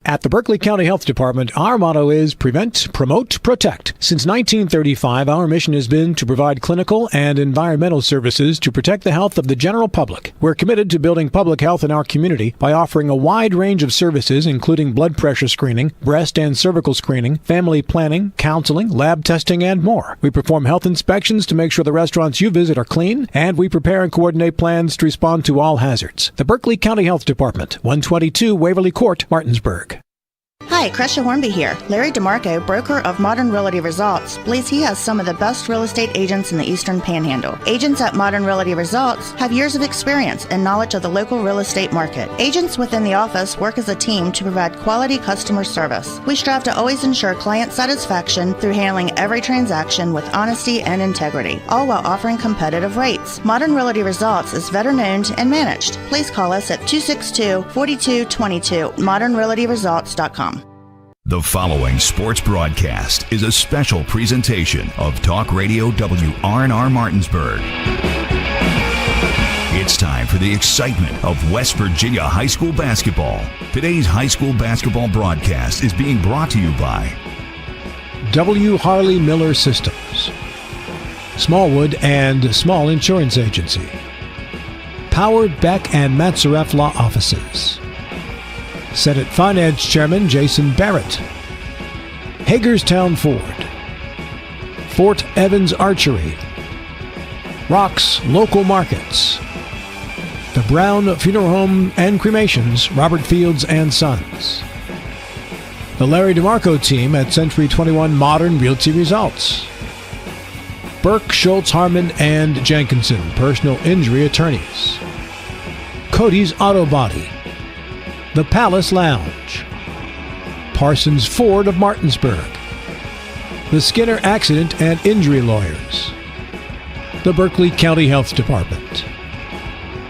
At the Berkeley County Health Department, our motto is Prevent, Promote, Protect. Since 1935, our mission has been to provide clinical and environmental services to protect the health of the general public. We're committed to building public health in our community by offering a wide range of services, including blood pressure screening, breast and cervical screening, family planning, counseling, lab testing, and more. We perform health inspections to make sure the restaurants you visit are clean, and we prepare and coordinate plans to respond to all hazards. The Berkeley County Health Department, 122 Waverly Court, Martinsburg. Hi, Crescia Hornby here. Larry DeMarco, broker of Modern Realty Results, believes he has some of the best real estate agents in the Eastern Panhandle. Agents at Modern Realty Results have years of experience and knowledge of the local real estate market. Agents within the office work as a team to provide quality customer service. We strive to always ensure client satisfaction through handling every transaction with honesty and integrity, all while offering competitive rates. Modern Realty Results is veteran-owned and managed. Please call us at 262-4222, modernrealtyresults.com. The following sports broadcast is a special presentation of Talk Radio WRNR Martinsburg. It's time for the excitement of West Virginia high school basketball. Today's high school basketball broadcast is being brought to you by W. Harley Miller Systems, Smallwood and Small Insurance Agency, Powered Beck and Matzaref Law Offices, Senate Finance Chairman Jason Barrett, Hagerstown Ford, Fort Evans Archery, Rocks Local Markets, the Brown Funeral Home and Cremations, Robert Fields and Sons, the Larry DeMarco team at Century 21 Modern Realty Results, Burke, Schultz, Harmon, and Jenkinson, personal injury attorneys, Cody's Auto Body, the Palace Lounge, Parsons Ford of Martinsburg, the Skinner Accident and Injury Lawyers, the Berkeley County Health Department,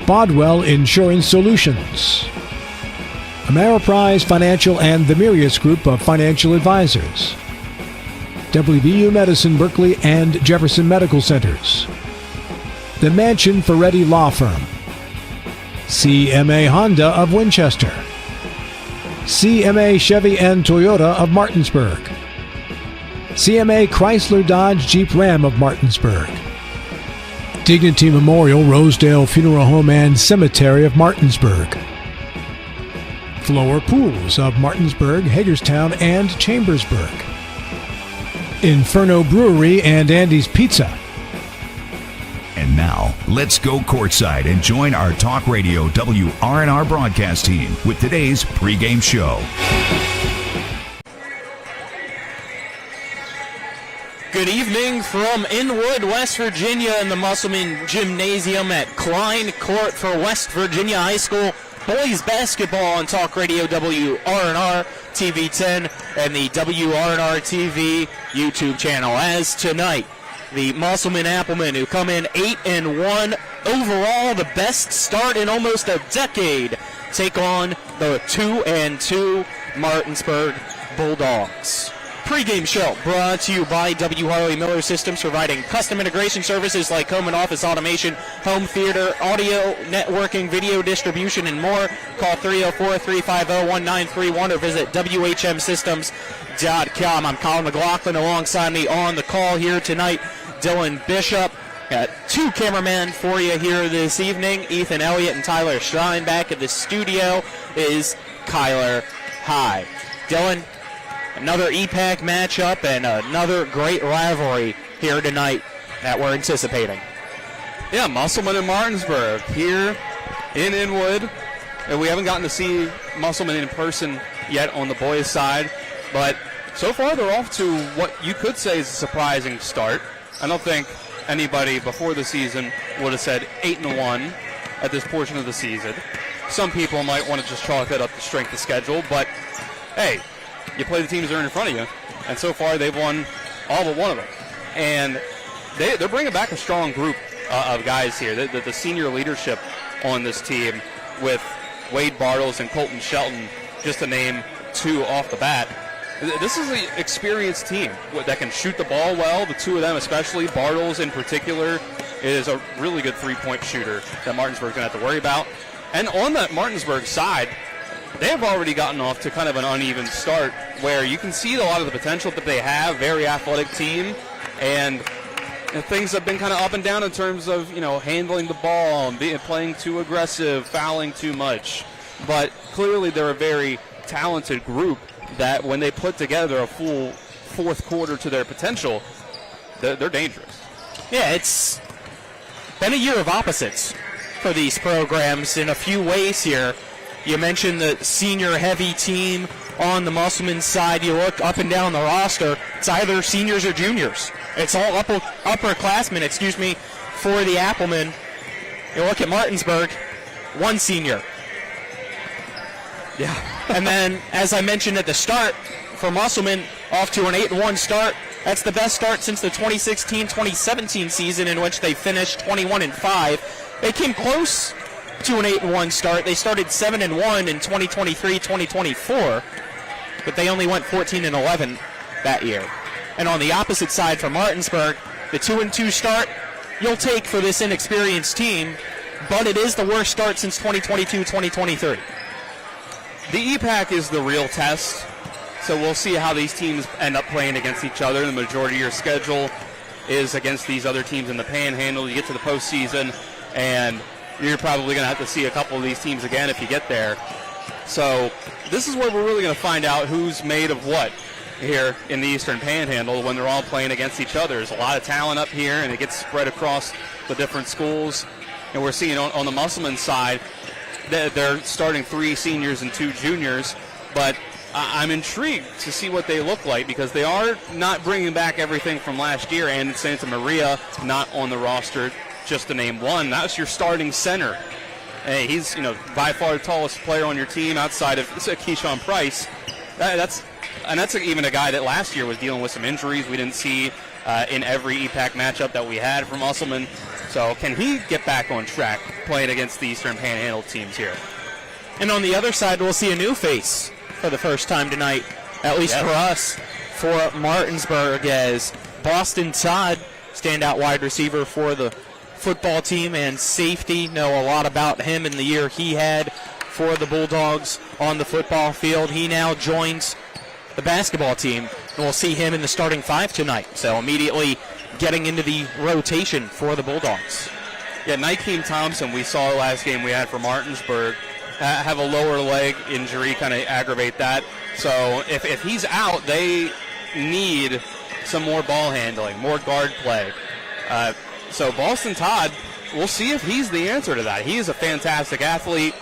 Bodwell Insurance Solutions, Ameriprise Financial and the Mirius Group of Financial Advisors, WVU Medicine Berkeley and Jefferson Medical Centers, the Mansion Ferretti Law Firm, CMA Honda of Winchester, CMA Chevy and Toyota of Martinsburg, CMA Chrysler Dodge Jeep Ram of Martinsburg, Dignity Memorial Rosedale Funeral Home and Cemetery of Martinsburg, Floor Pools of Martinsburg, Hagerstown, and Chambersburg, Inferno Brewery and Andy's Pizza. And now, let's go courtside and join our Talk Radio WRNR broadcast team with today's pregame show. Good evening from Inwood, West Virginia, in the Musselman Gymnasium at Klein Court for West Virginia High School boys basketball on Talk Radio WRNR TV 10 and the WRNR TV YouTube channel. As tonight, the Musselman Applemen, who come in 8-1 overall, the best start in almost a decade, take on the 2-2 Martinsburg Bulldogs. Pre-game show brought to you by W. Harley Miller Systems, providing custom integration services like home and office automation, home theater, audio, networking, video distribution, and more. Call 304-350-1931 or visit WHMsystems.com. I'm Colin McLaughlin. Alongside me on the call here tonight, Dylan Bishop. Got two cameramen for you here this evening, Ethan Elliott and Tyler Stein. Back at the studio is Kyler High. Dylan, another EPAC matchup and another great rivalry here tonight that we're anticipating. Yeah, Musselman and Martinsburg here in Inwood. And we haven't gotten to see Musselman in person yet on the boys' side, but so far they're off to what you could say is a surprising start. I don't think anybody before the season would have said 8-1 at this portion of the season. Some people might want to just chalk that up to strength of schedule, but hey, you play the teams that are in front of you, and so far they've won all but one of them. And they're bringing back a strong group of guys here. The senior leadership on this team with Wade Bartles and Colton Shelton, just to name two off the bat. This is an experienced team that can shoot the ball well. The two of them, especially Bartles in particular, is a really good three-point shooter that Martinsburg's going to have to worry about. And on that Martinsburg side, they have already gotten off to kind of an uneven start where you can see a lot of the potential that they have, very athletic team, and things have been kind of up and down in terms of, handling the ball, playing too aggressive, fouling too much. But clearly they're a very talented group that when they put together a full fourth quarter to their potential, they're dangerous. Yeah, it's been a year of opposites for these programs in a few ways here. You mentioned the senior-heavy team on the Musselman side. You look up and down the roster, it's either seniors or juniors. It's all upperclassmen, for the Applemen. You look at Martinsburg, one senior. Yeah. And then, as I mentioned at the start, for Musselman, off to an 8-1 start. That's the best start since the 2016-2017 season, in which they finished 21-5. They came close to an 8-1 start. They started 7-1 in 2023-2024, but they only went 14-11 that year. And on the opposite side for Martinsburg, the 2-2 start you'll take for this inexperienced team, but it is the worst start since 2022-2023. The EPAC is the real test, so we'll see how these teams end up playing against each other. The majority of your schedule is against these other teams in the Panhandle. You get to the postseason, and you're probably going to have to see a couple of these teams again if you get there. So this is where we're really going to find out who's made of what here in the Eastern Panhandle when they're all playing against each other. There's a lot of talent up here, and it gets spread across the different schools. And we're seeing on the Musselman side that they're starting 3 seniors and 2 juniors, but I'm intrigued to see what they look like because they are not bringing back everything from last year, and Santa Maria not on the roster, just to name one. That's your starting center. Hey, he's by far the tallest player on your team outside of Keyshawn Price. That's even a guy that last year was dealing with some injuries we didn't see in every EPAC matchup that we had from Musselman. So can he get back on track playing against the Eastern Panhandle teams here? And on the other side, we'll see a new face for the first time tonight, at least for us, for Martinsburg, as Boston Todd, standout wide receiver for the football team and safety, know a lot about him in the year he had for the Bulldogs on the football field. He now joins the basketball team, and we'll see him in the starting 5 tonight. So immediately getting into the rotation for the Bulldogs. Yeah, Nykeem Thompson, we saw last game we had for Martinsburg, have a lower leg injury, kind of aggravate that. So if he's out, they need some more ball handling, more guard play. So Boston Todd, we'll see if he's the answer to that. He is a fantastic athlete,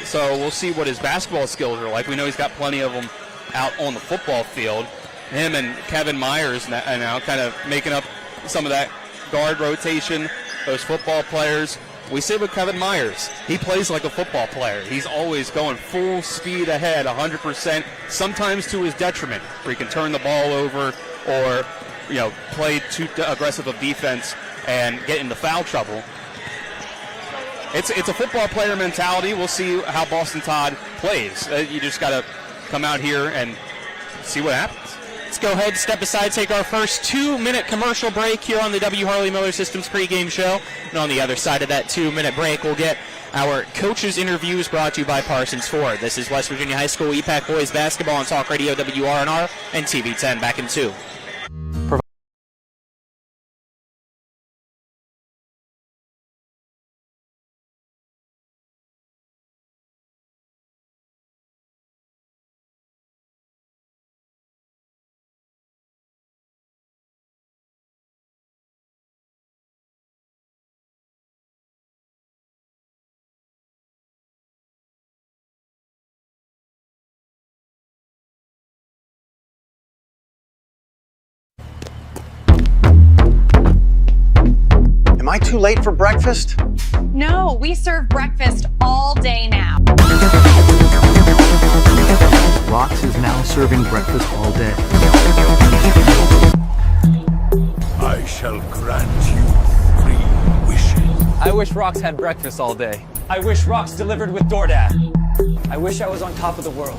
so we'll see what his basketball skills are like. We know he's got plenty of them out on the football field. Him and Kevin Myers now kind of making up some of that guard rotation, those football players. We say with Kevin Myers, he plays like a football player. He's always going full speed ahead, 100%, sometimes to his detriment, where he can turn the ball over or play too aggressive of defense and get into foul trouble. It's a football player mentality. We'll see how Boston Todd plays. You just got to come out here and see what happens. Let's go ahead, step aside, take our first 2-minute commercial break here on the W. Harley Miller Systems pregame show. And on the other side of that 2-minute break, we'll get our coaches' interviews brought to you by Parsons Ford. This is West Virginia High School EPAC Boys Basketball on Talk Radio WRNR and TV 10. Back in 2. Am I too late for breakfast? No, we serve breakfast all day now. Rox is now serving breakfast all day. I shall grant you 3 wishes. I wish Rox had breakfast all day. I wish Rox delivered with DoorDash. I wish I was on top of the world.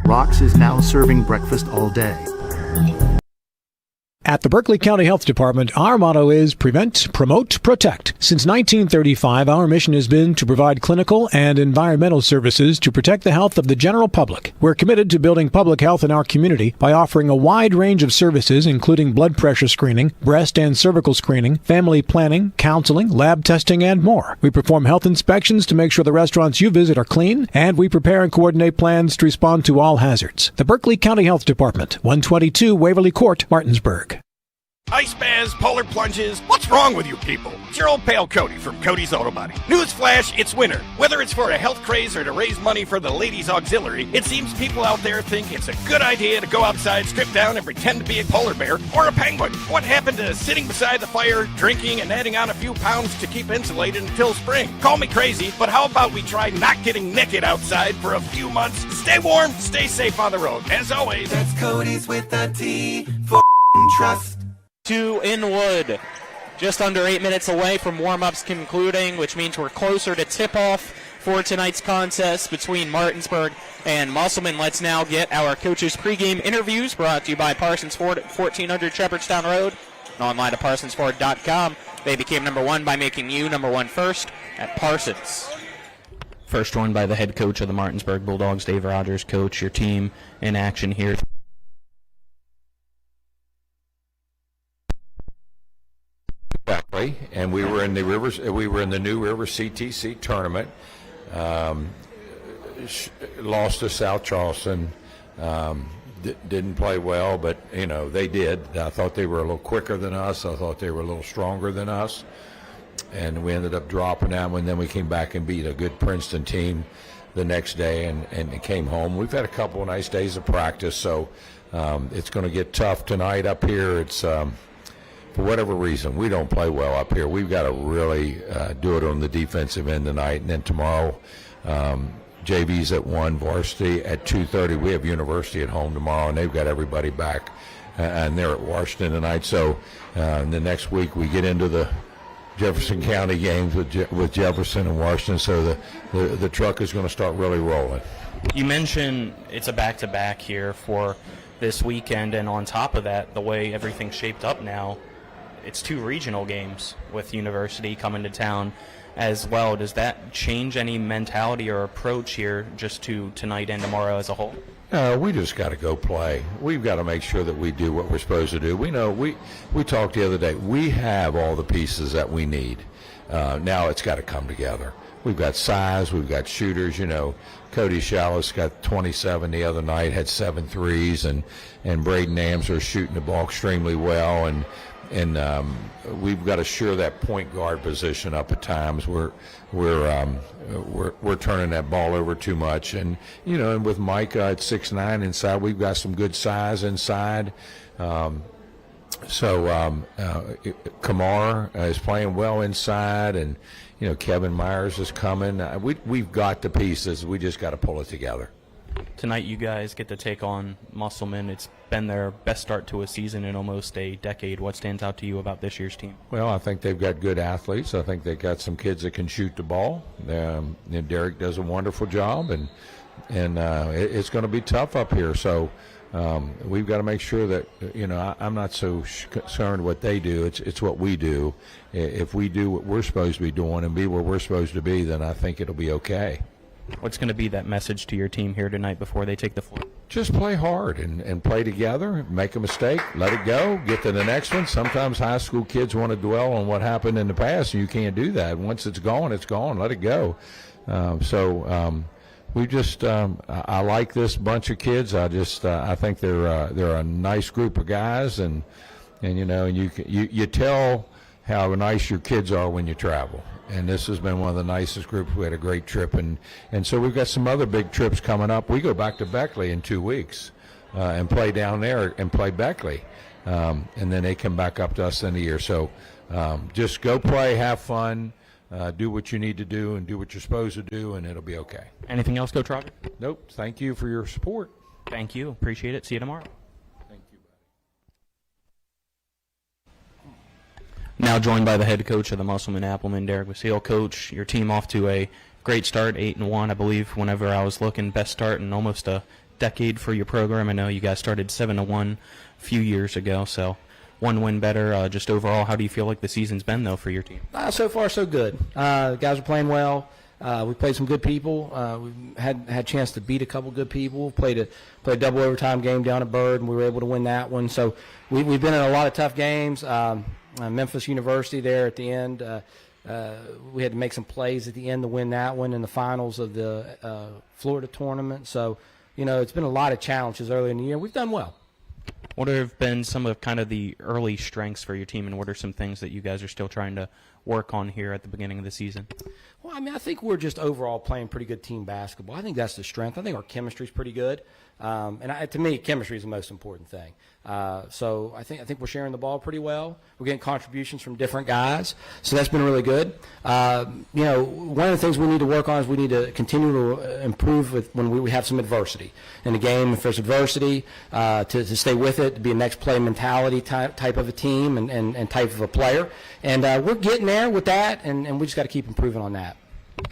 Rox is now serving breakfast all day. At the Berkeley County Health Department, our motto is prevent, promote, protect. Since 1935, our mission has been to provide clinical and environmental services to protect the health of the general public. We're committed to building public health in our community by offering a wide range of services, including blood pressure screening, breast and cervical screening, family planning, counseling, lab testing, and more. We perform health inspections to make sure the restaurants you visit are clean, and we prepare and coordinate plans to respond to all hazards. The Berkeley County Health Department, 122 Waverly Court, Martinsburg. Ice baths, polar plunges, what's wrong with you people? It's your old pal Cody from Cody's Auto Body. Newsflash, it's winter. Whether it's for a health craze or to raise money for the ladies' auxiliary, it seems people out there think it's a good idea to go outside, strip down, and pretend to be a polar bear or a penguin. What happened to sitting beside the fire, drinking, and adding on a few pounds to keep insulated until spring? Call me crazy, but how about we try not getting naked outside for a few months? Stay warm, stay safe on the road. As always, that's Cody's with a T for trust. To Inwood, just under 8 minutes away from warm-ups concluding, which means we're closer to tip-off for tonight's contest between Martinsburg and Musselman. Let's now get our coaches' pregame interviews brought to you by Parsons Ford at 1400 Shepherdstown Road and online at parsonsford.com. They became number one by making you number one first at Parsons. First joined by the head coach of the Martinsburg Bulldogs, Dave Rogers. Coach, your team in action here. Exactly, and we were in the Rivers. We were in the New River CTC tournament. Lost to South Charleston. Didn't play well, but you know they did. I thought they were a little quicker than us. I thought they were a little stronger than us, and we ended up dropping out. And then we came back and beat a good Princeton team the next day, and came home. We've had a couple of nice days of practice, so it's going to get tough tonight up here. It's for whatever reason, we don't play well up here. We've got to really do it on the defensive end tonight. And then tomorrow, JV's at 1, varsity at 2:30. We have University at home tomorrow, and they've got everybody back. And they're at Washington tonight. So the next week we get into the Jefferson County games with Jefferson and Washington. So the truck is going to start really rolling. You mentioned it's a back-to-back here for this weekend, and on top of that, the way everything's shaped up now, it's 2 regional games with University coming to town as well. Does that change any mentality or approach here just to tonight and tomorrow as a whole? We just got to go play. We've got to make sure that we do what we're supposed to do. We know we talked the other day. We have all the pieces that we need. Now it's got to come together. We've got size. We've got shooters. You know, Cody Shallis got 27 the other night, had 7 threes, and Braden Amser shooting the ball extremely well, and we've got to shore that point guard position up at times. We're turning that ball over too much, and you know, and with Micah at 6'9" inside, we've got some good size inside. Kamar is playing well inside, and you know, Kevin Myers is coming. We've got the pieces. We just got to pull it together. Tonight you guys get to take on Musselman. It's been their best start to a season in almost a decade. What stands out to you about this year's team? Well, I think they've got good athletes. I think they've got some kids that can shoot the ball. Derek does a wonderful job, and it's going to be tough up here. So we've got to make sure that, you know, I'm not so concerned what they do. It's what we do. If we do what we're supposed to be doing and be where we're supposed to be, then I think it'll be okay. What's going to be that message to your team here tonight before they take the floor? Just play hard and play together. Make a mistake, let it go, get to the next one. Sometimes high school kids want to dwell on what happened in the past, and you can't do that. Once it's gone, it's gone. Let it go. We just I like this bunch of kids. I think they're a nice group of guys, and you know, you tell how nice your kids are when you travel. And this has been one of the nicest groups. We had a great trip, and so we've got some other big trips coming up. We go back to Beckley in 2 weeks and play down there and play Beckley, and then they come back up to us in a year. So just go play, have fun, do what you need to do, and do what you're supposed to do, and it'll be okay. Anything else, Coach Roger? Nope. Thank you for your support. Thank you. Appreciate it. See you tomorrow. Now joined by the head coach of the Musselman Applemen, Derek Basile. Coach, your team off to a great start, 8-1, I believe. Whenever I was looking, best start in almost a decade for your program. I know you guys started 7-1 a few years ago. So one win better. Just overall, how do you feel like the season's been, though, for your team? So far, so good. The guys are playing well. We played some good people. We had a chance to beat a couple good people. Played a double overtime game down at Bird, and we were able to win that one. So we've been in a lot of tough games. Memphis University there at the end. We had to make some plays at the end to win that one in the finals of the Florida tournament. So, it's been a lot of challenges early in the year. We've done well. What have been some of kind of the early strengths for your team, and what are some things that you guys are still trying to work on here at the beginning of the season? Well, I think we're just overall playing pretty good team basketball. I think that's the strength. I think our chemistry is pretty good. To me, chemistry is the most important thing. So I think we're sharing the ball pretty well. We're getting contributions from different guys, so that's been really good. One of the things we need to work on is we need to continue to improve when we have some adversity in the game. If there's adversity, to stay with it, to be a next play mentality type of a team and type of a player. And we're getting there with that, and we just got to keep improving on that.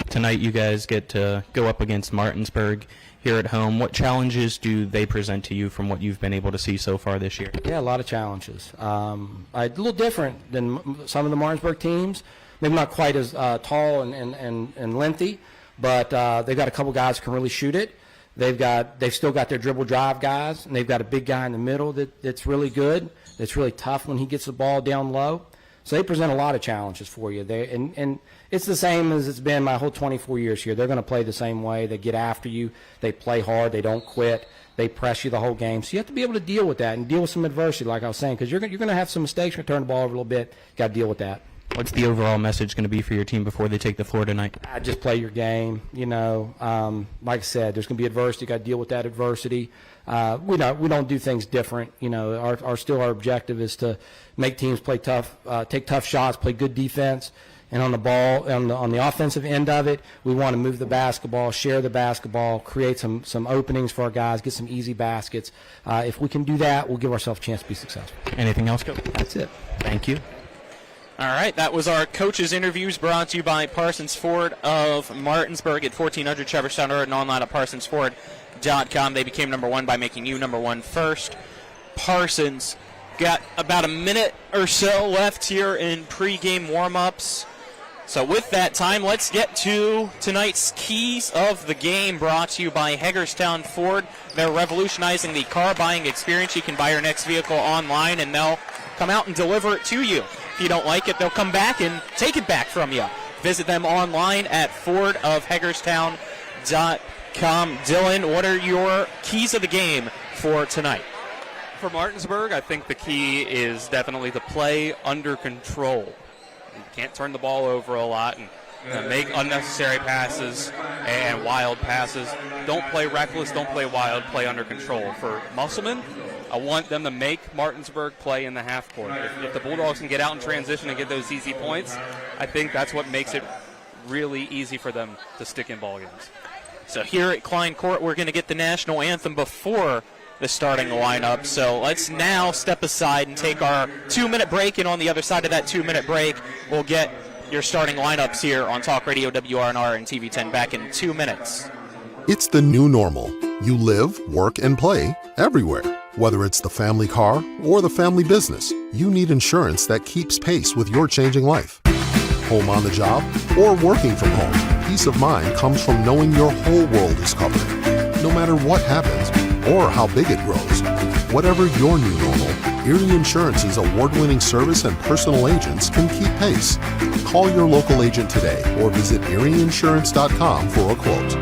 Tonight you guys get to go up against Martinsburg here at home. What challenges do they present to you from what you've been able to see so far this year? Yeah, a lot of challenges. A little different than some of the Martinsburg teams. Maybe not quite as tall and lengthy, but they've got a couple guys who can really shoot it. They've still got their dribble drive guys, and they've got a big guy in the middle that's really good. That's really tough when he gets the ball down low. So they present a lot of challenges for you. And it's the same as it's been my whole 24 years here. They're going to play the same way. They get after you. They play hard. They don't quit. They press you the whole game. So you have to be able to deal with that and deal with some adversity, like I was saying, because you're going to have some mistakes. You're going to turn the ball over a little bit. You got to deal with that. What's the overall message going to be for your team before they take the floor tonight? Just play your game. Like I said, there's going to be adversity. You got to deal with that adversity. We don't do things different. Our objective is to make teams play tough, take tough shots, play good defense, and on the ball, on the offensive end of it, we want to move the basketball, share the basketball, create some openings for our guys, get some easy baskets. If we can do that, we'll give ourselves a chance to be successful. Anything else, Coach? That's it. Thank you. All right, that was our coaches' interviews brought to you by Parsons Ford of Martinsburg at 1400 Shepherdstown Road and online at parsonsford.com. They became number one by making you number one first. Parsons got about a minute or so left here in pregame warm-ups. So with that time, let's get to tonight's keys of the game brought to you by Hagerstown Ford. They're revolutionizing the car buying experience. You can buy your next vehicle online, and they'll come out and deliver it to you. If you don't like it, they'll come back and take it back from you. Visit them online at fordofhagerstown.com. Dylan, what are your keys of the game for tonight? For Martinsburg, I think the key is definitely to play under control. You can't turn the ball over a lot and make unnecessary passes and wild passes. Don't play reckless, don't play wild, play under control. For Musselman, I want them to make Martinsburg play in the half court. If the Bulldogs can get out in transition and get those easy points, I think that's what makes it really easy for them to stick in ball games. So here at Klein Court, we're going to get the national anthem before the starting lineup. So let's now step aside and take our 2-minute break, and on the other side of that 2-minute break, we'll get your starting lineups here on Talk Radio WRNR and TV 10 back in 2 minutes. It's the new normal. You live, work, and play everywhere. Whether it's the family car or the family business, you need insurance that keeps pace with your changing life. Home on the job or working from home, peace of mind comes from knowing your whole world is covered. No matter what happens or how big it grows, whatever your new normal, Erie Insurance's award-winning service and personal agents can keep pace. Call your local agent today or visit erieinsurance.com for a quote.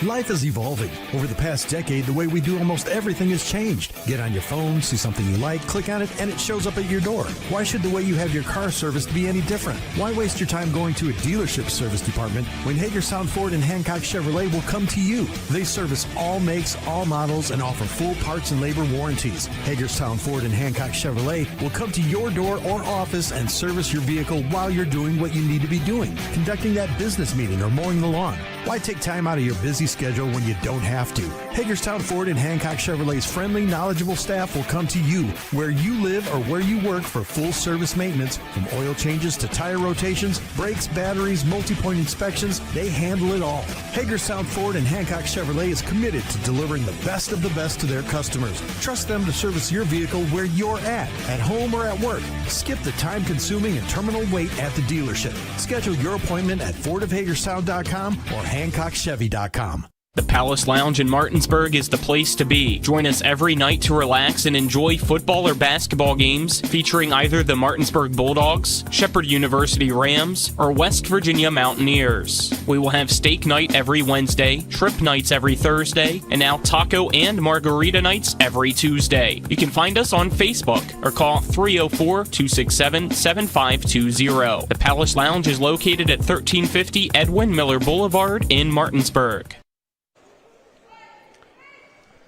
Life is evolving. Over the past decade, the way we do almost everything has changed. Get on your phone, see something you like, click on it, and it shows up at your door. Why should the way you have your car serviced be any different? Why waste your time going to a dealership service department when Hagerstown Ford and Hancock Chevrolet will come to you? They service all makes, all models, and offer full parts and labor warranties. Hagerstown Ford and Hancock Chevrolet will come to your door or office and service your vehicle while you're doing what you need to be doing, conducting that business meeting or mowing the lawn. Why take time out of your busy schedule when you don't have to? Hagerstown Ford and Hancock Chevrolet's friendly, knowledgeable staff will come to you where you live or where you work for full service maintenance, from oil changes to tire rotations, brakes, batteries, multi-point inspections. They handle it all. Hagerstown Ford and Hancock Chevrolet is committed to delivering the best of the best to their customers. Trust them to service your vehicle where you're at home or at work. Skip the time-consuming and terminal wait at the dealership. Schedule your appointment at fordofhagerstown.com or hancockchevy.com. The Palace Lounge in Martinsburg is the place to be. Join us every night to relax and enjoy football or basketball games featuring either the Martinsburg Bulldogs, Shepherd University Rams, or West Virginia Mountaineers. We will have steak night every Wednesday, trip nights every Thursday, and now taco and margarita nights every Tuesday. You can find us on Facebook or call 304-267-7520. The Palace Lounge is located at 1350 Edwin Miller Boulevard in Martinsburg.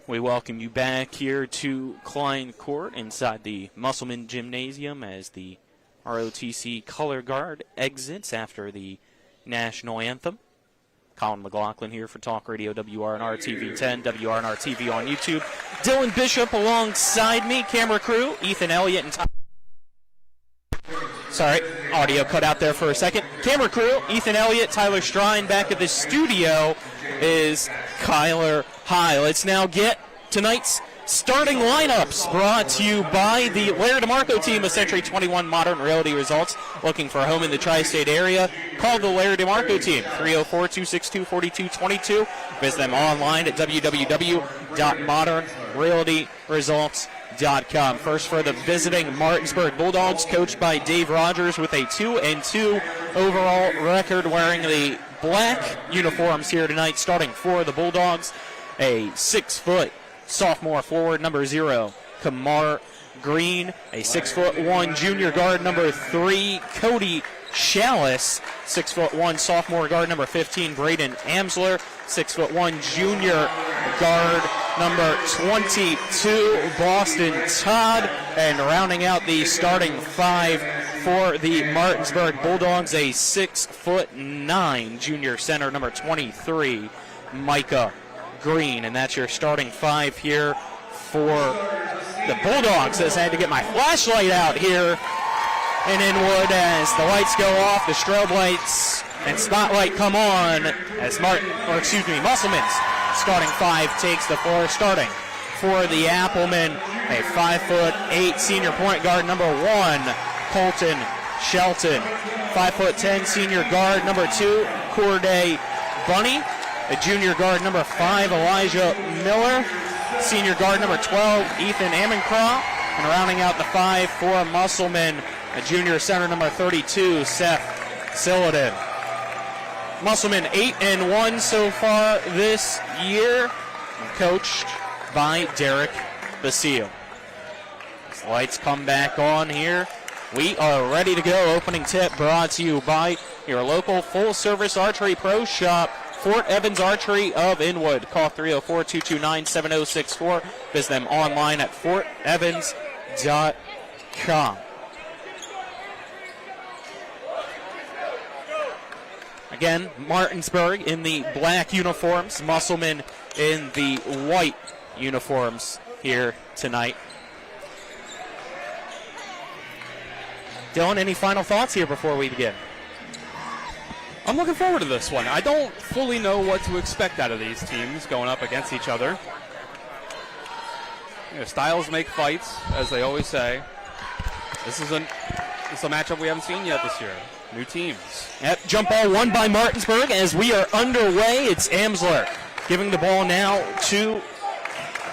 We welcome you back here to Klein Court inside the Musselman Gymnasium as the ROTC color guard exits after the national anthem. Colin McLaughlin here for Talk Radio WRNR TV 10, WRNR TV on YouTube. Dylan Bishop alongside me, camera crew, Ethan Elliott and Tyler. Sorry, audio cut out there for a second. Camera crew, Ethan Elliott, Tyler Strine. Back at the studio is Kyler High. Let's now get tonight's starting lineups brought to you by the Larry DeMarco team of Century 21 Modern Realty Results. Looking for a home in the tri-state area? Call the Larry DeMarco team, 304-262-4222. Visit them online at www.modernrealtyresults.com. First for the visiting Martinsburg Bulldogs, coached by Dave Rogers with a 2-2 overall record, wearing the black uniforms here tonight. Starting for the Bulldogs, a 6-foot sophomore forward, number 0, Kamar Green. A 6'1" junior guard, number 3, Cody Chalice. 6'1" sophomore guard, number 15, Braden Amsler. 6'1" junior guard, number 22, Boston Todd. And rounding out the starting 5 for the Martinsburg Bulldogs, a 6'9" junior center, number 23, Micah Green. And that's your starting 5 here for the Bulldogs. I had to get my flashlight out here in Inwood as the lights go off, the strobe lights and spotlight come on as Musselman's starting 5 takes the floor. Starting for the Applemen, a 5'8" senior point guard, number 1, Colton Shelton. 5'10" senior guard, number 2, Corday Bunny. A junior guard, number 5, Elijah Miller. Senior guard, number 12, Ethan Ammoncroft. And rounding out the 5 for Musselman, a junior center, number 32, Seth Silladen. Musselman 8-1 so far this year, coached by Derek Basile. As the lights come back on here, we are ready to go. Opening tip brought to you by your local full-service archery pro shop, Fort Evans Archery of Inwood. Call 304-229-7064. Visit them online at fortevans.com. Again, Martinsburg in the black uniforms, Musselman in the white uniforms here tonight. Dylan, any final thoughts here before we begin? I'm looking forward to this one. I don't fully know what to expect out of these teams going up against each other. Styles make fights, as they always say. This is a matchup we haven't seen yet this year. New teams. Yep, jump ball won by Martinsburg as we are underway. It's Amsler giving the ball now to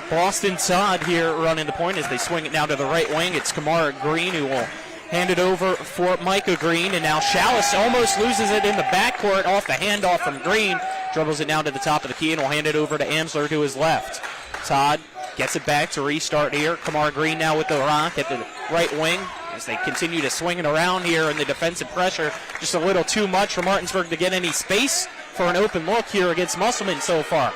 Boston Todd here running the point as they swing it now to the right wing. It's Kamara Green who will hand it over for Micah Green, and now Chalice almost loses it in the backcourt off the handoff from Green. Dribbles it down to the top of the key and will hand it over to Amsler to his left. Todd gets it back to restart here. Kamar Green now with the rock at the right wing as they continue to swing it around here in the defensive pressure. Just a little too much for Martinsburg to get any space for an open look here against Musselman so far.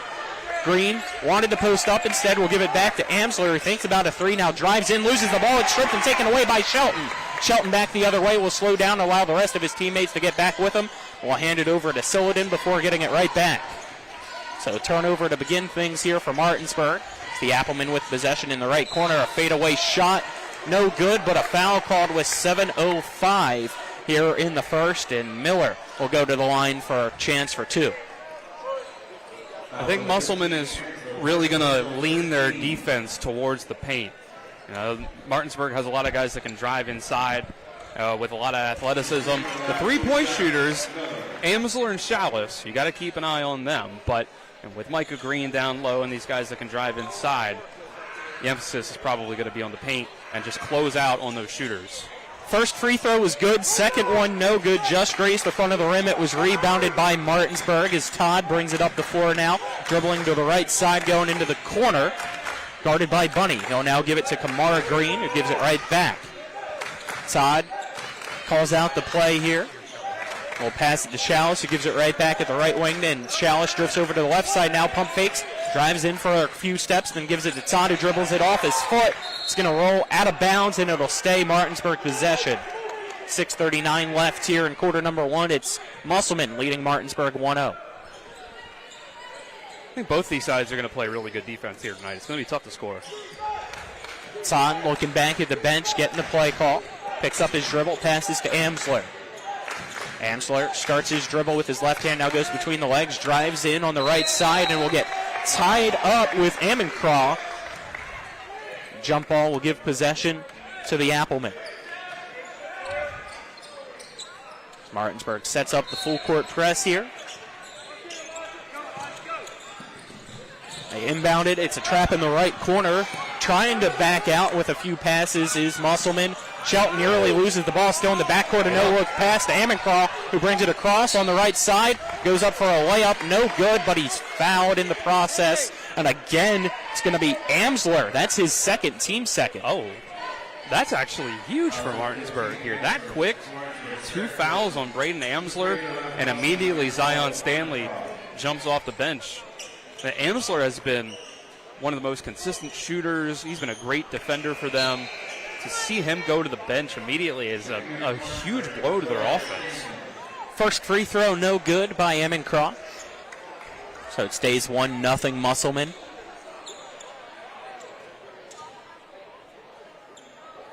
Green wanted to post up instead. Will give it back to Amsler, who thinks about a 3, now drives in, loses the ball. It's stripped and taken away by Shelton. Shelton back the other way, will slow down, allow the rest of his teammates to get back with him. will hand it over to Sillidan before getting it right back. So turnover to begin things here for Martinsburg. It's the Applemen with possession in the right corner. A fadeaway shot, no good, but a foul called with 7:05 here in the first, and Miller will go to the line for a chance for two. I think Musselman is really going to lean their defense towards the paint. Martinsburg has a lot of guys that can drive inside with a lot of athleticism. The three-point shooters, Amsler and Chalice, you got to keep an eye on them. But with Micah Green down low and these guys that can drive inside, the emphasis is probably going to be on the paint and just close out on those shooters. First free throw was good. Second one, no good. Just grazed the front of the rim. It was rebounded by Martinsburg as Todd brings it up the floor now. Dribbling to the right side, going into the corner. Guarded by Bunny. He'll now give it to Kamara Green, who gives it right back. Todd calls out the play here. We'll pass it to Chalice, who gives it right back at the right wing. Then Chalice drifts over to the left side now. Pump fakes. Drives in for a few steps, then gives it to Todd, who dribbles it off his foot. It's going to roll out of bounds, and it'll stay Martinsburg possession. 6:39 left here in quarter number one. It's Musselman leading Martinsburg 1-0. I think both these sides are going to play really good defense here tonight. It's going to be tough to score. Todd looking back at the bench, getting the play call. Picks up his dribble, passes to Amsler. Amsler starts his dribble with his left hand, now goes between the legs, drives in on the right side, and will get tied up with Amencraw. Jump ball will give possession to the Applemen. Martinsburg sets up the full court press here. They inbound it. It's a trap in the right corner. Trying to back out with a few passes is Musselman. Shelton nearly loses the ball, still in the backcourt. A no-look pass to Amencraw, who brings it across on the right side. Goes up for a layup, no good, but he's fouled in the process. And again, it's going to be Amsler. That's his second, team second. Oh, that's actually huge for Martinsburg here. That quick, 2 fouls on Braden Amsler, and immediately Zion Stanley jumps off the bench. Amsler has been one of the most consistent shooters. He's been a great defender for them. To see him go to the bench immediately is a huge blow to their offense. First free throw, no good by Amencraw. So it stays 1-0 Musselman.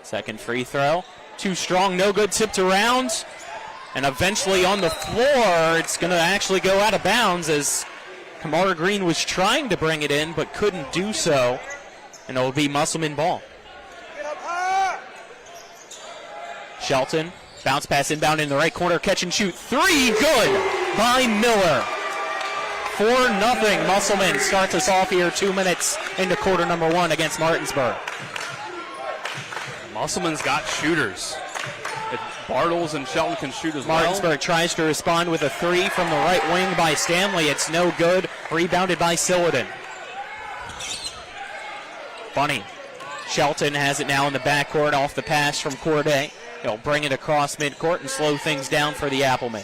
Second free throw, too strong, no good, tipped around. And eventually on the floor, it's going to actually go out of bounds as Kamara Green was trying to bring it in but couldn't do so. And it'll be Musselman ball. Shelton, bounce pass inbound in the right corner, catch and shoot. Three, good by Miller. 4-0. Musselman starts us off here 2 minutes into quarter number one against Martinsburg. Musselman's got shooters. Bartles and Shelton can shoot as well. Martinsburg tries to respond with a three from the right wing by Stanley. It's no good. Rebounded by Sillidan. Bunny. Shelton has it now in the backcourt off the pass from Corday. He'll bring it across midcourt and slow things down for the Applemen.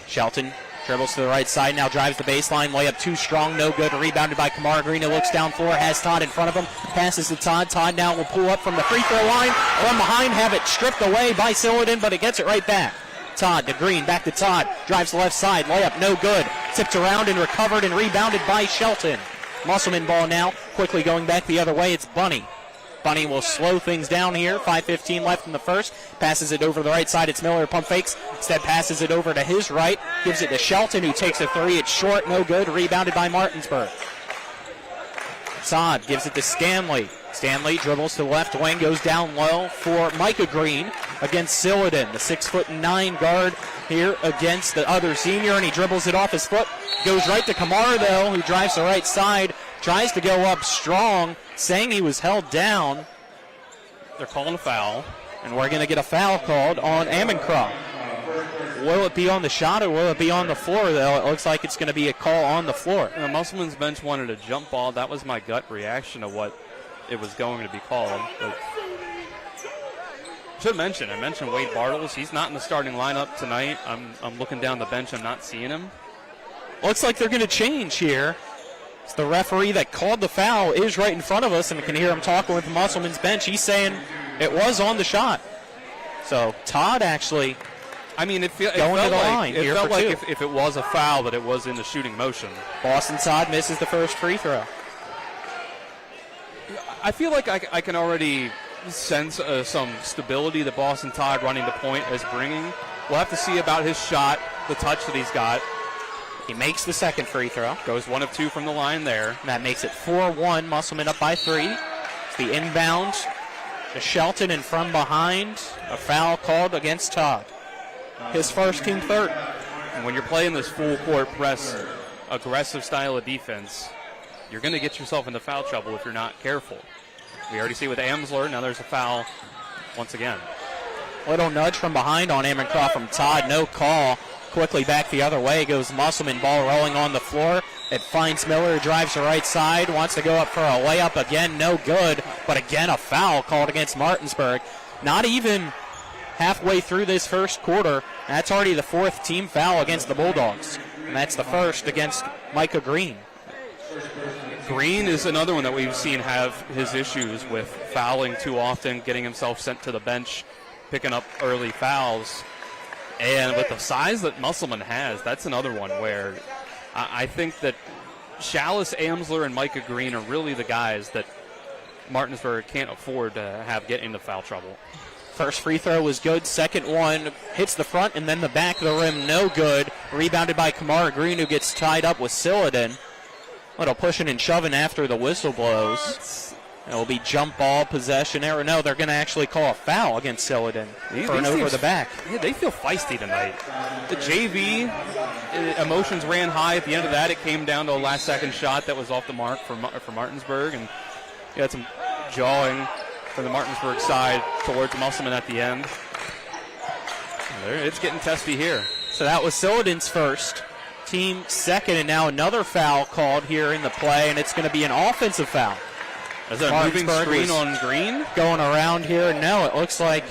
Shelton dribbles to the right side, now drives the baseline. Layup too strong, no good. Rebounded by Kamara Green, who looks down floor, has Todd in front of him. Passes to Todd. Todd now will pull up from the free throw line. From behind, have it stripped away by Sillidan, but it gets it right back. Todd to Green, back to Todd. Drives the left side, layup no good. Tipped around and recovered and rebounded by Shelton. Musselman ball now, quickly going back the other way. It's Bunny. Bunny will slow things down here. 5:15 left in the first. Passes it over the right side. It's Miller. Pump fakes. Instead passes it over to his right. Gives it to Shelton, who takes a three. It's short. No good. Rebounded by Martinsburg. Todd gives it to Stanley. Stanley dribbles to the left wing. Goes down low for Micah Green against Sillidan. The 6'9" guard here against the other senior. And he dribbles it off his foot. Goes right to Kamara, though, who drives the right side. Tries to go up strong, saying he was held down. They're calling a foul. And we're going to get a foul called on Amencraw. Will it be on the shot or will it be on the floor, though? It looks like it's going to be a call on the floor. The Musselman's bench wanted a jump ball. That was my gut reaction to what it was going to be called. But I mentioned Wade Bartles. He's not in the starting lineup tonight. I'm looking down the bench. I'm not seeing him. Looks like they're going to change here. It's the referee that called the foul is right in front of us, and we can hear him talking with Musselman's bench. He's saying it was on the shot. So Todd actually I mean, it felt line like, here it felt for like two. if it was a foul, that it was in the shooting motion. Boston Todd misses the first free throw. I feel like I can already sense some stability that Boston Todd running the point is bringing. We'll have to see about his shot, the touch that he's got. He makes the second free throw. Goes 1 of 2 from the line there. And that makes it 4-1. Musselman up by 3. It's the inbound to Shelton, and from behind, a foul called against Todd. His first, team third. And when you're playing this full court press, aggressive style of defense, you're going to get yourself into foul trouble if you're not careful. We already see with Amsler. Now there's a foul once again. Little nudge from behind on Amencroft from Todd. No call. Quickly back the other way goes Musselman. Ball rolling on the floor. It finds Miller, drives the right side, wants to go up for a layup again. No good. But again, a foul called against Martinsburg. Not even halfway through this first quarter. That's already the fourth team foul against the Bulldogs. And that's the first against Micah Green. Green is another one that we've seen have his issues with fouling too often, getting himself sent to the bench, picking up early fouls. And with the size that Musselman has, that's another one where I think that Chalice, Amsler, and Micah Green are really the guys that Martinsburg can't afford to have get into foul trouble. First free throw was good. Second one hits the front and then the back of the rim, no good. Rebounded by Kamara Green, who gets tied up with Siladin. Little pushing and shoving after the whistle blows. It will be jump ball possession error. No, they're going to actually call a foul against Siladin for an over the back. Yeah, they feel feisty tonight. The JV emotions ran high at the end of that. It came down to a last-second shot that was off the mark for Martinsburg, and you had some jawing from the Martinsburg side towards Musselman at the end. It's getting testy here. So that was Siladin's first. Team second, and now another foul called here in the play, and it's going to be an offensive foul. Is that a moving screen on Green? Going around here. No, it looks like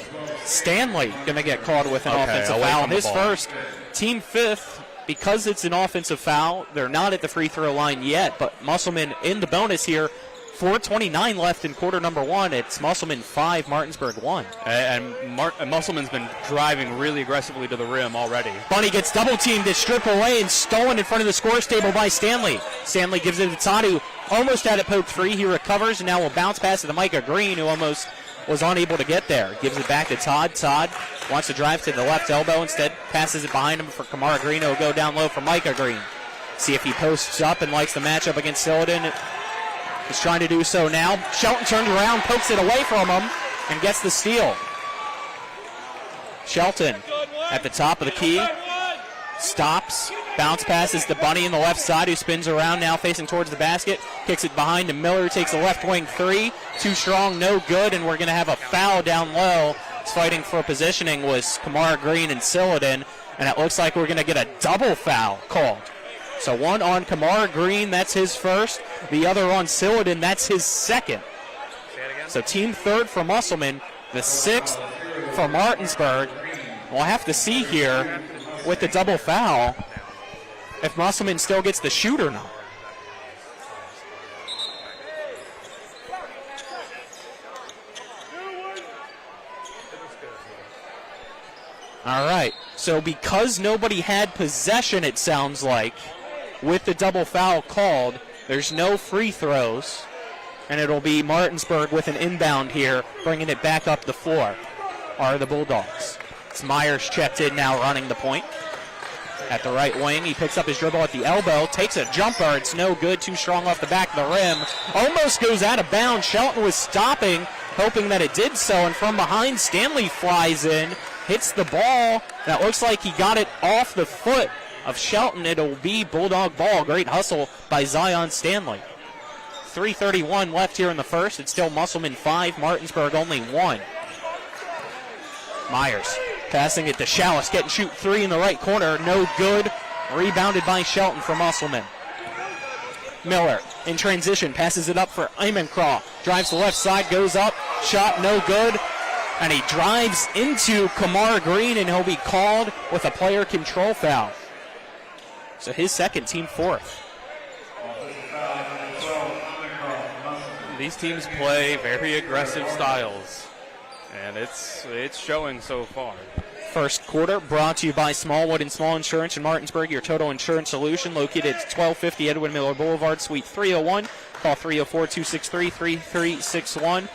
Stanley going to get called with an offensive foul. His first, team fifth, because it's an offensive foul. They're not at the free throw line yet, but Musselman in the bonus here. 4:29 left in quarter number one. It's Musselman 5, Martinsburg 1. And Musselman's been driving really aggressively to the rim already. Bunny gets double-teamed, it's stripped away and stolen in front of the scores table by Stanley. Stanley gives it to Todd, who almost had it poked free. He recovers and now will bounce pass it to Micah Green, who almost was unable to get there. Gives it back to Todd. Todd wants to drive to the left elbow. Instead, passes it behind him for Kamara Green, who will go down low for Micah Green. See if he posts up and likes the matchup against Siladin. He's trying to do so now. Shelton turns around, pokes it away from him, and gets the steal. Shelton at the top of the key. Stops. Bounce passes to Bunny in the left side, who spins around now facing towards the basket. Kicks it behind to Miller, takes a left wing three. Too strong, no good, and we're going to have a foul down low. It's fighting for positioning was Kamara Green and Siladin, and it looks like we're going to get a double foul called. So one on Kamara Green, that's his first. The other on Siladin, that's his second. So team third for Musselman, the sixth for Martinsburg. We'll have to see here with the double foul if Musselman still gets the shoot or not. All right, so because nobody had possession, it sounds like, with the double foul called, there's no free throws, and it'll be Martinsburg with an inbound here, bringing it back up the floor, are the Bulldogs. It's Myers checked in now, running the point. At the right wing, he picks up his dribble at the elbow, takes a jumper, it's no good, too strong off the back of the rim. Almost goes out of bounds. Shelton was stopping, hoping that it did so, and from behind, Stanley flies in, hits the ball. That looks like he got it off the foot of Shelton. It'll be Bulldog ball. Great hustle by Zion Stanley. 3:31 left here in the first. It's still Musselman 5, Martinsburg only 1. Myers passing it to Chalice, getting shoot three in the right corner. No good. Rebounded by Shelton for Musselman. Miller in transition, passes it up for Amencroft. Drives the left side, goes up, shot no good. And he drives into Kamara Green, and he'll be called with a player control foul. So his second, team fourth. These teams play very aggressive styles, and it's showing so far. First quarter brought to you by Smallwood and Small Insurance in Martinsburg, your total insurance solution, located at 1250 Edwin Miller Boulevard, Suite 301. Call 304-263-3361.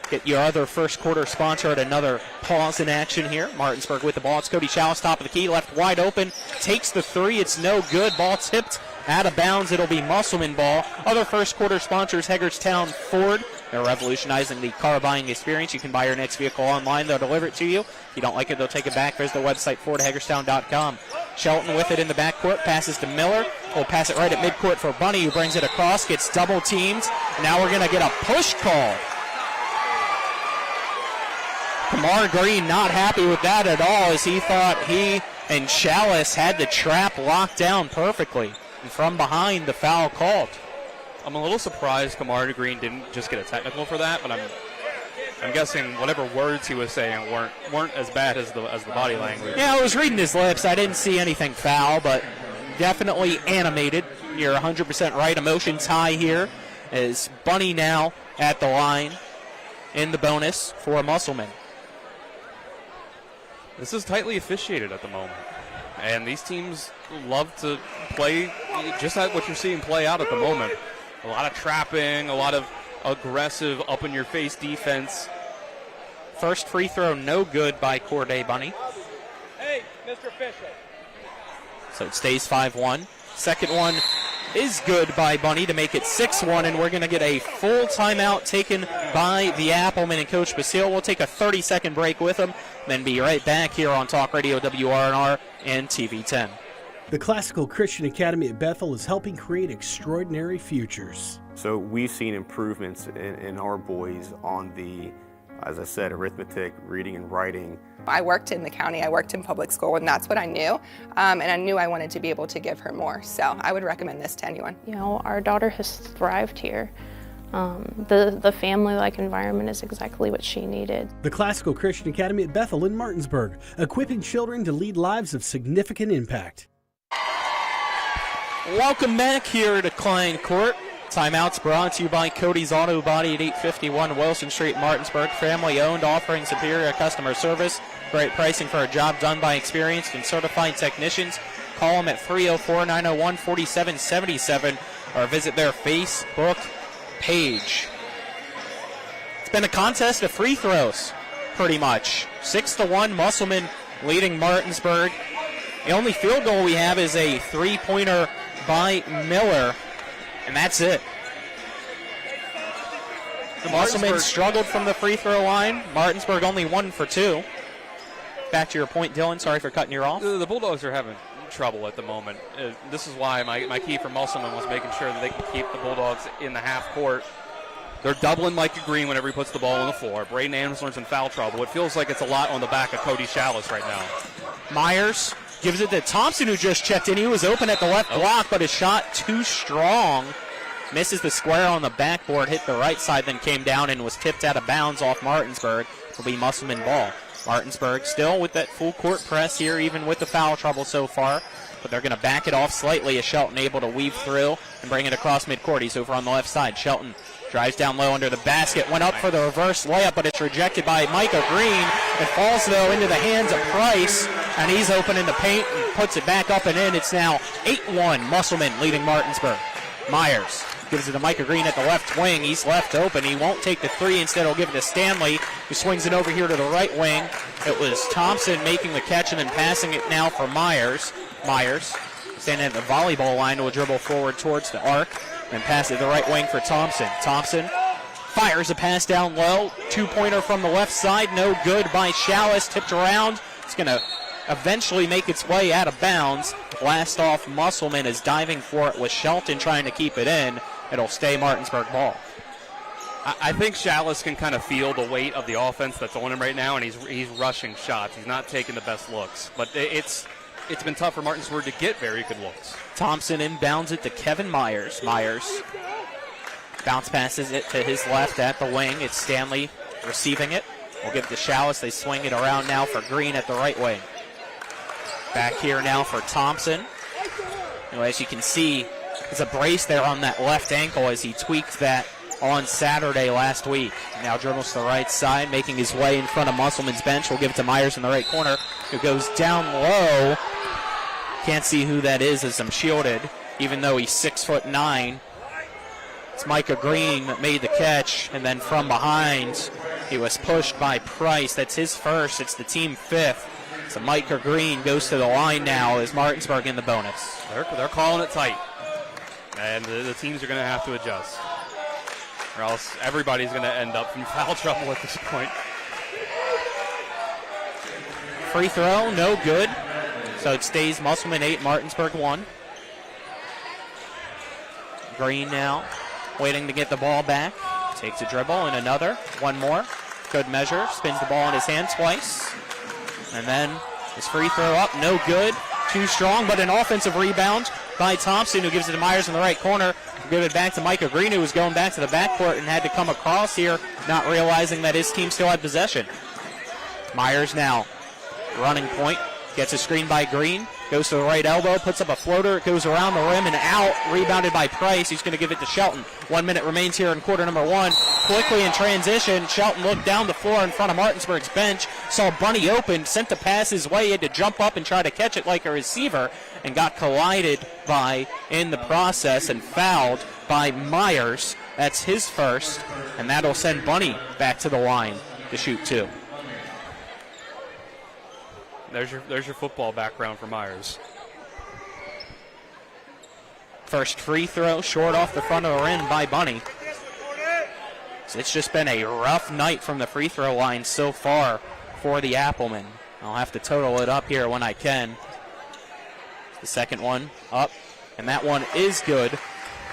Get your other first quarter sponsor at another pause in action here. Martinsburg with the ball. It's Cody Chalice, top of the key, left wide open. Takes the three. It's no good. Ball tipped out of bounds. It'll be Musselman ball. Other first quarter sponsors, Hagerstown Ford. They're revolutionizing the car buying experience. You can buy your next vehicle online. They'll deliver it to you. If you don't like it, they'll take it back. There's the website, FordHagerstown.com. Shelton with it in the backcourt. Passes to Miller. We'll pass it right at midcourt for Bunny, who brings it across. Gets double teamed. Now we're going to get a push call. Kamar Green not happy with that at all, as he thought he and Chalice had the trap locked down perfectly. And from behind, the foul called. I'm a little surprised Kamar Green didn't just get a technical for that, but I'm guessing whatever words he was saying weren't as bad as the body language. Yeah, I was reading his lips. I didn't see anything foul, but definitely animated. You're 100% right. Emotions high here, as Bunny now at the line in the bonus for Musselman. This is tightly officiated at the moment, and these teams love to play just like what you're seeing play out at the moment. A lot of trapping, a lot of aggressive, up-in-your-face defense. First free throw no good by Corday Bunny. Hey, Mr. Fisher. So it stays 5-1. Second one is good by Bunny to make it 6-1, and we're going to get a full timeout taken by the Applemen and Coach Basile. We'll take a 30-second break with them, then be right back here on Talk Radio WRNR and TV 10. The Classical Christian Academy at Bethel is helping create extraordinary futures. So we've seen improvements in our boys on the, as I said, arithmetic, reading and writing. I worked in the county, I worked in public school, and that's what I knew. And I knew I wanted to be able to give her more. So I would recommend this to anyone. You know, our daughter has thrived here. The family-like environment is exactly what she needed. The Classical Christian Academy at Bethel in Martinsburg, equipping children to lead lives of significant impact. Welcome back here to Klein Court. Timeouts brought to you by Cody's Auto Body at 851 Wilson Street, Martinsburg. Family-owned, offering superior customer service. Great pricing for a job done by experienced and certified technicians. Call them at 304-901-4777 or visit their Facebook page. It's been a contest of free throws, pretty much. 6-1, Musselman leading Martinsburg. The only field goal we have is a three-pointer by Miller, and that's it. Musselman struggled from the free throw line. Martinsburg only 1 for 2. Back to your point, Dylan. Sorry for cutting you off. The Bulldogs are having trouble at the moment. This is why my key for Musselman was making sure that they can keep the Bulldogs in the half court. They're doubling Micah Green whenever he puts the ball on the floor. Braden Amsler's in foul trouble. It feels like it's a lot on the back of Cody Chalice right now. Myers gives it to Thompson, who just checked in. He was open at the left block, but his shot too strong. Misses the square on the backboard, hit the right side, then came down and was tipped out of bounds off Martinsburg. It'll be Musselman ball. Martinsburg still with that full court press here, even with the foul trouble so far. But they're going to back it off slightly as Shelton able to weave through and bring it across midcourt. He's over on the left side. Shelton drives down low under the basket. Went up for the reverse layup, but it's rejected by Micah Green. It falls, though, into the hands of Price, and he's open in the paint and puts it back up and in. It's now 8-1, Musselman leading Martinsburg. Myers gives it to Micah Green at the left wing. He's left open. He won't take the three. Instead, he'll give it to Stanley, who swings it over here to the right wing. It was Thompson making the catch and then passing it now for Myers. Myers standing at the volleyball line will dribble forward towards the arc and pass it to the right wing for Thompson. Thompson fires a pass down low. Two-pointer from the left side. No good by Chalice. Tipped around. It's going to eventually make its way out of bounds. Last off, Musselman is diving for it with Shelton trying to keep it in. It'll stay Martinsburg ball. I think Chalice can kind of feel the weight of the offense that's on him right now, and he's rushing shots. He's not taking the best looks. But it's been tough for Martinsburg to get very good looks. Thompson inbounds it to Kevin Myers. Myers bounce passes it to his left at the wing. It's Stanley receiving it. We'll give it to Chalice. They swing it around now for Green at the right wing. Back here now for Thompson. As you can see, there's a brace there on that left ankle as he tweaked that on Saturday last week. Now dribbles to the right side, making his way in front of Musselman's bench. We'll give it to Myers in the right corner, who goes down low. Can't see who that is as I'm shielded, even though he's 6'9". It's Micah Green that made the catch, and then from behind, he was pushed by Price. That's his first. It's the team 5th. So Micah Green goes to the line now as Martinsburg in the bonus. They're calling it tight, and the teams are going to have to adjust, or else everybody's going to end up in foul trouble at this point. Free throw, no good. So it stays Musselman 8, Martinsburg 1. Green now waiting to get the ball back. Takes a dribble and another. One more. Good measure. Spins the ball in his hand twice. And then his free throw up. No good. Too strong, but an offensive rebound by Thompson, who gives it to Myers in the right corner. Give it back to Micah Green, who was going back to the backcourt and had to come across here, not realizing that his team still had possession. Myers now running point. Gets a screen by Green. Goes to the right elbow. Puts up a floater. It goes around the rim and out. Rebounded by Price. He's going to give it to Shelton. 1 minute remains here in quarter number 1. Quickly in transition, Shelton looked down the floor in front of Martinsburg's bench. Saw Bunny open. Sent the pass his way. He had to jump up and try to catch it like a receiver. And got collided by in the process and fouled by Myers. That's his first. And that'll send Bunny back to the line to shoot 2. There's your football background for Myers. First free throw, short off the front of the rim by Bunny. So it's just been a rough night from the free throw line so far for the Applemen. I'll have to total it up here when I can. The second one up, and that one is good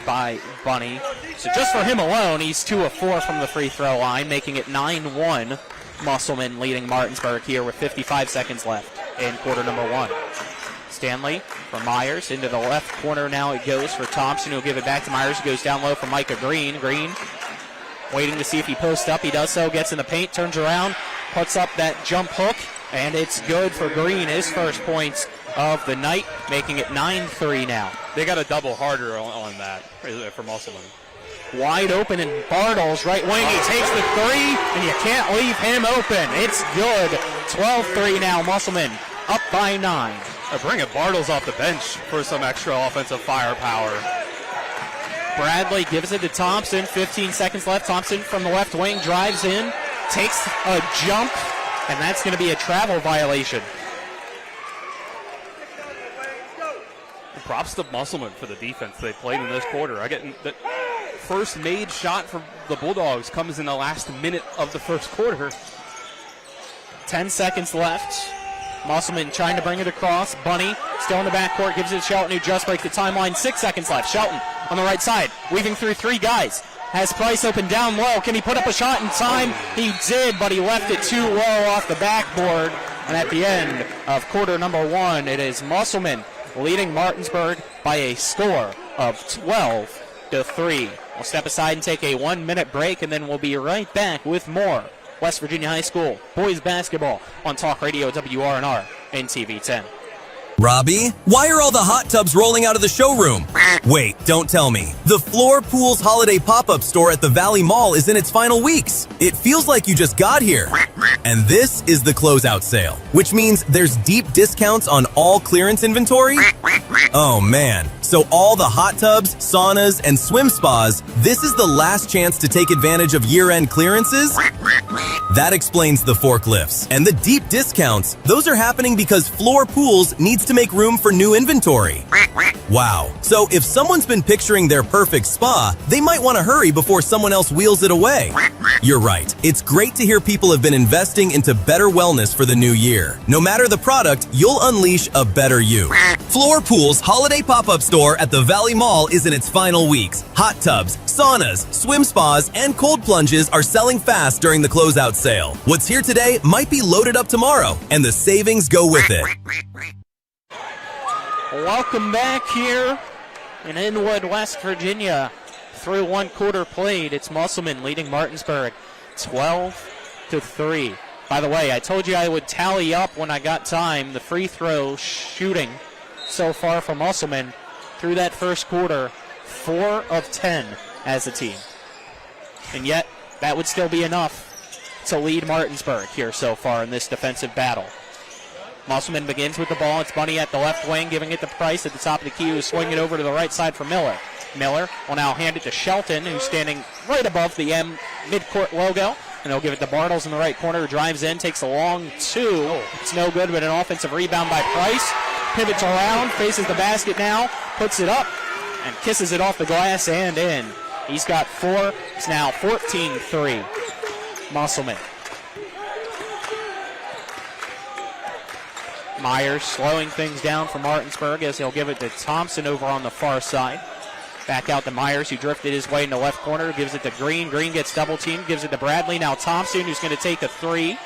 by Bunny. So just for him alone, he's 2 of 4 from the free throw line, making it 9-1. Musselman leading Martinsburg here with 55 seconds left in quarter number 1. Stanley for Myers into the left corner. Now it goes for Thompson, who'll give it back to Myers, who goes down low for Micah Green. Green waiting to see if he posts up. He does so, gets in the paint, turns around, puts up that jump hook, and it's good for Green, his first points of the night, making it 9-3 now. They got a double harder on that for Musselman. Wide open, and Bartles, right wing, he takes the 3, and you can't leave him open. It's good. 12-3 now, Musselman up by 9. They're bringing Bartles off the bench for some extra offensive firepower. Bradley gives it to Thompson. 15 seconds left. Thompson from the left wing drives in, takes a jump, and that's going to be a travel violation. Props to Musselman for the defense they played in this quarter. I get the first made shot for the Bulldogs comes in the last minute of the first quarter. 10 seconds left. Musselman trying to bring it across. Bunny still in the backcourt, gives it to Shelton, who just breaks the timeline. 6 seconds left. Shelton on the right side, weaving through 3 guys. Has Price open down low. Can he put up a shot in time? He did, but he left it too low off the backboard. And at the end of quarter number 1, it is Musselman leading Martinsburg by a score of 12-3. We'll step aside and take a 1-minute break, and then we'll be right back with more West Virginia High School boys basketball on Talk Radio WRNR and TV 10. Robbie, why are all the hot tubs rolling out of the showroom? Wait, don't tell me. The Floor Pools Holiday Pop-Up Store at the Valley Mall is in its final weeks. It feels like you just got here. And this is the closeout sale, which means there's deep discounts on all clearance inventory? Oh man. So all the hot tubs, saunas, and swim spas, this is the last chance to take advantage of year-end clearances? That explains the forklifts. And the deep discounts, those are happening because Floor Pools needs to make room for new inventory. Wow. So if someone's been picturing their perfect spa, they might want to hurry before someone else wheels it away. You're right. It's great to hear people have been investing into better wellness for the new year. No matter the product, you'll unleash a better you. Floor Pools Holiday Pop-Up Store at the Valley Mall is in its final weeks. Hot tubs, saunas, swim spas, and cold plunges are selling fast during the closeout sale. What's here today might be loaded up tomorrow, and the savings go with it. Welcome back here in Inwood, West Virginia. Through 1 quarter played, it's Musselman leading Martinsburg 12-3. By the way, I told you I would tally up when I got time the free throw shooting so far for Musselman through that first quarter. 4 of 10 as a team. and yet that would still be enough to lead Martinsburg here so far in this defensive battle. Musselman begins with the ball. It's Bunny at the left wing, giving it to Price at the top of the key, who's swinging it over to the right side for Miller. Miller will now hand it to Shelton, who's standing right above the M midcourt logo. And he'll give it to Bartles in the right corner, who drives in, takes a long two. It's no good, but an offensive rebound by Price. Pivots around, faces the basket now, puts it up, and kisses it off the glass and in. He's got 4. It's now 14-3. Musselman. Myers slowing things down for Martinsburg as he'll give it to Thompson over on the far side. Back out to Myers, who drifted his way in the left corner, gives it to Green. Green gets double-teamed, gives it to Bradley. Now Thompson, who's going to take a 3.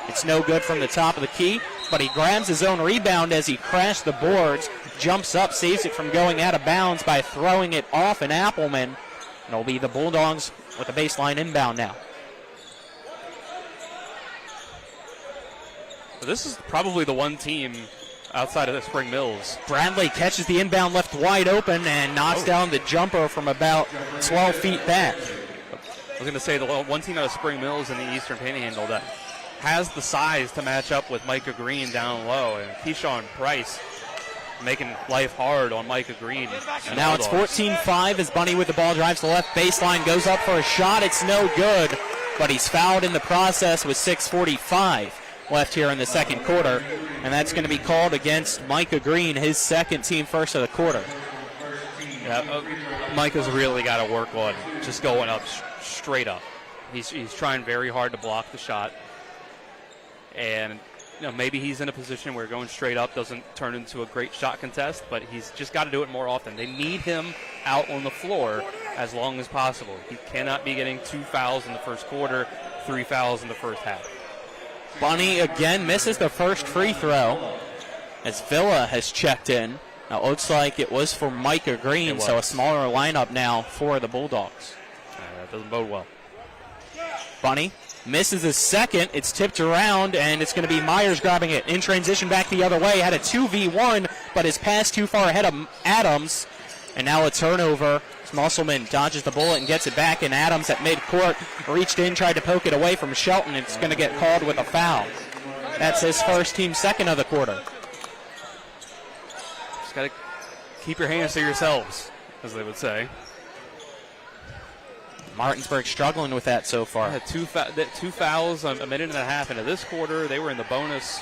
It's no good from the top of the key, but he grabs his own rebound as he crashed the boards, jumps up, saves it from going out of bounds by throwing it off an Appleman. And it'll be the Bulldogs with the baseline inbound now. This is probably the one team outside of the Spring Mills. Bradley catches the inbound left wide open and knocks down the jumper from about 12 feet back. I was going to say the one team out of Spring Mills in the Eastern Panhandle that has the size to match up with Micah Green down low, and Keyshawn Price making life hard on Micah Green. And now it's 14-5 as Bunny with the ball drives the left baseline, goes up for a shot. It's no good, but he's fouled in the process with 6:45 left here in the second quarter, and that's going to be called against Micah Green, his second team first of the quarter. Yeah, Micah's really got to work on just going up straight up. He's trying very hard to block the shot, and maybe he's in a position where going straight up doesn't turn into a great shot contest, but he's just got to do it more often. They need him out on the floor as long as possible. He cannot be getting 2 fouls in the first quarter, 3 fouls in the first half. Bunny again misses the first free throw as Villa has checked in. Now it looks like it was for Micah Green, so a smaller lineup now for the Bulldogs. That doesn't bode well. Bunny misses a second. It's tipped around, and it's going to be Myers grabbing it. In transition back the other way. Had a 2v1, but his pass too far ahead of Adams. And now a turnover. Musselman dodges the bullet and gets it back, and Adams at midcourt reached in, tried to poke it away from Shelton. It's going to get called with a foul. That's his first, team second of the quarter. Just got to keep your hands to yourselves, as they would say. Martinsburg struggling with that so far. Yeah, two fouls a minute and a half into this quarter. They were in the bonus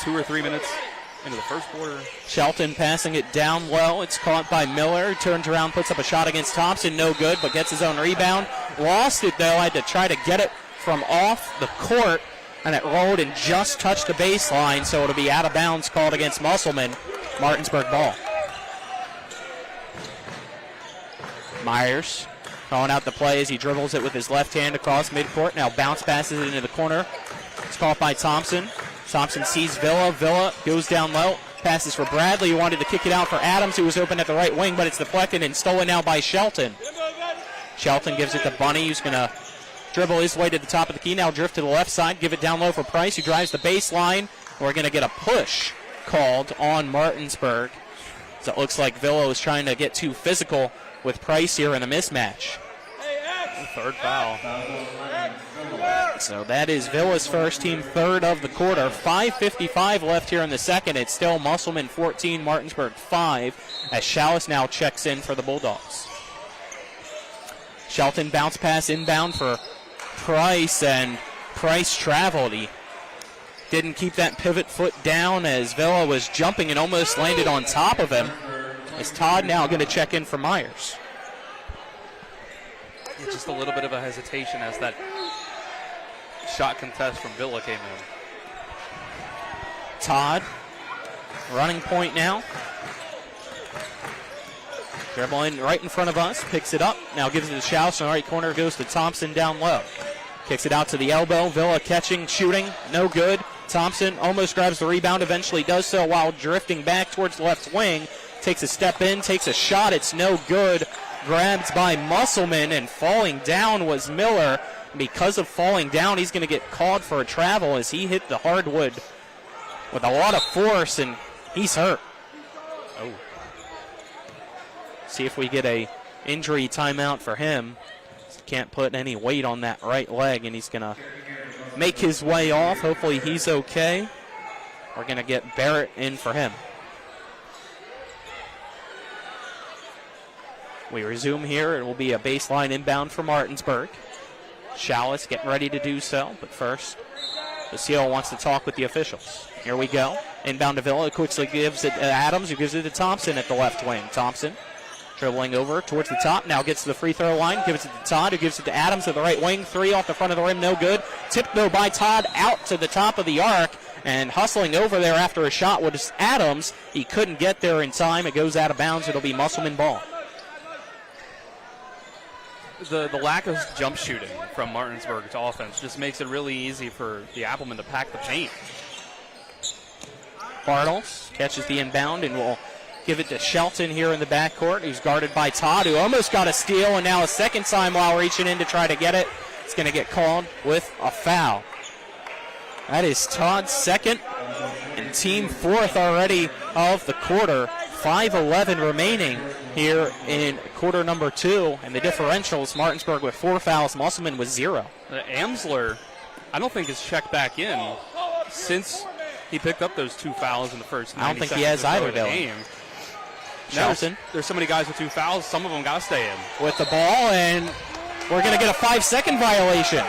2 or 3 minutes into the first quarter. Shelton passing it down low. It's caught by Miller. Turns around, puts up a shot against Thompson. No good, but gets his own rebound. Lost it, though. Had to try to get it from off the court, and it rolled and just touched the baseline, so it'll be out of bounds, called against Musselman. Martinsburg ball. Myers throwing out the play as he dribbles it with his left hand across midcourt. Now bounce passes it into the corner. It's caught by Thompson. Thompson sees Villa. Villa goes down low. Passes for Bradley, who wanted to kick it out for Adams, who was open at the right wing, but it's deflected and stolen now by Shelton. Shelton gives it to Bunny, who's going to dribble his way to the top of the key. Now drift to the left side. Give it down low for Price, who drives the baseline. We're going to get a push called on Martinsburg. So it looks like Villa was trying to get too physical with Price here in a mismatch. Third foul. So that is Villa's first, team third of the quarter. 5:55 left here in the second. It's still Musselman 14, Martinsburg 5, as Chalice now checks in for the Bulldogs. Shelton bounce pass inbound for Price, and Price traveled. He didn't keep that pivot foot down as Villa was jumping and almost landed on top of him. Is Todd now going to check in for Myers? Just a little bit of a hesitation as that shot contest from Villa came in. Todd, running point now. Dribbling right in front of us, picks it up, now gives it to Schaus in the right corner, goes to Thompson down low. Kicks it out to the elbow, Villa catching, shooting, no good. Thompson almost grabs the rebound, eventually does so while drifting back towards the left wing. Takes a step in, takes a shot, it's no good. Grabbed by Musselman, and falling down was Miller. Because of falling down, he's going to get called for a travel as he hit the hardwood with a lot of force, and he's hurt. See if we get a injury timeout for him. Can't put any weight on that right leg, and he's going to make his way off. Hopefully he's okay. We're going to get Barrett in for him. We resume here. It will be a baseline inbound for Martinsburg. Chalice getting ready to do so, but first, Basile wants to talk with the officials. Here we go. Inbound to Villa. Quickly gives it to Adams, who gives it to Thompson at the left wing. Thompson dribbling over towards the top. Now gets to the free throw line. Gives it to Todd, who gives it to Adams at the right wing. 3 off the front of the rim. No good. Tipped, though, by Todd out to the top of the arc. And hustling over there after a shot was Adams. He couldn't get there in time. It goes out of bounds. It'll be Musselman ball. The lack of jump shooting from Martinsburg's offense just makes it really easy for the Applemen to pack the paint. Bartles catches the inbound and will give it to Shelton here in the backcourt. He's guarded by Todd, who almost got a steal, and now a second time while reaching in to try to get it. It's going to get called with a foul. That is Todd's second and team fourth already of the quarter. 5:11 remaining here in quarter number 2, and the differentials, Martinsburg with 4 fouls, Musselman with 0. Amsler, I don't think has checked back in since he picked up those 2 fouls in the first 90 I don't think he seconds has either, of the Dylan. game. Shelton. There's so many guys with 2 fouls, some of them got to stay in. With the ball, and we're going to get a 5-second violation.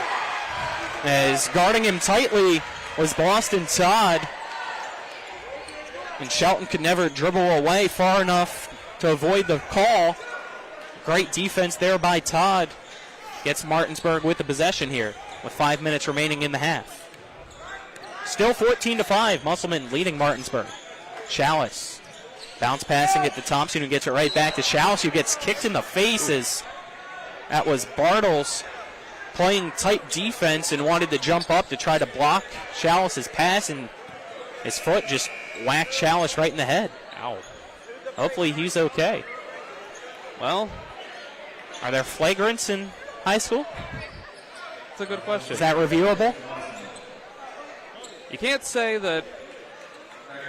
As guarding him tightly was Boston Todd. And Shelton could never dribble away far enough to avoid the call. Great defense there by Todd. Gets Martinsburg with the possession here with 5 minutes remaining in the half. Still 14-5. Musselman leading Martinsburg. Chalice. Bounce passing it to Thompson, who gets it right back to Chalice, who gets kicked in the faces. That was Bartles playing tight defense and wanted to jump up to try to block Chalice's pass, and his foot just whacked Chalice right in the head. Ow. Hopefully he's okay. Well, are there flagrants in high school? That's a good question. Is that reviewable? You can't say that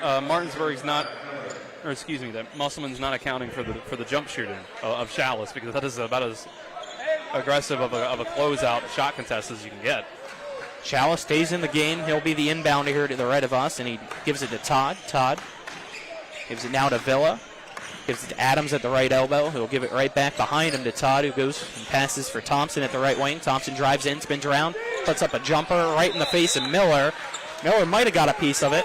Martinsburg's not, or excuse me, that Musselman's not accounting for the jump shooting of Chalice, because that is about as aggressive of a closeout shot contest as you can get. Chalice stays in the game. He'll be the inbounder here to the right of us, and he gives it to Todd. Todd gives it now to Villa. Gives it to Adams at the right elbow. He'll give it right back behind him to Todd, who goes and passes for Thompson at the right wing. Thompson drives in, spins around, puts up a jumper right in the face of Miller. Miller might have got a piece of it.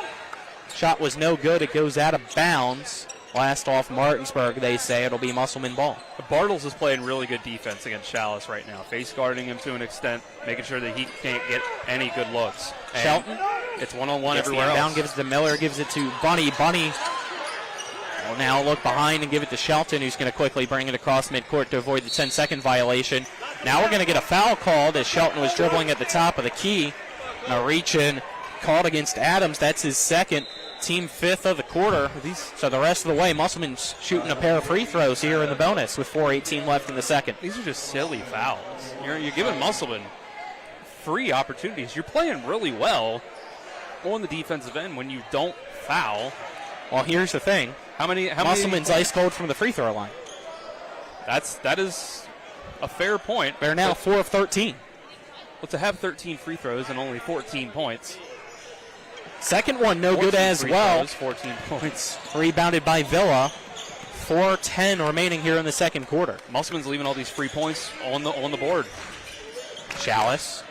Shot was no good. It goes out of bounds. Last off Martinsburg, they say. It'll be Musselman ball. Bartles is playing really good defense against Chalice right now. Face guarding him to an extent, making sure that he can't get any good looks. And Shelton. It's one-on-one everywhere else. else. Gives it to Miller, gives it to Bunny. Bunny will now look behind and give it to Shelton, who's going to quickly bring it across midcourt to avoid the 10-second violation. Now we're going to get a foul called as Shelton was dribbling at the top of the key. Now reach in, called against Adams. That's his second. Team 5th of the quarter. So the rest of the way, Musselman's shooting a pair of free throws here in the bonus with 4:18 left in the second. These are just silly fouls. You're giving Musselman free opportunities. You're playing really well on the defensive end when you don't foul. Well, here's the thing. Musselman's ice cold from the free throw line. That is a fair point. They're now 4 of 13. Well, to have 13 free throws and only 14 points. Second one, no good as well. 14 points. Rebounded by Villa. 4:10 remaining here in the second quarter. Musselman's leaving all these free points on the board. Chalice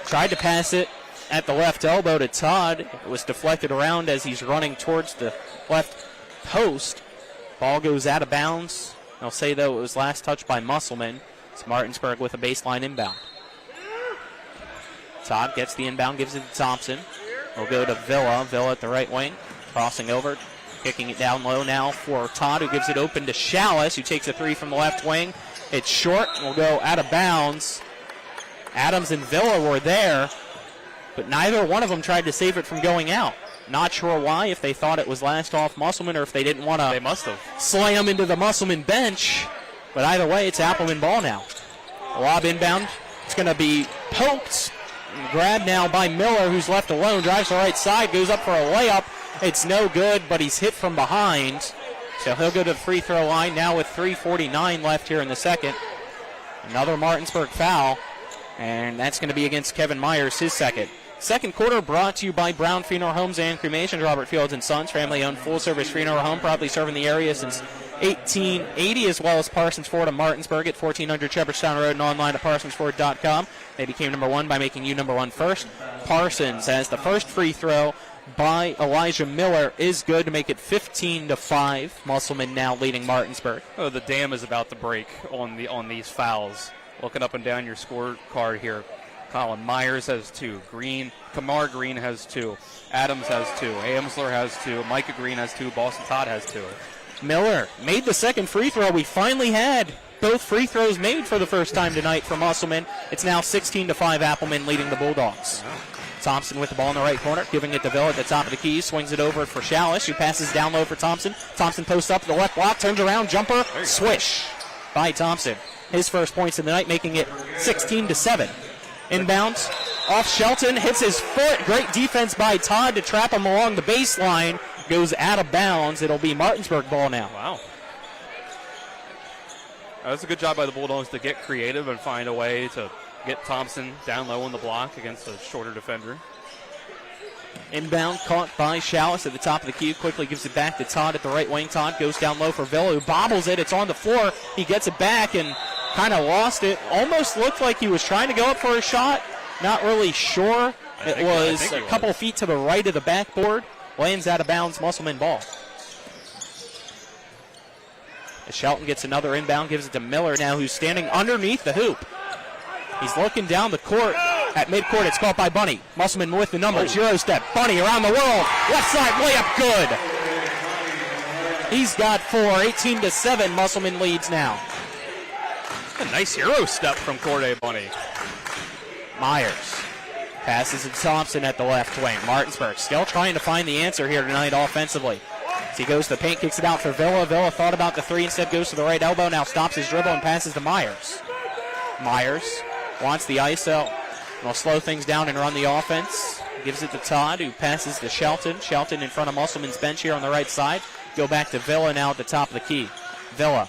tried to pass it at the left elbow to Todd. It was deflected around as he's running towards the left post. Ball goes out of bounds. I'll say, though, it was last touched by Musselman. It's Martinsburg with a baseline inbound. Todd gets the inbound, gives it to Thompson. We'll go to Villa. Villa at the right wing. Crossing over. Kicking it down low now for Todd, who gives it open to Chalice, who takes a 3 from the left wing. It's short. Will go out of bounds. Adams and Villa were there, but neither one of them tried to save it from going out. Not sure why, if they thought it was last off Musselman or if they didn't want to slam into the Musselman bench. But either way, it's Applemen ball now. Lob inbound. It's going to be poked. Grabbed now by Miller, who's left alone. Drives to the right side, goes up for a layup. It's no good, but he's hit from behind. So he'll go to the free throw line now with 3:49 left here in the second. Another Martinsburg foul, and that's going to be against Kevin Myers, his second. Second quarter brought to you by Brown Funeral Homes and Cremation, Robert Fields and Sons, family-owned full-service funeral home, proudly serving the area since 1880, as well as Parsons Ford of Martinsburg at 1400 Shepherdstown Road and online at parsonsford.com. They became number one by making you number one first. Parsons has the first free throw by Elijah Miller is good to make it 15-5. Musselman now leading Martinsburg. Oh, the dam is about to break on these fouls. Looking up and down your scorecard here, Colin Myers has 2. Kamar Green has 2. Adams has 2. Amsler has 2. Micah Green has 2. Boston Todd has 2. Miller made the second free throw. We finally had both free throws made for the first time tonight for Musselman. It's now 16-5, Applemen leading the Bulldogs. Thompson with the ball in the right corner, giving it to Villa at the top of the key, swings it over for Chalice, who passes down low for Thompson. Thompson posts up to the left block, turns around, jumper, swish by Thompson. His first points of the night, making it 16-7. Inbounds, off Shelton, hits his foot. Great defense by Todd to trap him along the baseline. Goes out of bounds. It'll be Martinsburg ball now. Wow. That's a good job by the Bulldogs to get creative and find a way to get Thompson down low on the block against a shorter defender. Inbound caught by Chalice at the top of the key. Quickly gives it back to Todd at the right wing. Todd goes down low for Villa, who bobbles it. It's on the floor. He gets it back and kind of lost it. Almost looked like he was trying to go up for a shot. Not really sure. It was a couple feet to the right of the backboard. Lands out of bounds, Musselman ball. As Shelton gets another inbound, gives it to Miller now, who's standing underneath the hoop. He's looking down the court. At midcourt, it's caught by Bunny. Musselman with the numbers. Euro step. Bunny around the world. Left side layup good. He's got 4. 18-7. Musselman leads now. A nice Euro step from Corday Bunny. Myers passes to Thompson at the left wing. Martinsburg still trying to find the answer here tonight offensively. As he goes to the paint, kicks it out for Villa. Villa thought about the 3, instead goes to the right elbow. Now stops his dribble and passes to Myers. Myers wants the ISO. Will slow things down and run the offense. Gives it to Todd, who passes to Shelton. Shelton in front of Musselman's bench here on the right side. Go back to Villa now at the top of the key. Villa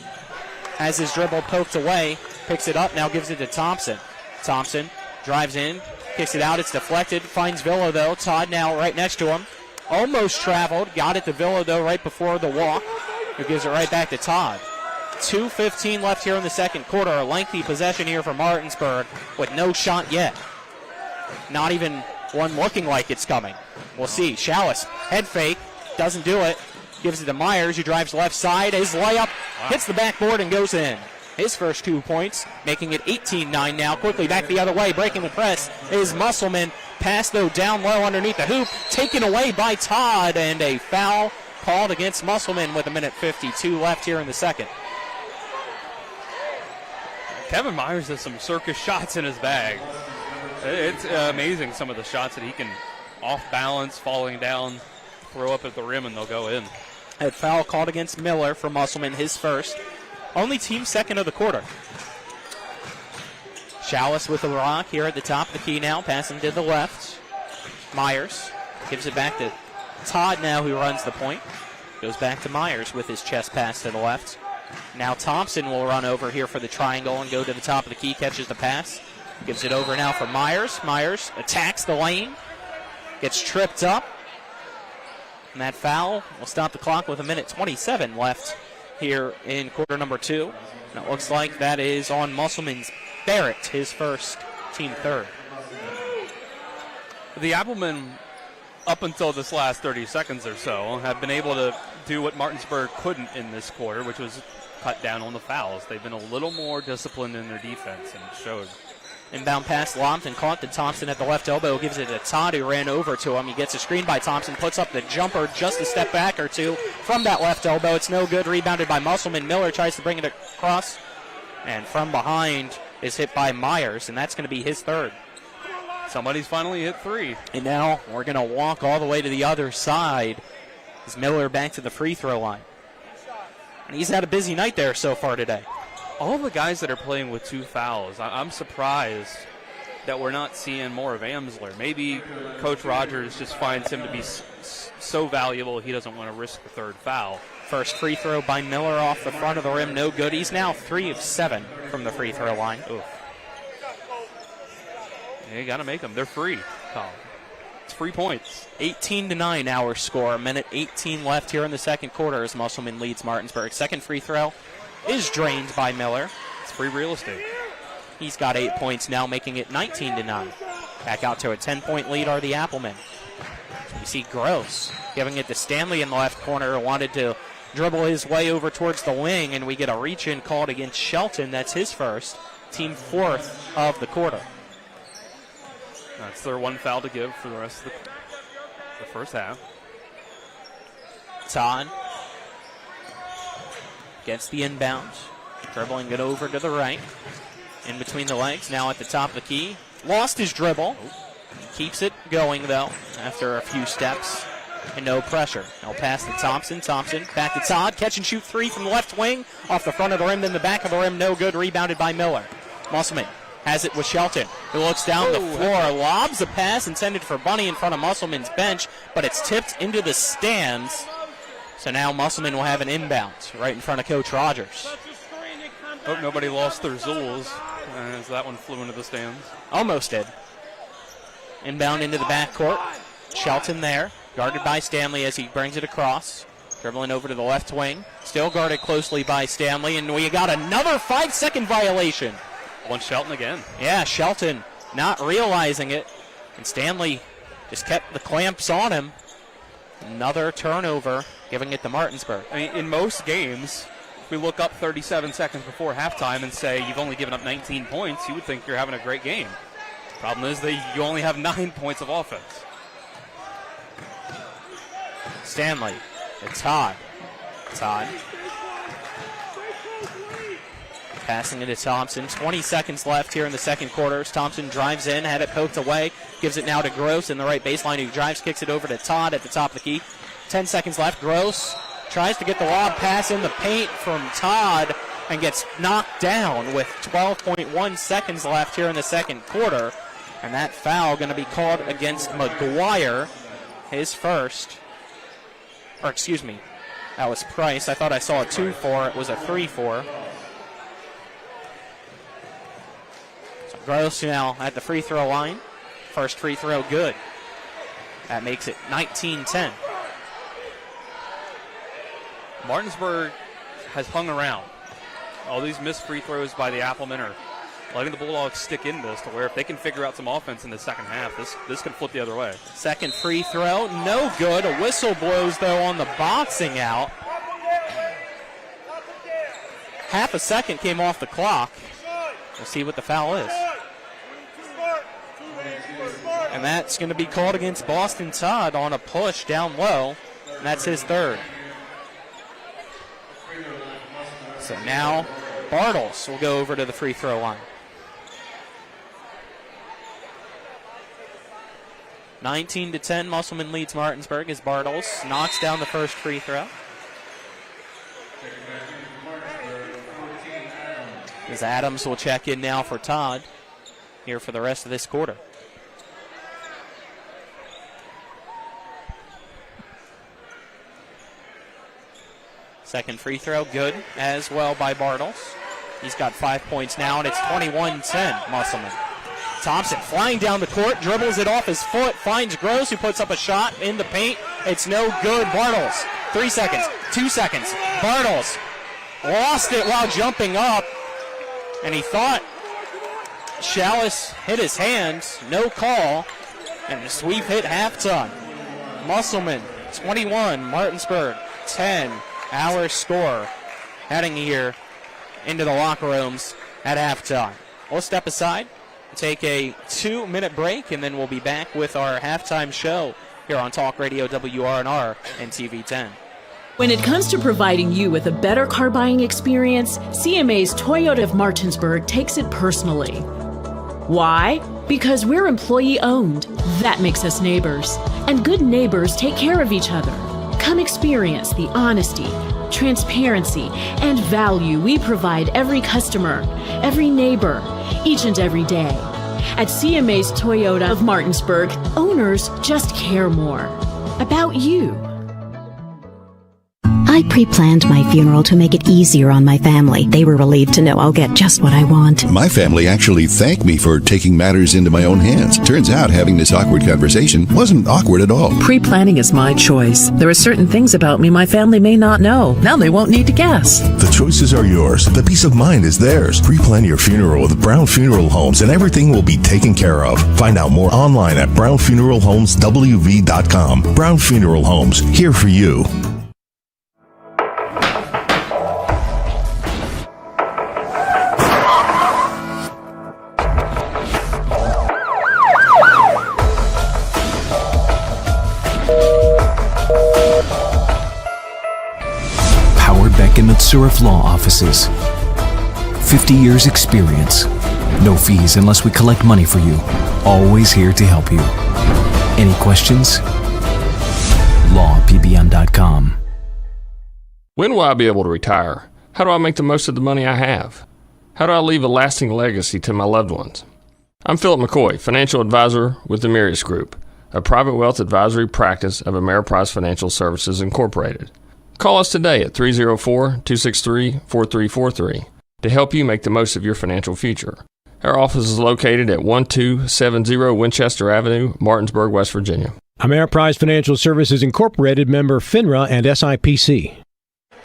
has his dribble poked away. Picks it up, now gives it to Thompson. Thompson drives in, kicks it out. It's deflected. Finds Villa, though. Todd now right next to him. Almost traveled. Got it to Villa, though, right before the walk. Who gives it right back to Todd. 2:15 left here in the second quarter. A lengthy possession here for Martinsburg with no shot yet. Not even one looking like it's coming. We'll see. Chalice, head fake, doesn't do it. Gives it to Myers, who drives left side. His layup hits the backboard and goes in. His first 2 points, making it 18-9 now. Quickly back the other way, breaking the press is Musselman. Pass, though, down low underneath the hoop. Taken away by Todd, and a foul called against Musselman with 1:52 left here in the second. Kevin Myers has some circus shots in his bag. It's amazing some of the shots that he can off balance, falling down, throw up at the rim, and they'll go in. A foul called against Miller for Musselman, his first. Only team second of the quarter. Chalice with the rock here at the top of the key now, passing to the left. Myers gives it back to Todd now, who runs the point. Goes back to Myers with his chest pass to the left. Now Thompson will run over here for the triangle and go to the top of the key, catches the pass. Gives it over now for Myers. Myers attacks the lane. Gets tripped up. And that foul will stop the clock with 1:27 left here in quarter number 2. And it looks like that is on Musselman's Barrett, his first, team third. The Applemen, up until this last 30 seconds or so, have been able to do what Martinsburg couldn't in this quarter, which was cut down on the fouls. They've been a little more disciplined in their defense, and it showed. Inbound pass lobbed and caught to Thompson at the left elbow. Gives it to Todd, who ran over to him. He gets a screen by Thompson, puts up the jumper just a step back or two from that left elbow. It's no good. Rebounded by Musselman. Miller tries to bring it across, and from behind is hit by Myers, and that's going to be his third. Somebody's finally hit 3. And now we're going to walk all the way to the other side as Miller back to the free throw line. And he's had a busy night there so far today. All the guys that are playing with 2 fouls, I'm surprised that we're not seeing more of Amsler. Maybe Coach Rogers just finds him to be so valuable he doesn't want to risk the third foul. First free throw by Miller off the front of the rim, no good. He's now 3 of 7 from the free throw line. Oof. Yeah, you got to make them. They're free, Colin. It's free points. 18-9 our score. A minute 18 left here in the second quarter as Musselman leads Martinsburg. Second free throw is drained by Miller. It's free real estate. He's got 8 points now, making it 19-9. Back out to a 10-point lead are the Applemen. We see Gross giving it to Stanley in the left corner, who wanted to dribble his way over towards the wing, and we get a reach-in called against Shelton. That's his first, team fourth of the quarter. That's their one foul to give for the rest of the first half. Todd gets the inbound, dribbling it over to the right, in between the legs, now at the top of the key. Lost his dribble. Keeps it going, though, after a few steps. And no pressure. Now pass to Thompson. Thompson back to Todd. Catch and shoot three from the left wing. Off the front of the rim, then the back of the rim. No good. Rebounded by Miller. Musselman has it with Shelton, who looks down the floor. Lobs a pass intended for Bunny in front of Musselman's bench, but it's tipped into the stands. So now Musselman will have an inbound right in front of Coach Rogers. Hope nobody lost their Zools as that one flew into the stands. Almost did. Inbound into the backcourt. Shelton there, guarded by Stanley as he brings it across. Dribbling over to the left wing. Still guarded closely by Stanley, and we got another 5-second violation. One Shelton again. Yeah, Shelton not realizing it, and Stanley just kept the clamps on him. Another turnover, giving it to Martinsburg. I mean, in most games, if we look up 37 seconds before halftime and say you've only given up 19 points, you would think you're having a great game. Problem is that you only have 9 points of offense. Stanley, it's Todd. Todd. Passing it to Thompson. 20 seconds left here in the second quarter. Thompson drives in, had it poked away, gives it now to Gross in the right baseline, who drives, kicks it over to Todd at the top of the key. 10 seconds left. Gross tries to get the lob pass in the paint from Todd and gets knocked down with 12.1 seconds left here in the second quarter. And that foul going to be called against McGuire, his first. Or excuse me, that was Price. I thought I saw a 2-4. It was a 3-4. So Gross now at the free throw line. First free throw good. That makes it 19-10. Martinsburg has hung around. All these missed free throws by the Applemen are letting the Bulldogs stick in this to where if they can figure out some offense in the second half, this could flip the other way. Second free throw, no good. A whistle blows, though, on the boxing out. Half a second came off the clock. We'll see what the foul is. And that's going to be called against Boston Todd on a push down low, and that's his third. So now Bartles will go over to the free throw line. 19-10, Musselman leads Martinsburg as Bartles knocks down the first free throw. As Adams will check in now for Todd here for the rest of this quarter. Second free throw, good as well by Bartles. He's got 5 points now, and it's 21-10, Musselman. Thompson flying down the court, dribbles it off his foot, finds Gross, who puts up a shot in the paint. It's no good. Bartles, 3 seconds, 2 seconds. Bartles lost it while jumping up, and he thought Chalice hit his hands. No call, and the sweep hit halftime. Musselman, 21, Martinsburg, 10. Our score heading here into the locker rooms at halftime. We'll step aside, take a 2-minute break, and then we'll be back with our halftime show here on Talk Radio WRNR and TV 10. When it comes to providing you with a better car buying experience, CMA's Toyota of Martinsburg takes it personally. Why? Because we're employee owned. That makes us neighbors. And good neighbors take care of each other. Come experience the honesty, transparency, and value we provide every customer, every neighbor, each and every day. At CMA's Toyota of Martinsburg, owners just care more about you. I pre-planned my funeral to make it easier on my family. They were relieved to know I'll get just what I want. My family actually thanked me for taking matters into my own hands. Turns out having this awkward conversation wasn't awkward at all. Pre-planning is my choice. There are certain things about me my family may not know. Now they won't need to guess. The choices are yours. The peace of mind is theirs. Pre-plan your funeral with Brown Funeral Homes and everything will be taken care of. Find out more online at brownfuneralhomeswv.com. Brown Funeral Homes, here for you. Surf Law Offices. 50 years experience. No fees unless we collect money for you. Always here to help you. Any questions? LawPBM.com. When will I be able to retire? How do I make the most of the money I have? How do I leave a lasting legacy to my loved ones? I'm Philip McCoy, financial advisor with the Mirius Group, a private wealth advisory practice of Ameriprise Financial Services Incorporated. Call us today at 304-263-4343 to help you make the most of your financial future. Our office is located at 1270 Winchester Avenue, Martinsburg, West Virginia. Ameriprise Financial Services Incorporated, member FINRA and SIPC.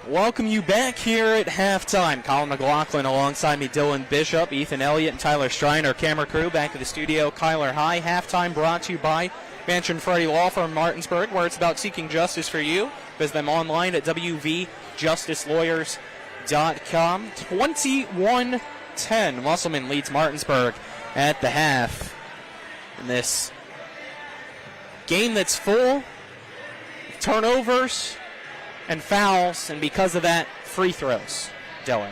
Welcome you back here at halftime. Colin McLaughlin alongside me, Dylan Bishop, Ethan Elliott, and Tyler Strine, our camera crew. Back at the studio, Kyler High. Halftime brought to you by Mansion Freddie Law Firm Martinsburg, where it's about seeking justice for you. Visit them online at wvjusticelawyers.com. 21-10. Musselman leads Martinsburg at the half. In this game that's full of turnovers and fouls, and because of that, free throws. Dylan.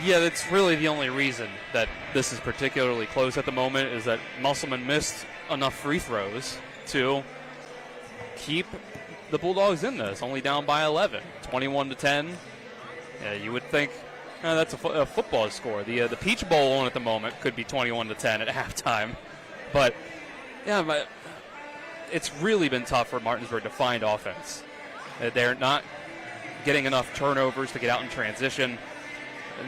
Yeah, that's really the only reason that this is particularly close at the moment, is that Musselman missed enough free throws to keep the Bulldogs in this, only down by 11, 21-10. Yeah, you would think that's a football score. The Peach Bowl on at the moment could be 21-10 at halftime, but yeah, it's really been tough for Martinsburg to find offense. They're not getting enough turnovers to get out in transition.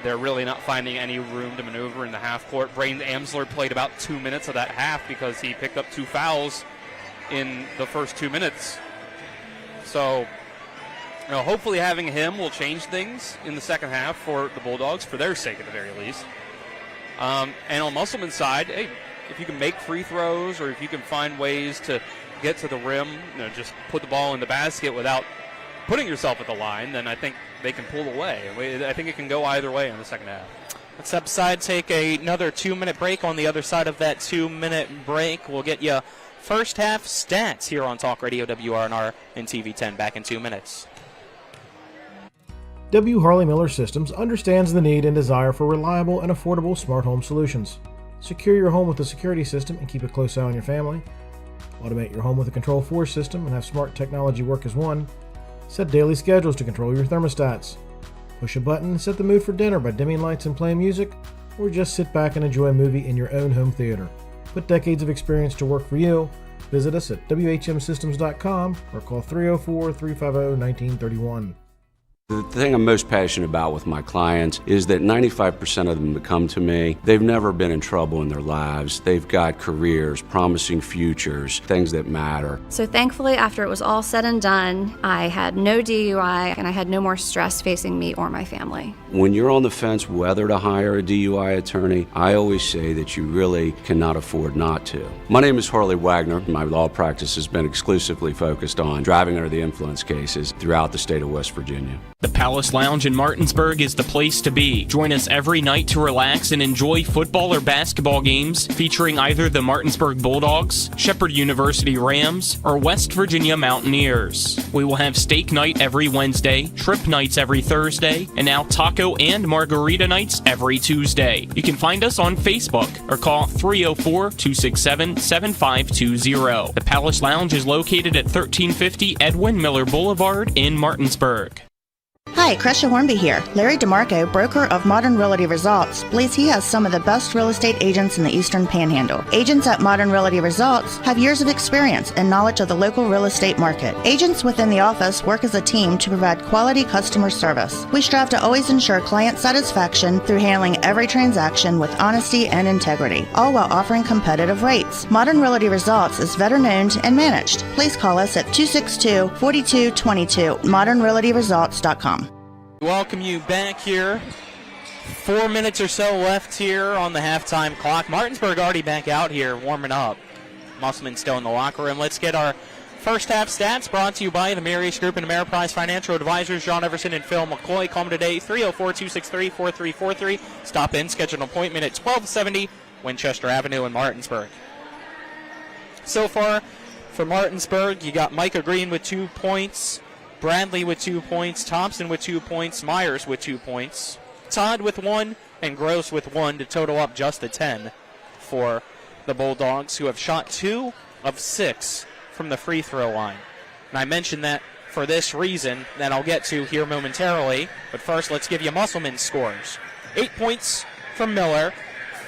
They're really not finding any room to maneuver in the half court. Braden Amsler played about 2 minutes of that half because he picked up 2 fouls in the first 2 minutes. So, hopefully having him will change things in the second half for the Bulldogs, for their sake at the very least. And on Musselman's side, hey, if you can make free throws or if you can find ways to get to the rim, just put the ball in the basket without putting yourself at the line, then I think they can pull away. I think it can go either way in the second half. Let's step aside, take another 2-minute break. On the other side of that 2-minute break, we'll get you first half stats here on Talk Radio WRNR and TV10. Back in 2 minutes. W. Harley Miller Systems understands the need and desire for reliable and affordable smart home solutions. Secure your home with a security system and keep a close eye on your family. Automate your home with a Control4 system and have smart technology work as one. Set daily schedules to control your thermostats. Push a button and set the mood for dinner by dimming lights and playing music, or just sit back and enjoy a movie in your own home theater. Put decades of experience to work for you. Visit us at WHMsystems.com or call 304-350-1931. The thing I'm most passionate about with my clients is that 95% of them that come to me, they've never been in trouble in their lives. They've got careers, promising futures, things that matter. So thankfully, after it was all said and done, I had no DUI and I had no more stress facing me or my family. When you're on the fence whether to hire a DUI attorney, I always say that you really cannot afford not to. My name is Harley Wagner. My law practice has been exclusively focused on driving under the influence cases throughout the state of West Virginia. The Palace Lounge in Martinsburg is the place to be. Join us every night to relax and enjoy football or basketball games featuring either the Martinsburg Bulldogs, Shepherd University Rams, or West Virginia Mountaineers. We will have steak night every Wednesday, shrimp nights every Thursday, and now taco and margarita nights every Tuesday. You can find us on Facebook or call 304-267-7520. The Palace Lounge is located at 1350 Edwin Miller Boulevard in Martinsburg. Hi, Crescia Hornby here. Larry DeMarco, broker of Modern Realty Results, believes he has some of the best real estate agents in the Eastern Panhandle. Agents at Modern Realty Results have years of experience and knowledge of the local real estate market. Agents within the office work as a team to provide quality customer service. We strive to always ensure client satisfaction through handling every transaction with honesty and integrity, all while offering competitive rates. Modern Realty Results is veteran-owned and managed. Please call us at 262-4222, modernrealtyresults.com. Welcome you back here. 4 minutes or so left here on the halftime clock. Martinsburg already back out here warming up. Musselman still in the locker room. Let's get our first half stats brought to you by the Marius Group and Ameriprise Financial Advisors, John Everson and Phil McCoy. Call them today, 304-263-4343. Stop in, schedule an appointment at 1270 Winchester Avenue in Martinsburg. So far for Martinsburg, you got Micah Green with 2 points, Bradley with 2 points, Thompson with 2 points, Myers with 2 points, Todd with 1, and Gross with 1 to total up just a 10 for the Bulldogs, who have shot 2 of 6 from the free throw line. And I mentioned that for this reason that I'll get to here momentarily, but first let's give you Musselman's scores. 8 points from Miller,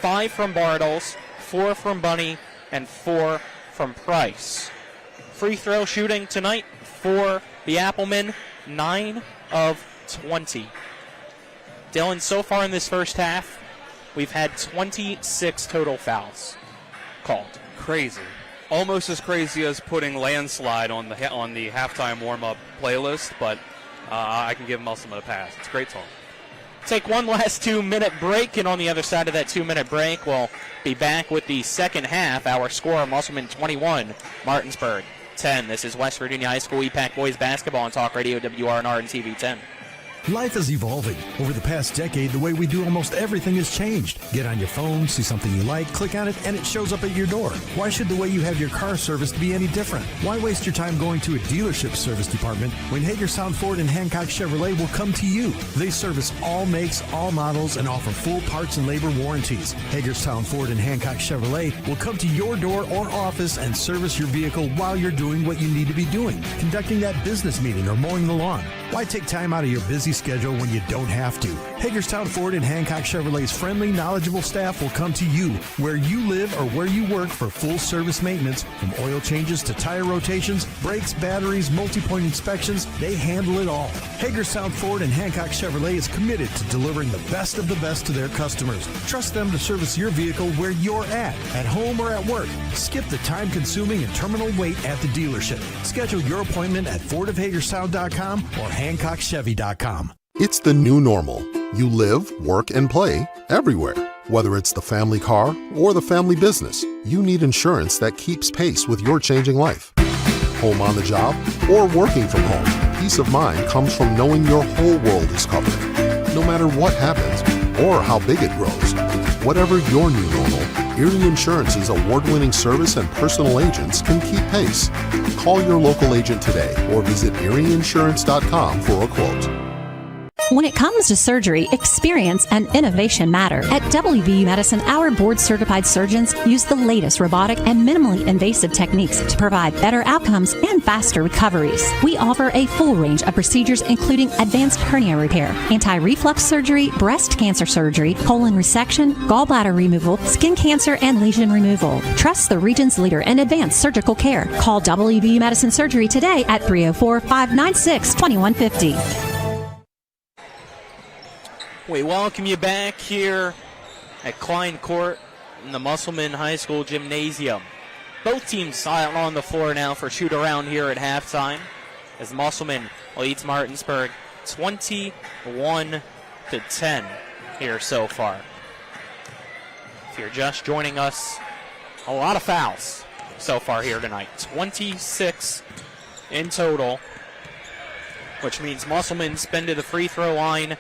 5 from Bartles, 4 from Bunny, and 4 from Price. Free throw shooting tonight for the Applemen, 9 of 20. Dylan, so far in this first half, we've had 26 total fouls called. Crazy. Almost as crazy as putting Landslide on the halftime warm-up playlist, but I can give Musselman a pass. It's a great song. Take one last 2-minute break, and on the other side of that 2-minute break, we'll be back with the second half. Our score, Musselman 21, Martinsburg 10. This is West Virginia High School EPAC Boys Basketball on Talk Radio WRNR and TV 10. Life is evolving. Over the past decade, the way we do almost everything has changed. Get on your phone, see something you like, click on it, and it shows up at your door. Why should the way you have your car serviced be any different? Why waste your time going to a dealership service department when Hagerstown Ford and Hancock Chevrolet will come to you? They service all makes, all models, and offer full parts and labor warranties. Hagerstown Ford and Hancock Chevrolet will come to your door or office and service your vehicle while you're doing what you need to be doing, conducting that business meeting or mowing the lawn. Why take time out of your busy schedule when you don't have to? Hagerstown Ford and Hancock Chevrolet's friendly, knowledgeable staff will come to you where you live or where you work for full service maintenance, from oil changes to tire rotations, brakes, batteries, multi-point inspections. They handle it all. Hagerstown Ford and Hancock Chevrolet is committed to delivering the best of the best to their customers. Trust them to service your vehicle where you're at home or at work. Skip the time-consuming and terminal wait at the dealership. Schedule your appointment at fordofhagerstown.com or HancockChevy.com. It's the new normal. You live, work, and play everywhere. Whether it's the family car or the family business, you need insurance that keeps pace with your changing life. Home on the job or working from home, peace of mind comes from knowing your whole world is covered. No matter what happens or how big it grows, whatever your new normal, Erie Insurance's award-winning service and personal agents can keep pace. Call your local agent today or visit erieinsurance.com for a quote. When it comes to surgery, experience and innovation matter. At WVU Medicine, our board-certified surgeons use the latest robotic and minimally invasive techniques to provide better outcomes and faster recoveries. We offer a full range of procedures, including advanced hernia repair, anti-reflux surgery, breast cancer surgery, colon resection, gallbladder removal, skin cancer, and lesion removal. Trust the region's leader in advanced surgical care. Call WVU Medicine Surgery today at 304-596-2150. We welcome you back here at Klein Court in the Musselman High School Gymnasium. Both teams out on the floor now for shoot-around here at halftime as Musselman leads Martinsburg 21-10 here so far. If you're just joining us, a lot of fouls so far here tonight. 26 in total, which means Musselman's been to the free throw line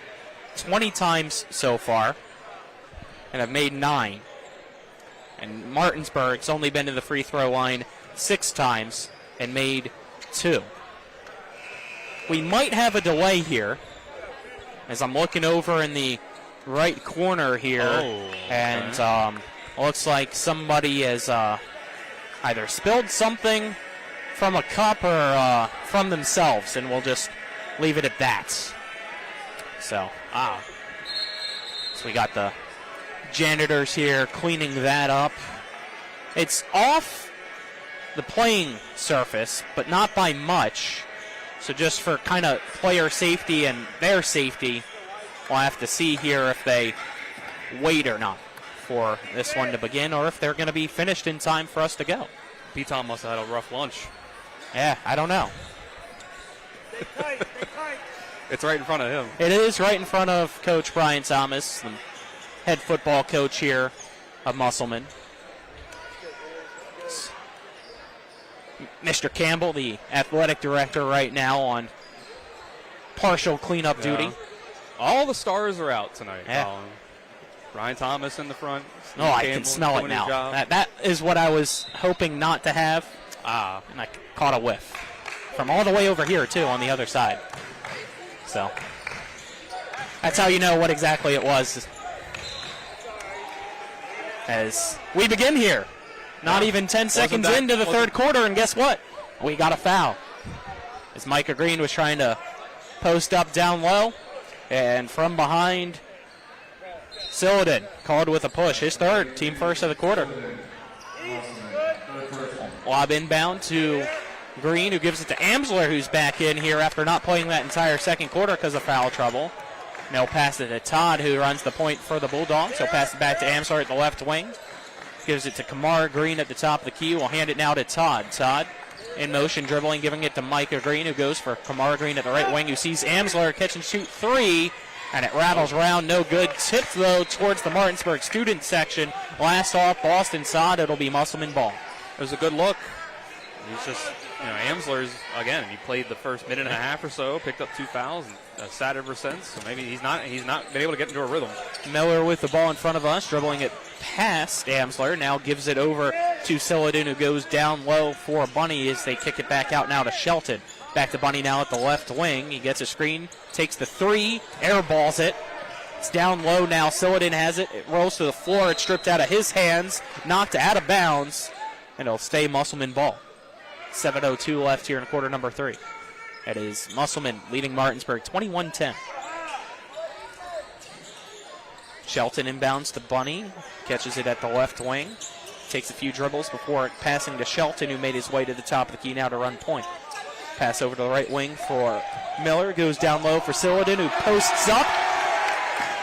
20 times so far and have made 9. And Martinsburg's only been to the free throw line 6 times and made 2. We might have a delay here as I'm looking over in the right corner here. And looks like somebody has either spilled something from a cup or from themselves, and we'll just leave it at that. So we got the janitors here cleaning that up. It's off the playing surface, but not by much. So just for kind of player safety and their safety, we'll have to see here if they wait or not for this one to begin, or if they're going to be finished in time for us to go. P-Tom must have had a rough lunch. Yeah, I don't know. It's right in front of him. It is right in front of Coach Brian Thomas, the head football coach here of Musselman. Mr. Campbell, the athletic director right now, on partial cleanup duty. All the stars are out tonight. Yeah. Brian Thomas in the front. Oh, I can smell it now. That is what I was hoping not to have. And I caught a whiff from all the way over here, too, on the other side. So that's how you know what exactly it was. As we begin here, not even 10 seconds into the third quarter, and guess what? We got a foul. As Micah Green was trying to post up down low, and from behind, Sillidan called with a push. His third, team first of the quarter. Lob inbound to Green, who gives it to Amsler, who's back in here after not playing that entire second quarter because of foul trouble. And they'll pass it to Todd, who runs the point for the Bulldogs. He'll pass it back to Amsler at the left wing. Gives it to Kamar Green at the top of the key. We'll hand it now to Todd. Todd in motion, dribbling, giving it to Micah Green, who goes for Kamar Green at the right wing, who sees Amsler catch and shoot three, and it rattles around, no good. Tipped, though, towards the Martinsburg student section. Last off, Boston Sod. It'll be Musselman ball. It was a good look. He's just, Amsler's, again, he played the first minute and a half or so, picked up 2 fouls, and sat ever since. So maybe he's not been able to get into a rhythm. Miller with the ball in front of us, dribbling it past Amsler. Now gives it over to Sillidan, who goes down low for Bunny as they kick it back out now to Shelton. Back to Bunny now at the left wing. He gets a screen, takes the three, airballs it. It's down low now. Sillidan has it. It rolls to the floor. It's stripped out of his hands, knocked out of bounds, and it'll stay Musselman ball. 7:02 left here in quarter number 3. It is Musselman leading Martinsburg 21-10. Shelton inbounds to Bunny, catches it at the left wing, takes a few dribbles before passing to Shelton, who made his way to the top of the key now to run point. Pass over to the right wing for Miller, goes down low for Sillidan, who posts up,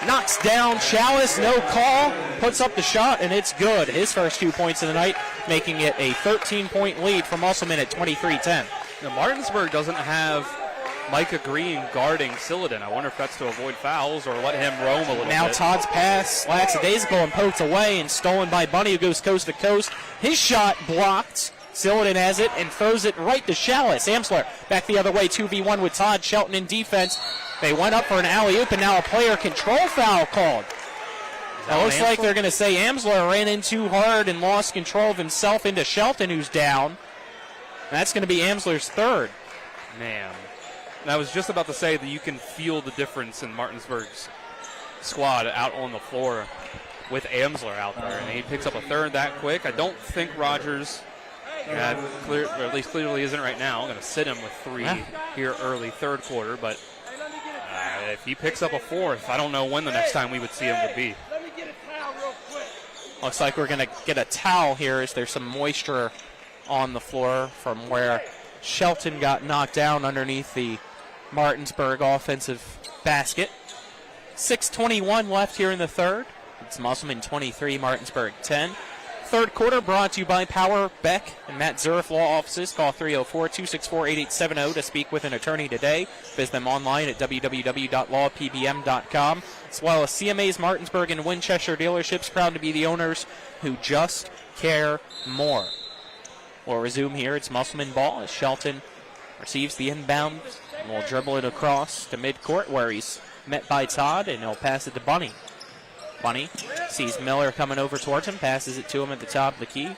knocks down Chalice, no call, puts up the shot, and it's good. His first 2 points of the night, making it a 13-point lead for Musselman at 23-10. Now, Martinsburg doesn't have Micah Green guarding Sillidan. I wonder if that's to avoid fouls or let him roam a little bit. Now Todd's pass, lackadaisical and poked away and stolen by Bunny, who goes coast to coast. His shot blocked. Sillidan has it and throws it right to Chalice. Amsler back the other way, 2v1 with Todd. Shelton in defense. They went up for an alley-oop, and now a player control foul called. It looks like they're going to say Amsler ran in too hard and lost control of himself into Shelton, who's down. That's going to be Amsler's third. Man. And I was just about to say that you can feel the difference in Martinsburg's squad out on the floor with Amsler out there. And he picks up a third that quick. I don't think Rogers, or at least clearly isn't right now, going to sit him with 3 here early third quarter. But if he picks up a fourth, I don't know when the next time we would see him would be. Looks like we're going to get a towel here as there's some moisture on the floor from where Shelton got knocked down underneath the Martinsburg offensive basket. 6:21 left here in the third. It's Musselman 23, Martinsburg 10. Third quarter brought to you by Power, Beck, and Matt Zurif Law Offices. Call 304-264-8870 to speak with an attorney today. Visit them online at www.lawpbm.com. As well as CMA's Martinsburg and Winchester dealerships, proud to be the owners who just care more. We'll resume here. It's Musselman ball as Shelton receives the inbound and will dribble it across to midcourt where he's met by Todd, and he'll pass it to Bunny. Bunny sees Miller coming over towards him, passes it to him at the top of the key.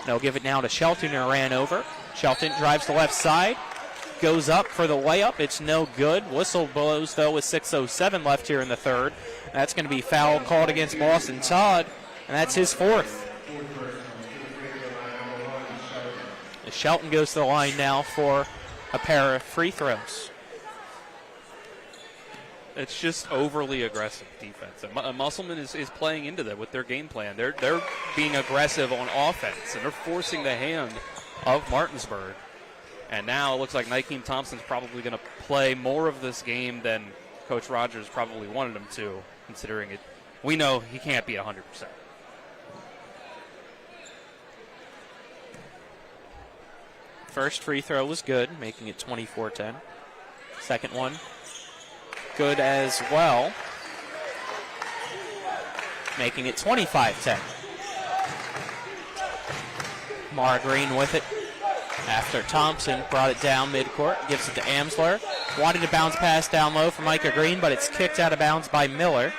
They'll give it now to Shelton, who ran over. Shelton drives the left side, goes up for the layup. It's no good. Whistle blows, though, with 6:07 left here in the third. That's going to be foul called against Boston Todd, and that's his fourth. Shelton goes to the line now for a pair of free throws. It's just overly aggressive defense. And Musselman is playing into that with their game plan. They're being aggressive on offense, and they're forcing the hand of Martinsburg. And now it looks like Nykeem Thompson's probably going to play more of this game than Coach Rogers probably wanted him to, considering it. We know he can't be 100%. First free throw was good, making it 24-10. Second one, good as well, making it 25-10. Mara Green with it after Thompson brought it down midcourt, gives it to Amsler. Wanted to bounce pass down low for Micah Green, but it's kicked out of bounds by Miller.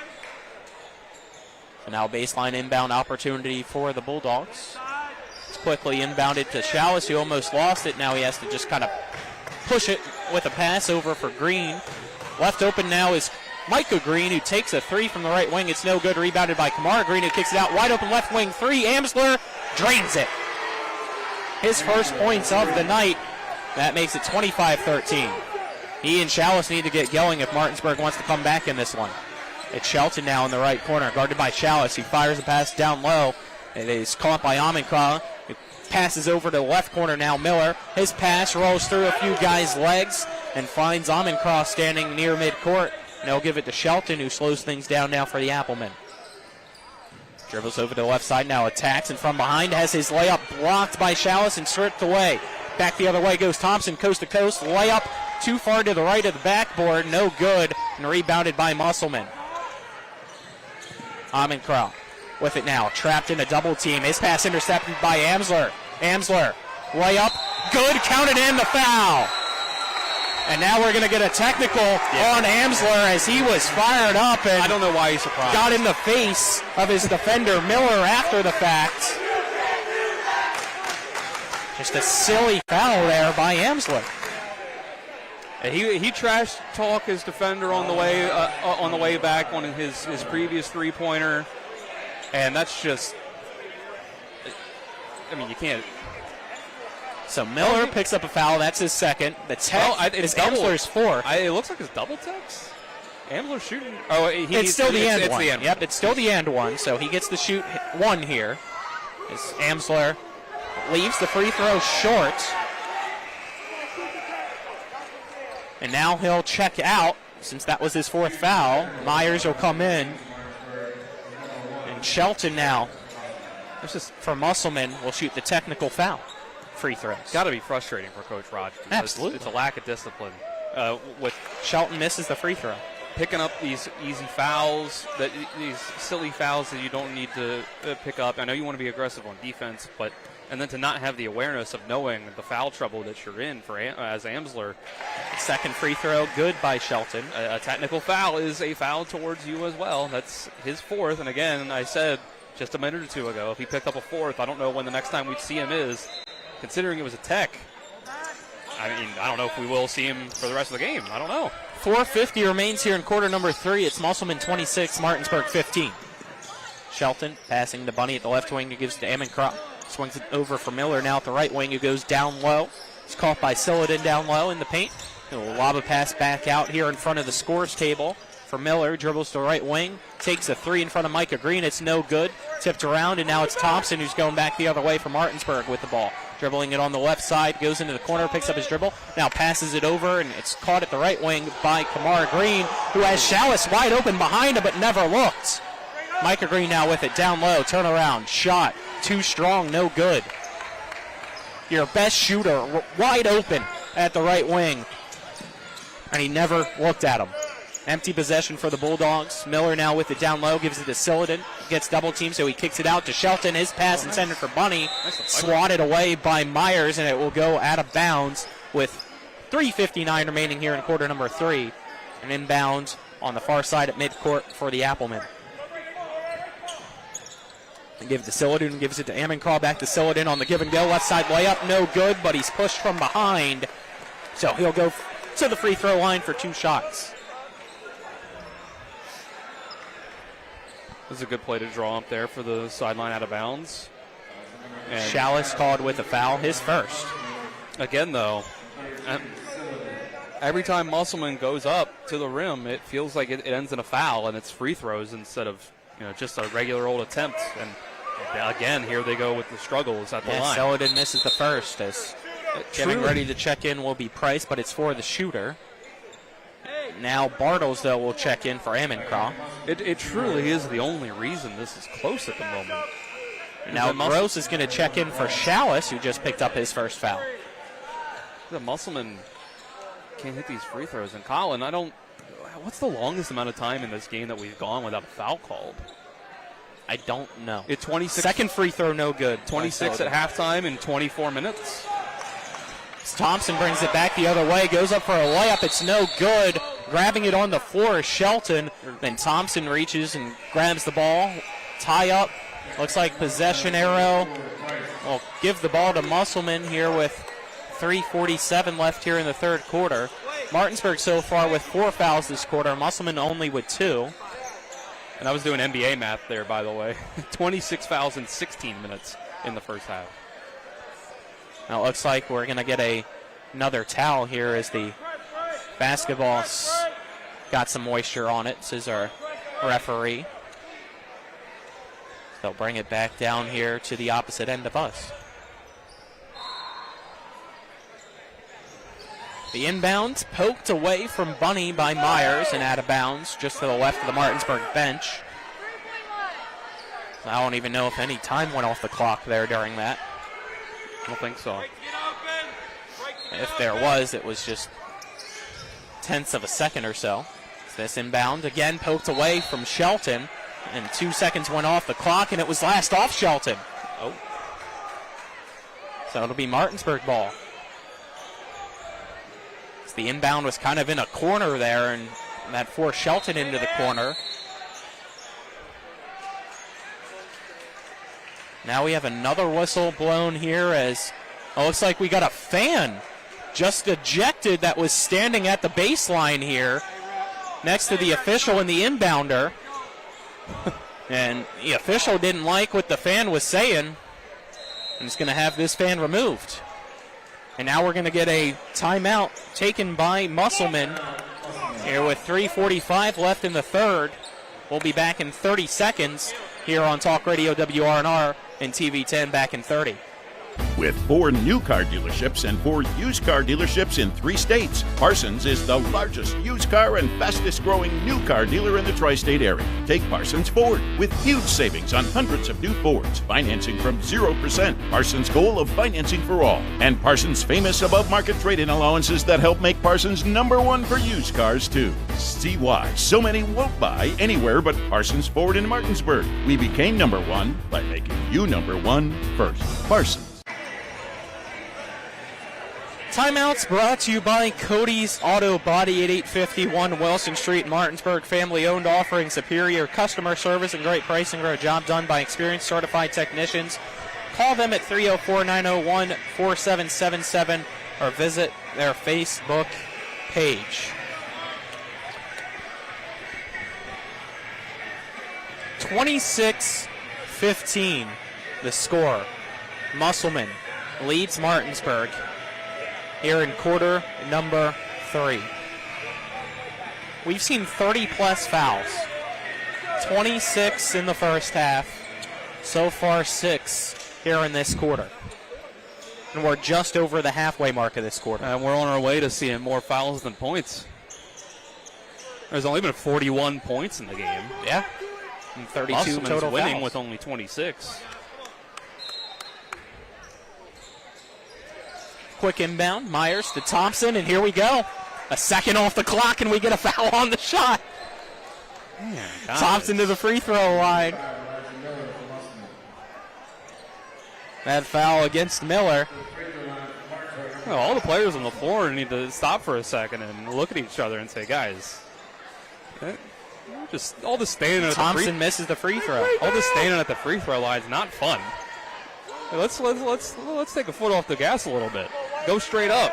So now baseline inbound opportunity for the Bulldogs. It's quickly inbounded to Chalice, who almost lost it. Now he has to just kind of push it with a pass over for Green. Left open now is Micah Green, who takes a three from the right wing. It's no good. Rebounded by Kamara Green, who kicks it out. Wide open left wing three. Amsler drains it. His first points of the night. That makes it 25-13. He and Chalice need to get going if Martinsburg wants to come back in this one. It's Shelton now in the right corner, guarded by Chalice. He fires a pass down low. It is caught by Amincraw. It passes over to the left corner now, Miller. His pass rolls through a few guys' legs and finds Amincraw standing near midcourt. And he'll give it to Shelton, who slows things down now for the Applemen. Dribbles over to the left side now, attacks, and from behind has his layup blocked by Chalice and stripped away. Back the other way goes Thompson, coast to coast. Layup too far to the right of the backboard, no good, and rebounded by Musselman. Amincraw with it now, trapped in a double team. His pass intercepted by Amsler. Amsler, layup, good, counted in, the foul. And now we're going to get a technical on Amsler as he was fired up and I don't know why he's surprised. Got in the face of his defender Miller after the fact. Just a silly foul there by Amsler. He trash talked his defender on the way back on his previous three-pointer, and that's just. I mean, you can't. So Miller picks up a foul. That's his second. The tech is Amsler's fourth. It looks like it's double techs. Amsler shooting. Oh, it's still the end one. Yep, it's still the end one. So he gets to shoot one here. As Amsler leaves the free throw short. And now he'll check out, since that was his fourth foul. Myers will come in. And Shelton now, this is for Musselman, will shoot the technical foul free throws. It's got to be frustrating for Coach Rogers. Absolutely. It's a lack of discipline. With Shelton misses the free throw. Picking up these easy fouls, these silly fouls that you don't need to pick up. I know you want to be aggressive on defense, but and then to not have the awareness of knowing the foul trouble that you're in as Amsler. Second free throw, good by Shelton. A technical foul is a foul towards you as well. That's his fourth. And again, I said just a minute or two ago, if he picked up a fourth, I don't know when the next time we'd see him is. Considering it was a tech, I mean, I don't know if we will see him for the rest of the game. I don't know. 4:50 remains here in quarter number 3. It's Musselman 26, Martinsburg 15. Shelton passing to Bunny at the left wing, who gives to Amincraw. Swings it over for Miller now at the right wing, who goes down low. It's caught by Sillidan down low in the paint. He'll lob a pass back out here in front of the scores table for Miller. Dribbles to the right wing, takes a three in front of Micah Green. It's no good. Tipped around, and now it's Thompson who's going back the other way for Martinsburg with the ball. Dribbling it on the left side, goes into the corner, picks up his dribble, now passes it over, and it's caught at the right wing by Kamara Green, who has Chalice wide open behind him but never looked. Micah Green now with it down low, turn around, shot, too strong, no good. Your best shooter wide open at the right wing, and he never looked at him. Empty possession for the Bulldogs. Miller now with it down low, gives it to Sillidan. Gets double teamed, so he kicks it out to Shelton. His pass intended for Bunny. Swatted away by Myers, and it will go out of bounds with 3:59 remaining here in quarter number 3. An inbound on the far side at midcourt for the Applemen. And give it to Sillidan, gives it to Amincraw, back to Sillidan on the give and go. Left side layup, no good, but he's pushed from behind. So he'll go to the free throw line for 2 shots. This is a good play to draw up there for the sideline out of bounds. And Chalice called with a foul, his first. Again, though, every time Musselman goes up, to the rim, it feels like it ends in a foul, and it's free throws instead of just a regular old attempt. And again, here they go with the struggles at the line. Celadon misses the first as getting ready to check in will be Price, but it's for the shooter. Now Bartles, though, will check in for Amencraw. It truly is the only reason this is close at the moment. Now Gross is going to check in for Chalice, who just picked up his first foul. The Musselman can't hit these free throws. And Colin, what's the longest amount of time in this game that we've gone without a foul called? I don't know. It's 26. Second free throw, no good. 26 at halftime in 24 minutes. Thompson brings it back the other way, goes up for a layup. It's no good. Grabbing it on the floor is Shelton. Then Thompson reaches and grabs the ball. Tie up. Looks like possession arrow. We'll give the ball to Musselman here with 3:47 left here in the third quarter. Martinsburg so far with 4 fouls this quarter. Musselman only with 2. And I was doing NBA math there, by the way. 26 fouls in 16 minutes in the first half. Now it looks like we're going to get another towel here as the basketball's got some moisture on it, says our referee. They'll bring it back down here to the opposite end of us. The inbound poked away from Bunny by Myers and out of bounds just to the left of the Martinsburg bench. I don't even know if any time went off the clock there during that. I don't think so. If there was, it was just tenths of a second or so. This inbound again poked away from Shelton, and 2 seconds went off the clock, and it was last off Shelton. Oh. So it'll be Martinsburg ball. So the inbound was kind of in a corner there, and that forced Shelton into the corner. Now we have another whistle blown here as it looks like we got a fan just ejected that was standing at the baseline here next to the official and the inbounder. And the official didn't like what the fan was saying and is going to have this fan removed. And now we're going to get a timeout taken by Musselman here with 3:45 left in the third. We'll be back in 30 seconds here on Talk Radio WRNR and TV 10 back in 30. With 4 new car dealerships and 4 used car dealerships in 3 states, Parsons is the largest used car and fastest growing new car dealer in the tri-state area. Take Parsons Ford with huge savings on hundreds of new Fords, financing from 0%, Parsons' goal of financing for all, and Parsons' famous above-market trade-in allowances that help make Parsons #1 for used cars too. See why so many won't buy anywhere but Parsons Ford in Martinsburg. We became #1 by making you #1 first. Parsons. Timeouts brought to you by Cody's Auto Body at 851 Wilson Street, Martinsburg. Family-owned, offering superior customer service and great pricing for a job done by experienced certified technicians. Call them at 304-901-4777 or visit their Facebook page. 26-15, the score. Musselman leads Martinsburg here in quarter number 3. We've seen 30-plus fouls. 26 in the first half. So far 6 here in this quarter. And we're just over the halfway mark of this quarter. And we're on our way to seeing more fouls than points. There's only been 41 points in the game. Yeah. And 32 Musselman's total winning fouls. with only 26. Quick inbound, Myers to Thompson, and here we go. A second off the clock, and we get a foul on the shot. Man, Thompson to the free throw line. That foul against Miller. Well, all the players on the floor need to stop for a second and look at each other and say, guys, just all this standing at Thompson misses the free throw. All this standing at the free throw line is not fun. Hey, let's take a foot off the gas a little bit. Go straight up.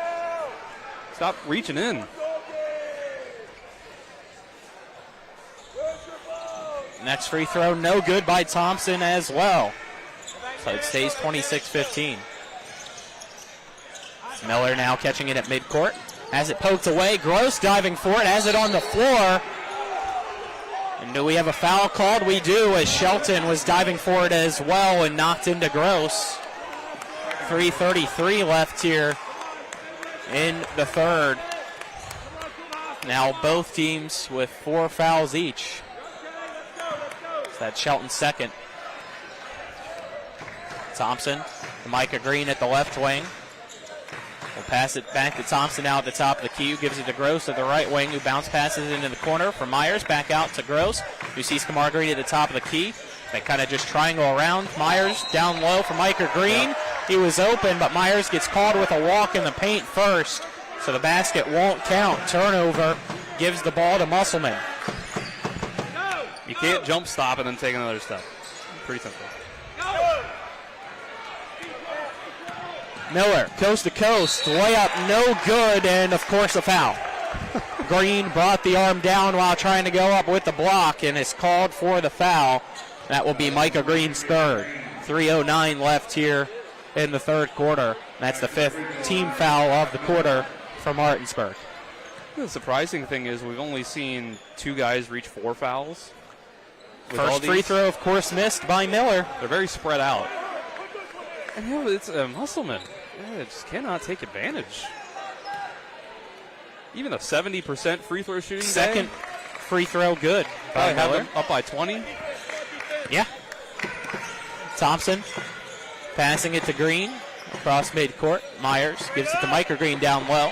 Stop reaching in. Next free throw, no good by Thompson as well. So it stays 26-15. Miller now catching it at midcourt. Has it poked away. Gross diving for it. Has it on the floor. And do we have a foul called? We do, as Shelton was diving for it as well and knocked into Gross. 3:33 left here in the third. Now both teams with 4 fouls each. So that's Shelton's second. Thompson to Micah Green at the left wing. We'll pass it back to Thompson now at the top of the key, who gives it to Gross at the right wing, who bounce passes into the corner for Myers. Back out to Gross, who sees Kamar Green at the top of the key. They kind of just triangle around. Myers down low for Micah Green. He was open, but Myers gets called with a walk in the paint first, so the basket won't count. Turnover, gives the ball to Musselman. You can't jump stop and then take another step. Pretty simple. Miller, coast to coast, layup no good, and of course a foul. Green brought the arm down while trying to go up with the block and is called for the foul. That will be Micah Green's third. 3:09 left here in the third quarter. That's the 5th team foul of the quarter for Martinsburg. The surprising thing is we've only seen 2 guys reach 4 fouls. First free throw, of course, missed by Miller. They're very spread out. And it's Musselman. Yeah, just cannot take advantage. Even a 70% free throw shooting Second free throw good by have Miller. them up by 20. Yeah. Thompson passing it to Green across midcourt. Myers gives it to Micah Green down low.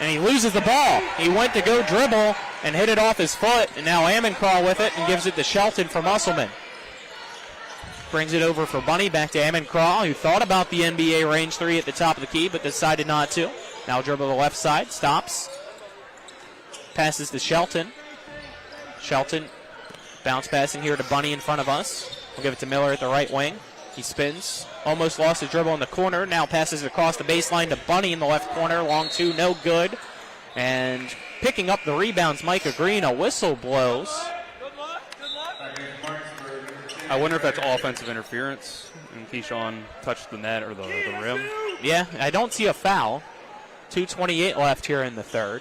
And he loses the ball. He went to go dribble and hit it off his foot, and now Amencraw with it and gives it to Shelton for Musselman. Brings it over for Bunny, back to Amencraw, who thought about the NBA range 3 at the top of the key, but decided not to. Now dribble the left side, stops. Passes to Shelton. Shelton, bounce passing here to Bunny in front of us. We'll give it to Miller at the right wing. He spins, almost lost his dribble in the corner, now passes it across the baseline to Bunny in the left corner, long 2, no good. And picking up the rebounds, Micah Green, a whistle blows. I wonder if that's offensive interference and Keyshawn touched the net or the rim. Yeah, I don't see a foul. 2:28 left here in the third.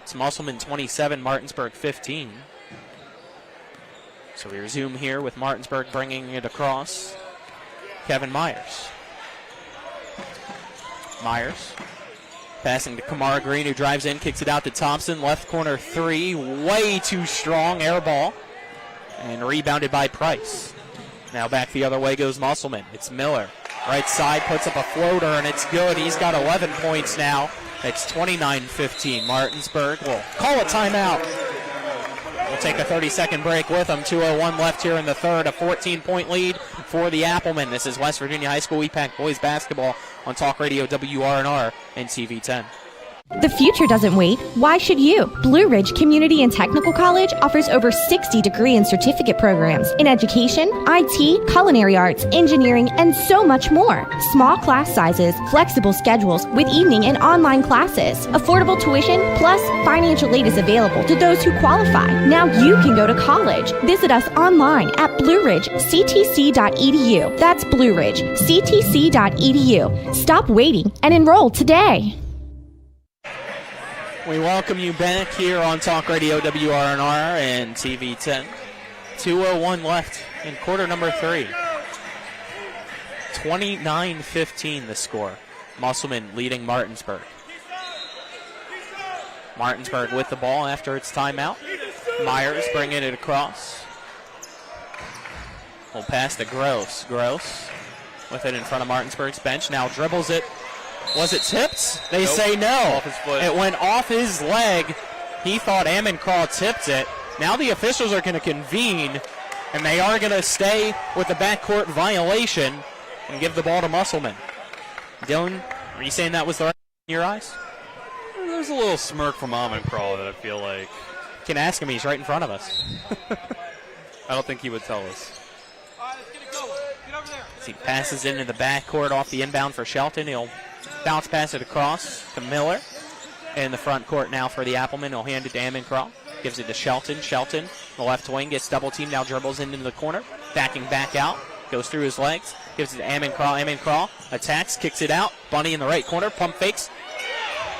It's Musselman 27, Martinsburg 15. So we resume here with Martinsburg bringing it across. Kevin Myers. Myers passing to Kamar Green, who drives in, kicks it out to Thompson. Left corner 3, way too strong, air ball. And rebounded by Price. Now back the other way goes Musselman. It's Miller. Right side, puts up a floater, and it's good. He's got 11 points now. It's 29-15. Martinsburg will call a timeout. We'll take a 30-second break with them. 2:01 left here in the third. A 14-point lead for the Applemen. This is West Virginia High School EPAC boys basketball on Talk Radio WRNR and TV 10. The future doesn't wait. Why should you? Blue Ridge Community and Technical College offers over 60 degree and certificate programs in education, IT, culinary arts, engineering, and so much more. Small class sizes, flexible schedules with evening and online classes, affordable tuition, plus financial aid is available to those who qualify. Now you can go to college. Visit us online at blueridgectc.edu. That's blueridgectc.edu. Stop waiting and enroll today. We welcome you back here on Talk Radio WRNR and TV 10. 2:01 left in quarter number 3. 29-15 the score. Musselman leading Martinsburg. Martinsburg with the ball after its timeout. Myers bringing it across. We'll pass to Gross. Gross with it in front of Martinsburg's bench. Now dribbles it. Was it tipped? They Nope. say no. Off his foot. It went off his leg. He thought Amencraw tipped it. Now the officials are going to convene, and they are going to stay with the backcourt violation and give the ball to Musselman. Dylan, are you saying that was the right in your eyes? There's a little smirk from Amencraw that I feel like. You can ask him. He's right in front of us. I don't think he would tell us. He passes into the backcourt off the inbound for Shelton. He'll bounce pass it across to Miller. In the front court now for the Applemen. He'll hand it to Amencraw. Gives it to Shelton. Shelton, the left wing, gets double teamed. Now dribbles into the corner. Backing back out. goes through his legs, gives it to Ammon Crawl. Ammon Crawl attacks, kicks it out. Bunny in the right corner, pump fakes,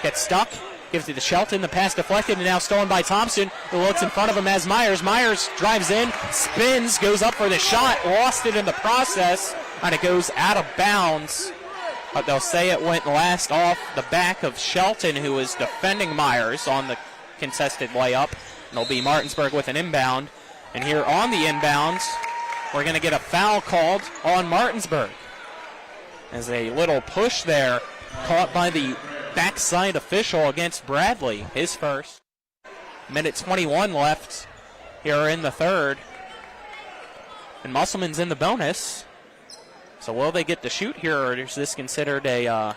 gets stuck, gives it to Shelton. The pass deflected and now stolen by Thompson, who looks in front of him as Myers. Myers drives in, spins, goes up for the shot, lost it in the process, and it goes out of bounds. But they'll say it went last off the back of Shelton, who was defending Myers on the contested layup. And it'll be Martinsburg with an inbound. And here on the inbounds, we're going to get a foul called on Martinsburg. As a little push there, caught by the backside official against Bradley, his first. Minute 21 left here in the third. And Musselman's in the bonus. So will they get to shoot here, or is this considered a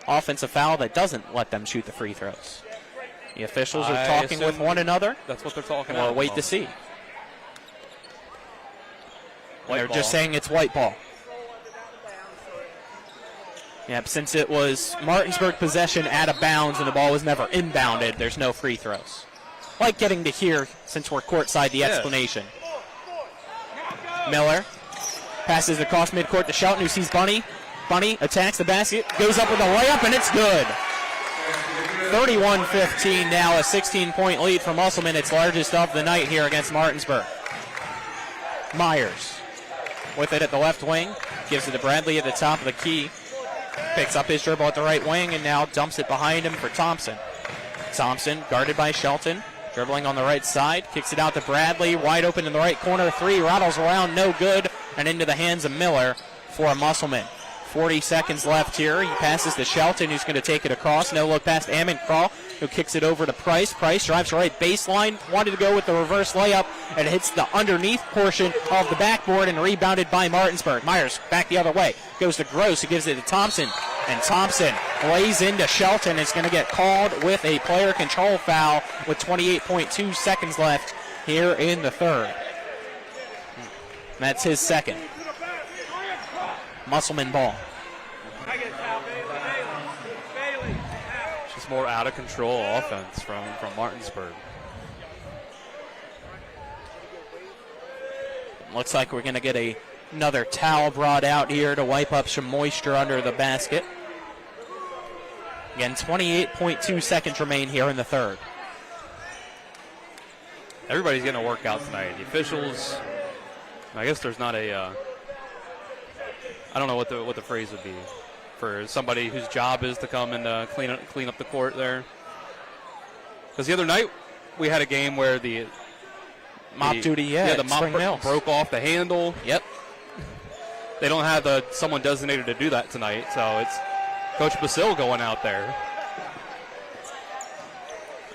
offensive foul that doesn't let them shoot the free throws? The officials are talking with one another. That's what they're talking about. We'll wait to see. They're Ball. just saying it's white ball. Yep, since it was Martinsburg possession out of bounds and the ball was never inbounded, there's no free throws. Like getting to hear, since we're courtside, the explanation. Miller passes across midcourt to Shelton, who sees Bunny. Bunny attacks the basket, goes up with a layup, and it's good. 31-15 now, a 16-point lead for Musselman, its largest of the night here against Martinsburg. Myers with it at the left wing, gives it to Bradley at the top of the key, picks up his dribble at the right wing, and now dumps it behind him for Thompson. Thompson, guarded by Shelton, dribbling on the right side, kicks it out to Bradley, wide open in the right corner, three, rattles around, no good, and into the hands of Miller for Musselman. 40 seconds left here. He passes to Shelton, who's going to take it across. No look past Ammon Crawl, who kicks it over to Price. Price drives right baseline, wanted to go with the reverse layup, and hits the underneath portion of the backboard and rebounded by Martinsburg. Myers back the other way, goes to Gross, who gives it to Thompson, and Thompson lays into Shelton. It's going to get called with a player control foul with 28.2 seconds left here in the third. That's his second. Musselman ball. Just more out of control offense from Martinsburg. Looks like we're going to get another towel brought out here to wipe up some moisture under the basket. Again, 28.2 seconds remain here in the third. Everybody's getting a workout tonight. The officials, I guess there's not a... I don't know what the phrase would be for somebody whose job is to come and clean up the court there. Because the other night we had a game where the mop duty, the mop broke off the handle. Yep. They don't have someone designated to do that tonight, so it's Coach Basil going out there.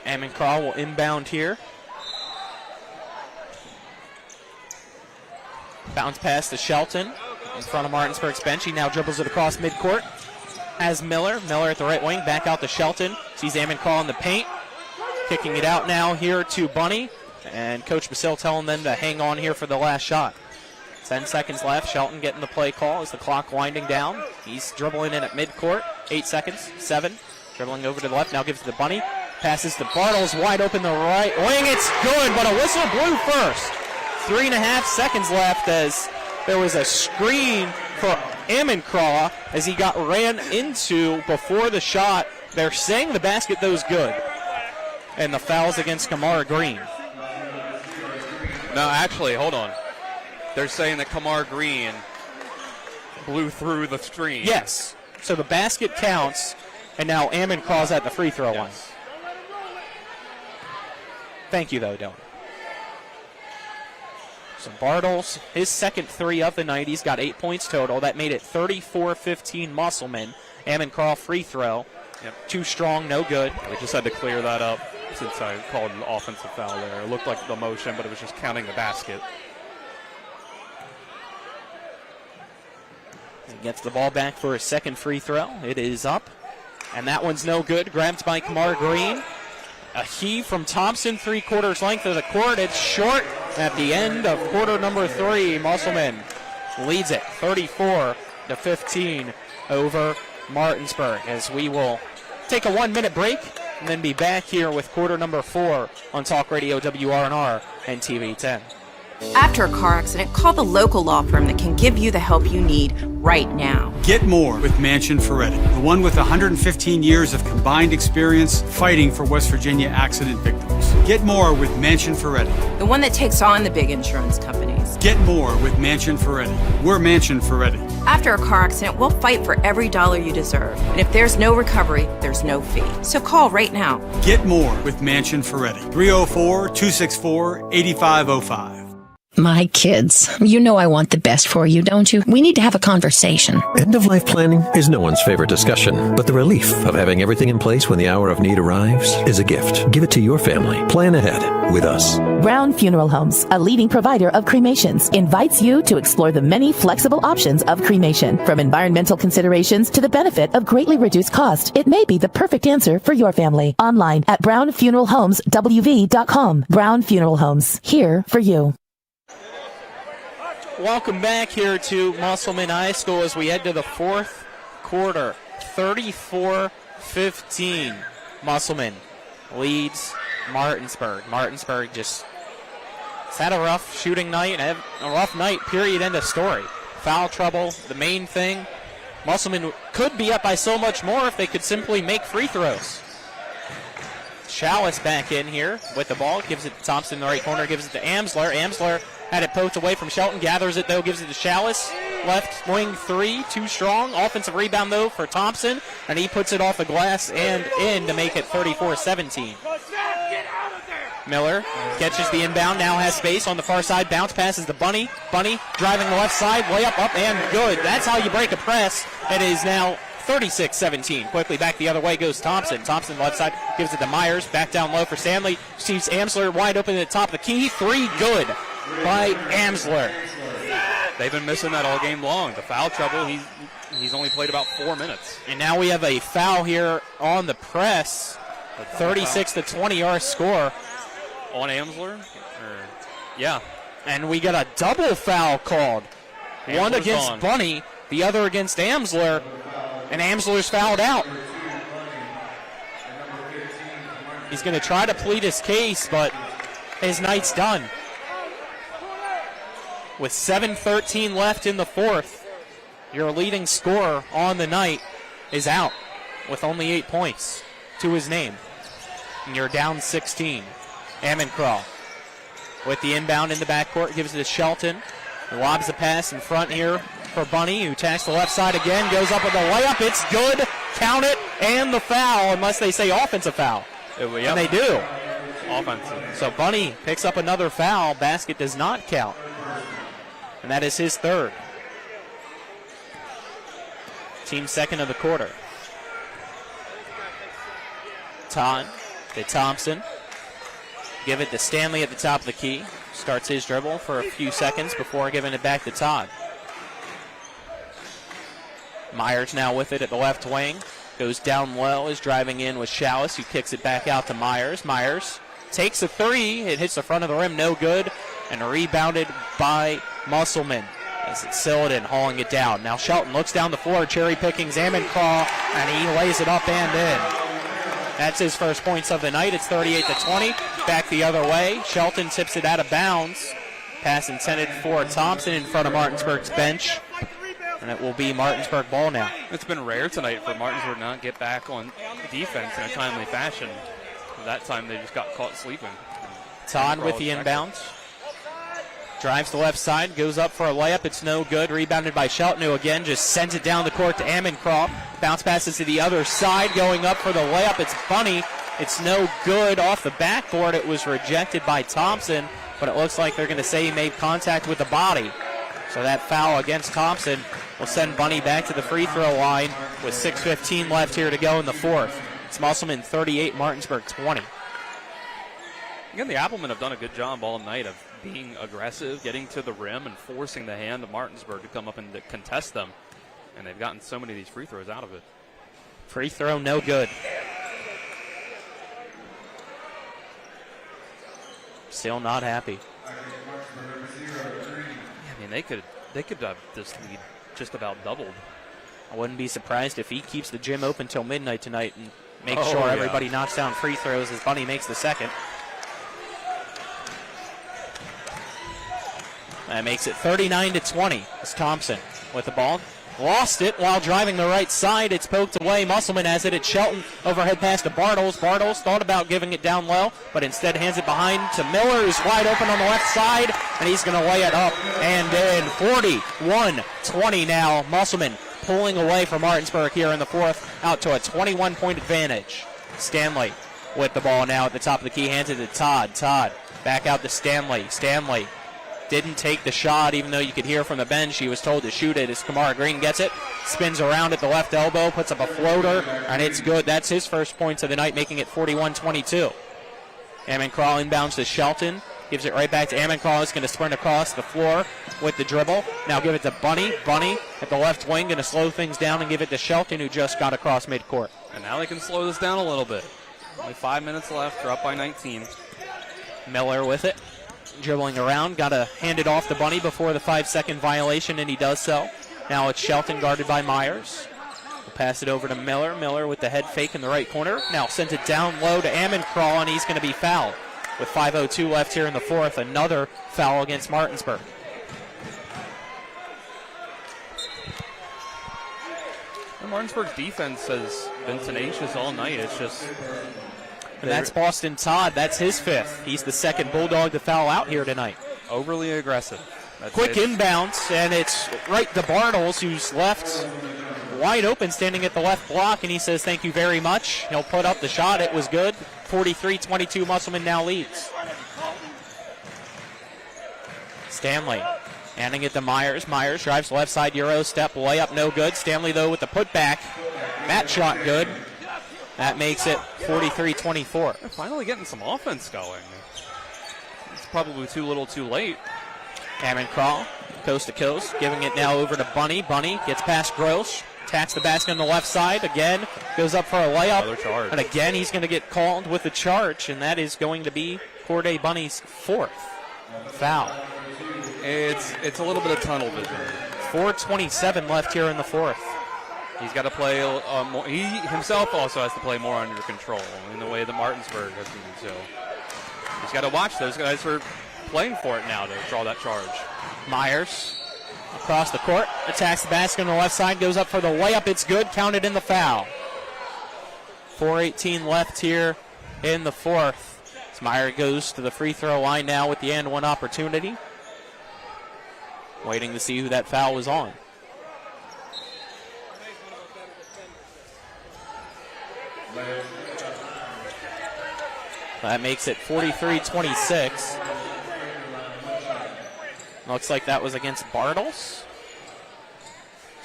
Ammon Crawl will inbound here. Bounce pass to Shelton in front of Martinsburg's bench. He now dribbles it across midcourt. Has Miller. Miller at the right wing. Back out to Shelton. Sees Ammon Crawl in the paint. Kicking it out now here to Bunny. And Coach Basil telling them to hang on here for the last shot. 10 seconds left. Shelton getting the play call as the clock winding down. He's dribbling in at midcourt. 8 seconds. 7. Dribbling over to the left. Now gives it to Bunny. Passes to Bartles. Wide open the right wing. It's good, but a whistle blew first. 3.5 seconds left as there was a screen for Ammon Craw as he got ran into before the shot. They're saying the basket though is good. And the foul's against Kamar Green. No, actually, hold on. They're saying that Kamar Green blew through the screen. Yes. So the basket counts, and now Ammon Craw's at the free throw line. Thank you, though, Dylan. So Bartles, his second three of the night. He's got 8 points total. That made it 34-15 Musselman. Ammon Crawl free throw. Yep. Too strong, no good. We just had to clear that up since I called an offensive foul there. It looked like the motion, but it was just counting the basket. He gets the ball back for his second free throw. It is up. And that one's no good. Grabbed by Kamar Green. A heave from Thompson, 3/4 length of the court. It's short at the end of quarter number 3. Musselman leads it 34-15 over Martinsburg, as we will take a 1-minute break and then be back here with quarter number 4 on Talk Radio WRNR and TV 10. After a car accident, call the local law firm that can give you the help you need right now. Get more with Manchin Ferretti, the one with 115 years of combined experience fighting for West Virginia accident victims. Get more with Manchin Ferretti. The one that takes on the big insurance companies. Get more with Manchin Ferretti. We're Manchin Ferretti. After a car accident, we'll fight for every dollar you deserve. And if there's no recovery, there's no fee. So call right now. Get more with Manchin Ferretti. 304-264-8505. My kids, you know I want the best for you, don't you? We need to have a conversation. End-of-life planning is no one's favorite discussion, but the relief of having everything in place when the hour of need arrives is a gift. Give it to your family. Plan ahead with us. Brown Funeral Homes, a leading provider of cremations, invites you to explore the many flexible options of cremation. From environmental considerations to the benefit of greatly reduced cost, it may be the perfect answer for your family. Online at brownfuneralhomeswv.com. Brown Funeral Homes, here for you. Welcome back here to Musselman High School as we head to the fourth quarter. 34-15. Musselman leads Martinsburg. Martinsburg just had a rough shooting night, a rough night, period, end of story. Foul trouble, the main thing. Musselman could be up by so much more if they could simply make free throws. Chalice back in here with the ball, gives it to Thompson in the right corner, gives it to Amsler. Amsler had it poked away from Shelton, gathers it though, gives it to Chalice. Left wing three, too strong. Offensive rebound though for Thompson, and he puts it off the glass and in to make it 34-17. Miller catches the inbound, now has space on the far side, bounce passes to Bunny. Bunny driving the left side, layup up and good. That's how you break a press. It is now 36-17. Quickly back the other way goes Thompson. Thompson left side gives it to Myers. Back down low for Stanley. Sees Amsler wide open at the top of the key. Three good by Amsler. They've been missing that all game long. The foul trouble, he's only played about 4 minutes. And now we have a foul here on the press. 36-20 our score. On Amsler? Yeah. And we got a double foul called. One against Bunny, the other against Amsler. And Amsler's fouled out. He's going to try to plead his case, but his night's done. With 7:13 left in the fourth, your leading scorer on the night is out with only 8 points to his name. And you're down 16. Ammencraw with the inbound in the backcourt, gives it to Shelton. Lobs the pass in front here for Bunny, who attacks the left side again, goes up with a layup. It's good. Count it, and the foul, unless they say offensive foul. Yep. And they do. Offensive. So Bunny picks up another foul. Basket does not count. And that is his third. Team second of the quarter. Todd to Thompson. Give it to Stanley at the top of the key. Starts his dribble for a few seconds before giving it back to Todd. Myers now with it at the left wing. Goes down low, is driving in with Chalice, who kicks it back out to Myers. Myers takes a three. It hits the front of the rim, no good. And rebounded by Musselman as it's Sillidan hauling it down. Now Shelton looks down the floor, cherry picking Ammencraw, and he lays it up and in. That's his first points of the night. It's 38-20. Back the other way. Shelton tips it out of bounds. Pass intended for Thompson in front of Martinsburg's bench. And it will be Martinsburg ball now. It's been rare tonight for Martinsburg not get back on defense in a timely fashion. That time they just got caught sleeping. Todd with the inbounds. Drives the left side, goes up for a layup. It's no good. Rebounded by Shelton, who again just sends it down the court to Ammencraw. Bounce passes to the other side, going up for the layup. It's Bunny. It's no good off the backboard. It was rejected by Thompson, but it looks like they're going to say he made contact with the body. So that foul against Thompson will send Bunny back to the free throw line with 6:15 left here to go in the fourth. It's Musselman 38, Martinsburg 20. Again, the Applemen have done a good job all night of being aggressive, getting to the rim, and forcing the hand of Martinsburg to come up and to contest them. And they've gotten so many of these free throws out of it. Free throw, no good. Still not happy. I mean, they could have this lead just about doubled. I wouldn't be surprised if he keeps the gym open till midnight tonight and makes sure everybody knocks down free throws as Bunny makes the second. That makes it 39-20. It's Thompson with the ball. Lost it while driving the right side. It's poked away. Musselman has it at Shelton. Overhead pass to Bartles. Bartles thought about giving it down low, but instead hands it behind to Miller, who's wide open on the left side, and he's going to lay it up and in. 41-20 now. Musselman pulling away from Martinsburg here in the fourth, out to a 21-point advantage. Stanley with the ball now at the top of the key. Hands it to Todd. Todd back out to Stanley. Stanley didn't take the shot, even though you could hear from the bench he was told to shoot it as Kamara Green gets it. Spins around at the left elbow, puts up a floater, and it's good. That's his first points of the night, making it 41-22. Ammoncraw inbounds to Shelton. Gives it right back to Ammoncraw. Is going to sprint across the floor with the dribble. Now give it to Bunny. Bunny at the left wing, going to slow things down and give it to Shelton, who just got across midcourt. And now they can slow this down a little bit. Only 5 minutes left. They're up by 19. Miller with it. Dribbling around, got to hand it off to Bunny before the 5-second violation, and he does so. Now it's Shelton guarded by Myers. We'll pass it over to Miller. Miller with the head fake in the right corner. Now sends it down low to Ammoncraw, and he's going to be fouled. With 5:02 left here in the fourth, another foul against Martinsburg. And Martinsburg's defense has been tenacious all night. It's just... And that's Boston Todd. That's his fifth. He's the second Bulldog to foul out here tonight. Overly aggressive. Quick inbounds, and it's right to Bartles, who's left wide open, standing at the left block, and he says thank you very much. He'll put up the shot. It was good. 43-22, Musselman now leads. Stanley handing it to Myers. Myers drives left side Euro step, layup no good. Stanley, though, with the putback. That shot good. That makes it 43-24. They're finally getting some offense going. It's probably too little too late. Ammoncraw, coast to coast, giving it now over to Bunny. Bunny gets past Gross, attacks the basket on the left side. Again, goes up for a layup. And again, he's going to get called with a charge, and that is going to be Corday Bunny's fourth foul. It's a little bit of tunnel vision. 4:27 left here in the fourth. He's got to play more. He himself also has to play more under control in the way that Martinsburg has been. So he's got to watch those guys who are playing for it now to draw that charge. Myers across the court, attacks the basket on the left side, goes up for the layup. It's good, counted in the foul. 4:18 left here in the fourth. As Meyer goes to the free throw line now with the and one opportunity. Waiting to see who that foul was on. That makes it 43-26. Looks like that was against Bartles.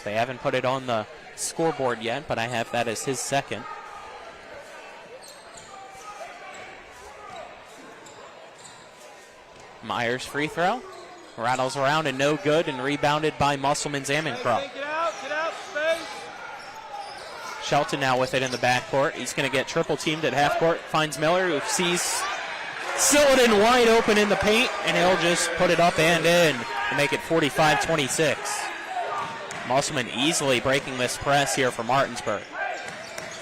They haven't put it on the scoreboard yet, but I have that as his second. Myers free throw. Rattles around and no good, and rebounded by Musselman's Ammoncraw. Get out, space. Shelton now with it in the backcourt. He's going to get triple teamed at half court. Finds Miller, who sees Silliton wide open in the paint, and he'll just put it up and in to make it 45-26. Musselman easily breaking this press here for Martinsburg.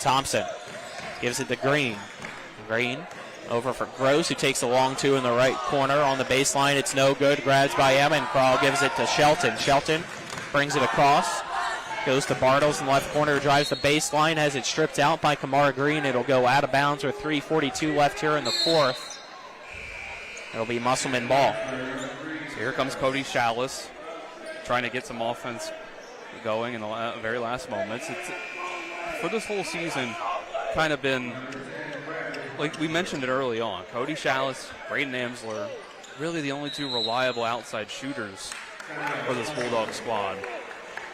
Thompson gives it to Green. Green over for Gross, who takes a long two in the right corner on the baseline. It's no good. Grabs by Ammoncraw, gives it to Shelton. Shelton brings it across. Goes to Bartles in the left corner, drives the baseline, has it stripped out by Kamara Green. It'll go out of bounds with 3:42 left here in the fourth. It'll be Musselman ball. So here comes Cody Chalice trying to get some offense going in the very last moments. It's, for this whole season, kind of been, like we mentioned it early on, Cody Chalice, Braden Amsler, really the only two reliable outside shooters for this Bulldog squad.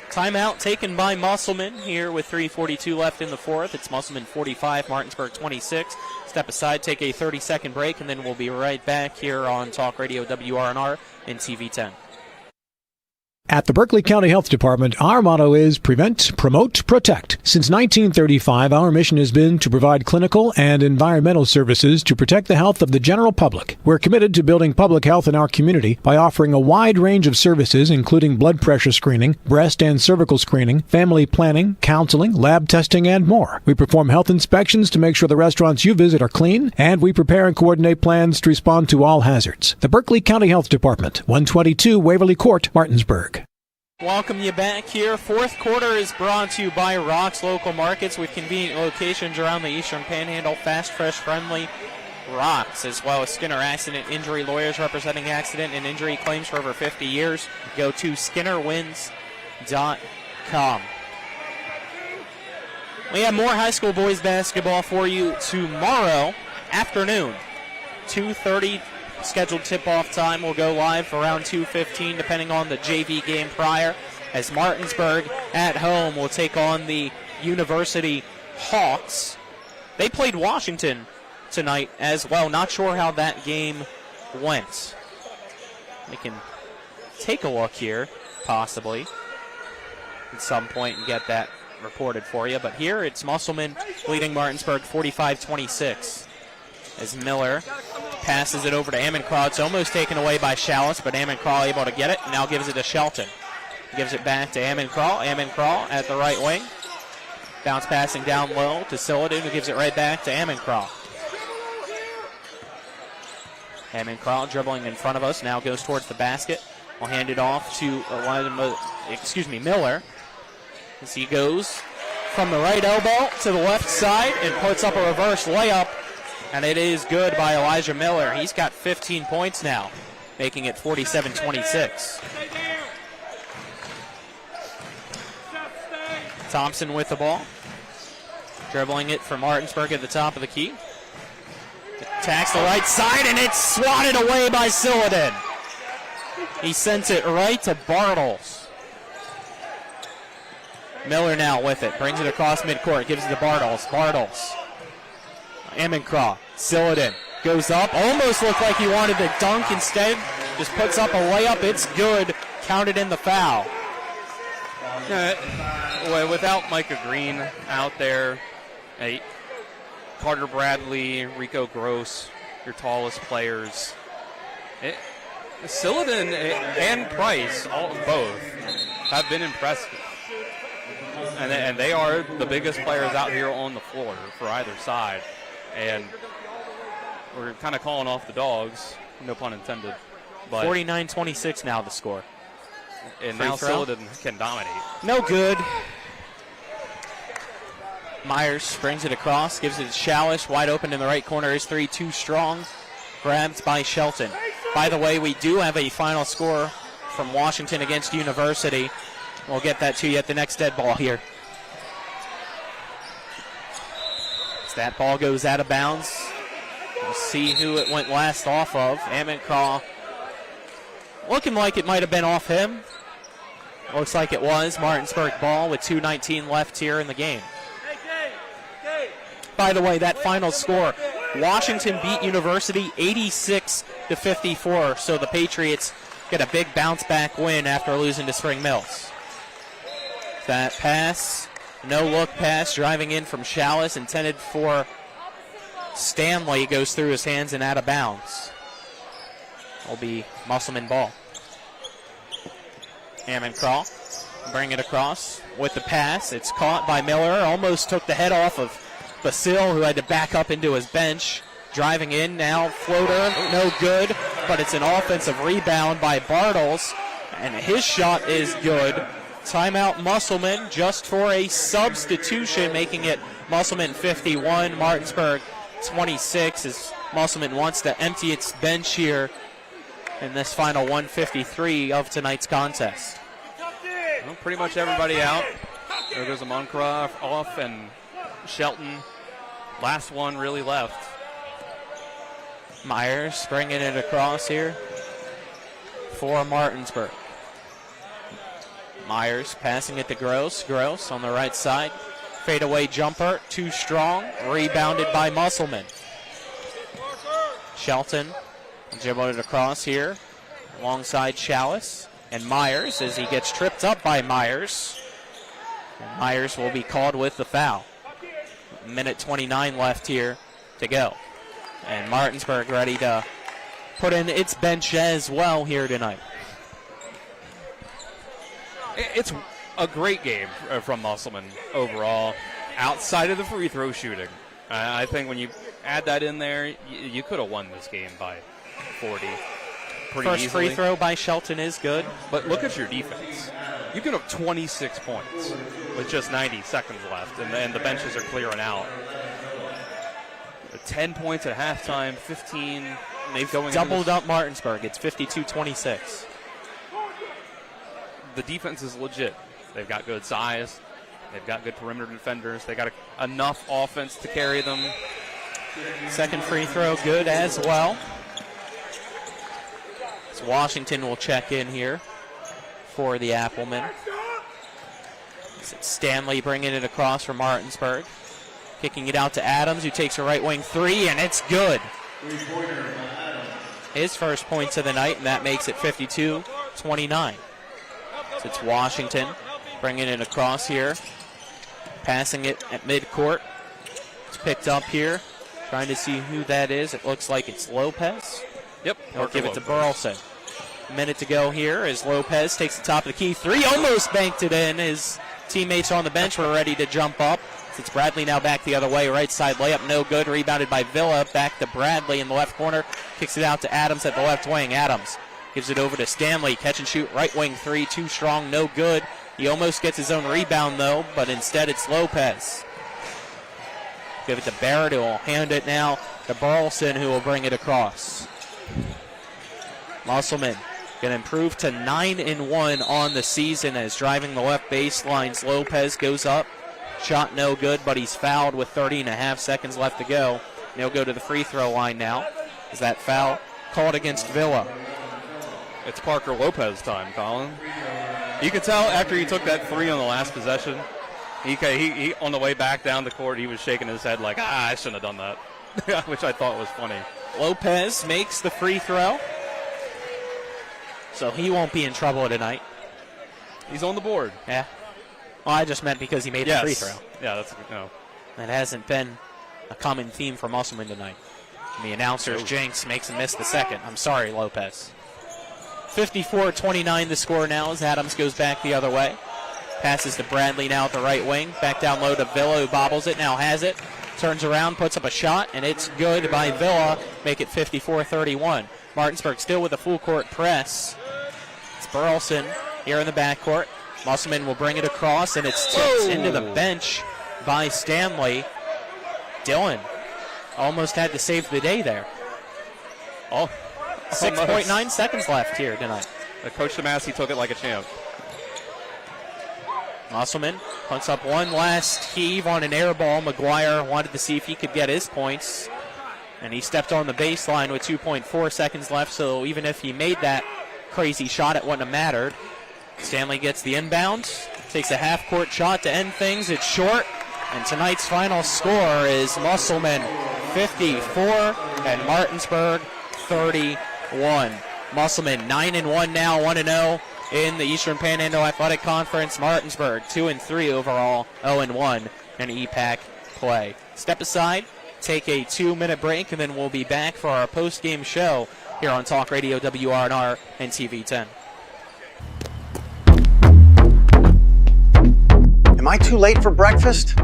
Timeout taken by Musselman here with 3:42 left in the fourth. It's Musselman 45, Martinsburg 26. Step aside, take a 30-second break, and then we'll be right back here on Talk Radio WRNR and TV 10. At the Berkeley County Health Department, our motto is prevent, promote, protect. Since 1935, our mission has been to provide clinical and environmental services to protect the health of the general public. We're committed to building public health in our community by offering a wide range of services, including blood pressure screening, breast and cervical screening, family planning, counseling, lab testing, and more. We perform health inspections to make sure the restaurants you visit are clean, and we prepare and coordinate plans to respond to all hazards. The Berkeley County Health Department, 122 Waverly Court, Martinsburg. Welcome you back here. Fourth quarter is brought to you by Rock's Local Markets with convenient locations around the Eastern Panhandle. Fast, fresh, friendly Rock's, as well as Skinner Accident Injury Lawyers representing accident and injury claims for over 50 years. Go to SkinnerWins.com. We have more high school boys basketball for you tomorrow afternoon. 2:30 scheduled tip-off time. Will go live around 2:15, depending on the JV game prior, as Martinsburg at home will take on the University Hawks. They played Washington tonight as well. Not sure how that game went. We can take a look here, possibly, at some point and get that reported for you. But here it's Musselman leading Martinsburg 45-26. As Miller passes it over to Ammoncraw. It's almost taken away by Chalice, but Ammoncraw able to get it. Now gives it to Shelton. Gives it back to Ammoncraw. Ammoncraw at the right wing. Bounce passing down low to Sillidan, who gives it right back to Ammoncraw. Ammoncraw dribbling in front of us. Now goes towards the basket. We'll hand it off to Miller. As he goes from the right elbow to the left side and puts up a reverse layup. And it is good by Elijah Miller. He's got 15 points now, making it 47-26. Thompson with the ball. Dribbling it for Martinsburg at the top of the key. Attacks the right side, and it's swatted away by Sillidan. He sends it right to Bartles. Miller now with it. Brings it across midcourt. Gives it to Bartles. Ammoncraw. Sillidan goes up. Almost looked like he wanted to dunk. Instead, just puts up a layup. It's good. Counted in the foul. Without Micah Green out there, Carter Bradley, Rico Gross, your tallest players. Sillidan and Price, both, have been impressive. And they are the biggest players out here on the floor for either side. And we're kind of calling off the Dogs, no pun intended. But 49-26 now the score. And now Sillidan can dominate. No good. Myers brings it across, gives it to Chalice, wide open in the right corner. His three too strong. Grabbed by Shelton. By the way, we do have a final score from Washington against University. We'll get that to you at the next dead ball here. As that ball goes out of bounds, we'll see who it went last off of. Ammoncraw looking like it might have been off him. Looks like it was. Martinsburg ball with 2:19 left here in the game. By the way, that final score, Washington beat University 86-54, so the Patriots get a big bounce-back win after losing to Spring Mills. That pass, no-look pass, driving in from Chalice, intended for Stanley, goes through his hands and out of bounds. Will be Musselman ball. Ammoncraw bring it across with the pass. It's caught by Miller, almost took the head off of Basile, who had to back up into his bench. Driving in now, floater, no good, but it's an offensive rebound by Bartles, and his shot is good. Timeout Musselman just for a substitution, making it Musselman 51, Martinsburg 26, as Musselman wants to empty its bench here in this final 153 of tonight's contest. Well, pretty much everybody out. There goes a Ammoncraw off, and Shelton, last one really left. Myers bringing it across here for Martinsburg. Myers passing it to Gross. Gross on the right side. Fadeaway jumper, too strong. Rebounded by Musselman. Shelton dribbled it across here alongside Chalice. And Myers, as he gets tripped up by Myers. And Myers will be called with the foul. Minute 29 left here to go. And Martinsburg ready to put in its bench as well here tonight. It's a great game from Musselman overall, outside of the free throw shooting. I think when you add that in there, you could have won this game by 40 pretty First easily. free throw by Shelton is good. But look at your defense. You could have 26 points with just 90 seconds left, and the benches are clearing out. 10 points at halftime, 15. They've going doubled up Martinsburg. It's 52-26. The defense is legit. They've got good size. They've got good perimeter defenders. They got enough offense to carry them. Second free throw good as well. So Washington will check in here for the Applemen. Stanley bringing it across for Martinsburg. Kicking it out to Adams, who takes a right wing three, and it's good. His first points of the night, and that makes it 52-29. So it's Washington bringing it across here. Passing it at midcourt. It's picked up here. Trying to see who that is. It looks like it's Lopez. Yep. They'll give it to Burleson. A minute to go here as Lopez takes the top of the key. Three, almost banked it in. His teammates on the bench were ready to jump up. It's Bradley now back the other way. Right side layup, no good. Rebounded by Villa. Back to Bradley in the left corner. Kicks it out to Adams at the left wing. Adams gives it over to Stanley. Catch and shoot. Right wing three. Too strong. No good. He almost gets his own rebound, though, but instead it's Lopez. Give it to Barrett, who will hand it now to Burleson, who will bring it across. Musselman going to improve to 9-1 on the season as driving the left baseline. Lopez goes up. Shot no good, but he's fouled with 30.5 seconds left to go. And he'll go to the free throw line now. Is that foul called against Villa? It's Parker Lopez time, Colin. You could tell after he took that three on the last possession, he on the way back down the court, he was shaking his head like, I shouldn't have done that, which I thought was funny. Lopez makes the free throw, so he won't be in trouble tonight. He's on the board. Yeah. Well, I just meant because he made the free throw. Yeah, that's no. That hasn't been a common theme for Musselman tonight. And the announcer's jinx makes him miss the second. I'm sorry, Lopez. 54-29 the score now as Adams goes back the other way. Passes to Bradley now at the right wing. Back down low to Villa, who bobbles it, now has it. Turns around, puts up a shot, and it's good by Villa. Make it 54-31. Martinsburg still with a full court press. It's Burleson here in the backcourt. Musselman will bring it across, and it's tipped into the bench by Stanley. Dylan almost had to save the day there. 6.9 seconds left here tonight. Coach Tomasi took it like a champ. Musselman puts up one last heave on an air ball. McGuire wanted to see if he could get his points, and he stepped on the baseline with 2.4 seconds left, so even if he made that crazy shot, it wouldn't have mattered. Stanley gets the inbound, takes a half-court shot to end things. It's short, and tonight's final score is Musselman 54 and Martinsburg 31. Musselman 9-1 now, 1-0 in the Eastern Panhandle Athletic Conference. Martinsburg 2-3 overall, 0-1 in EPAC play. Step aside, take a 2-minute break, and then we'll be back for our post-game show here on Talk Radio WRNR and TV 10. Am I too late for breakfast?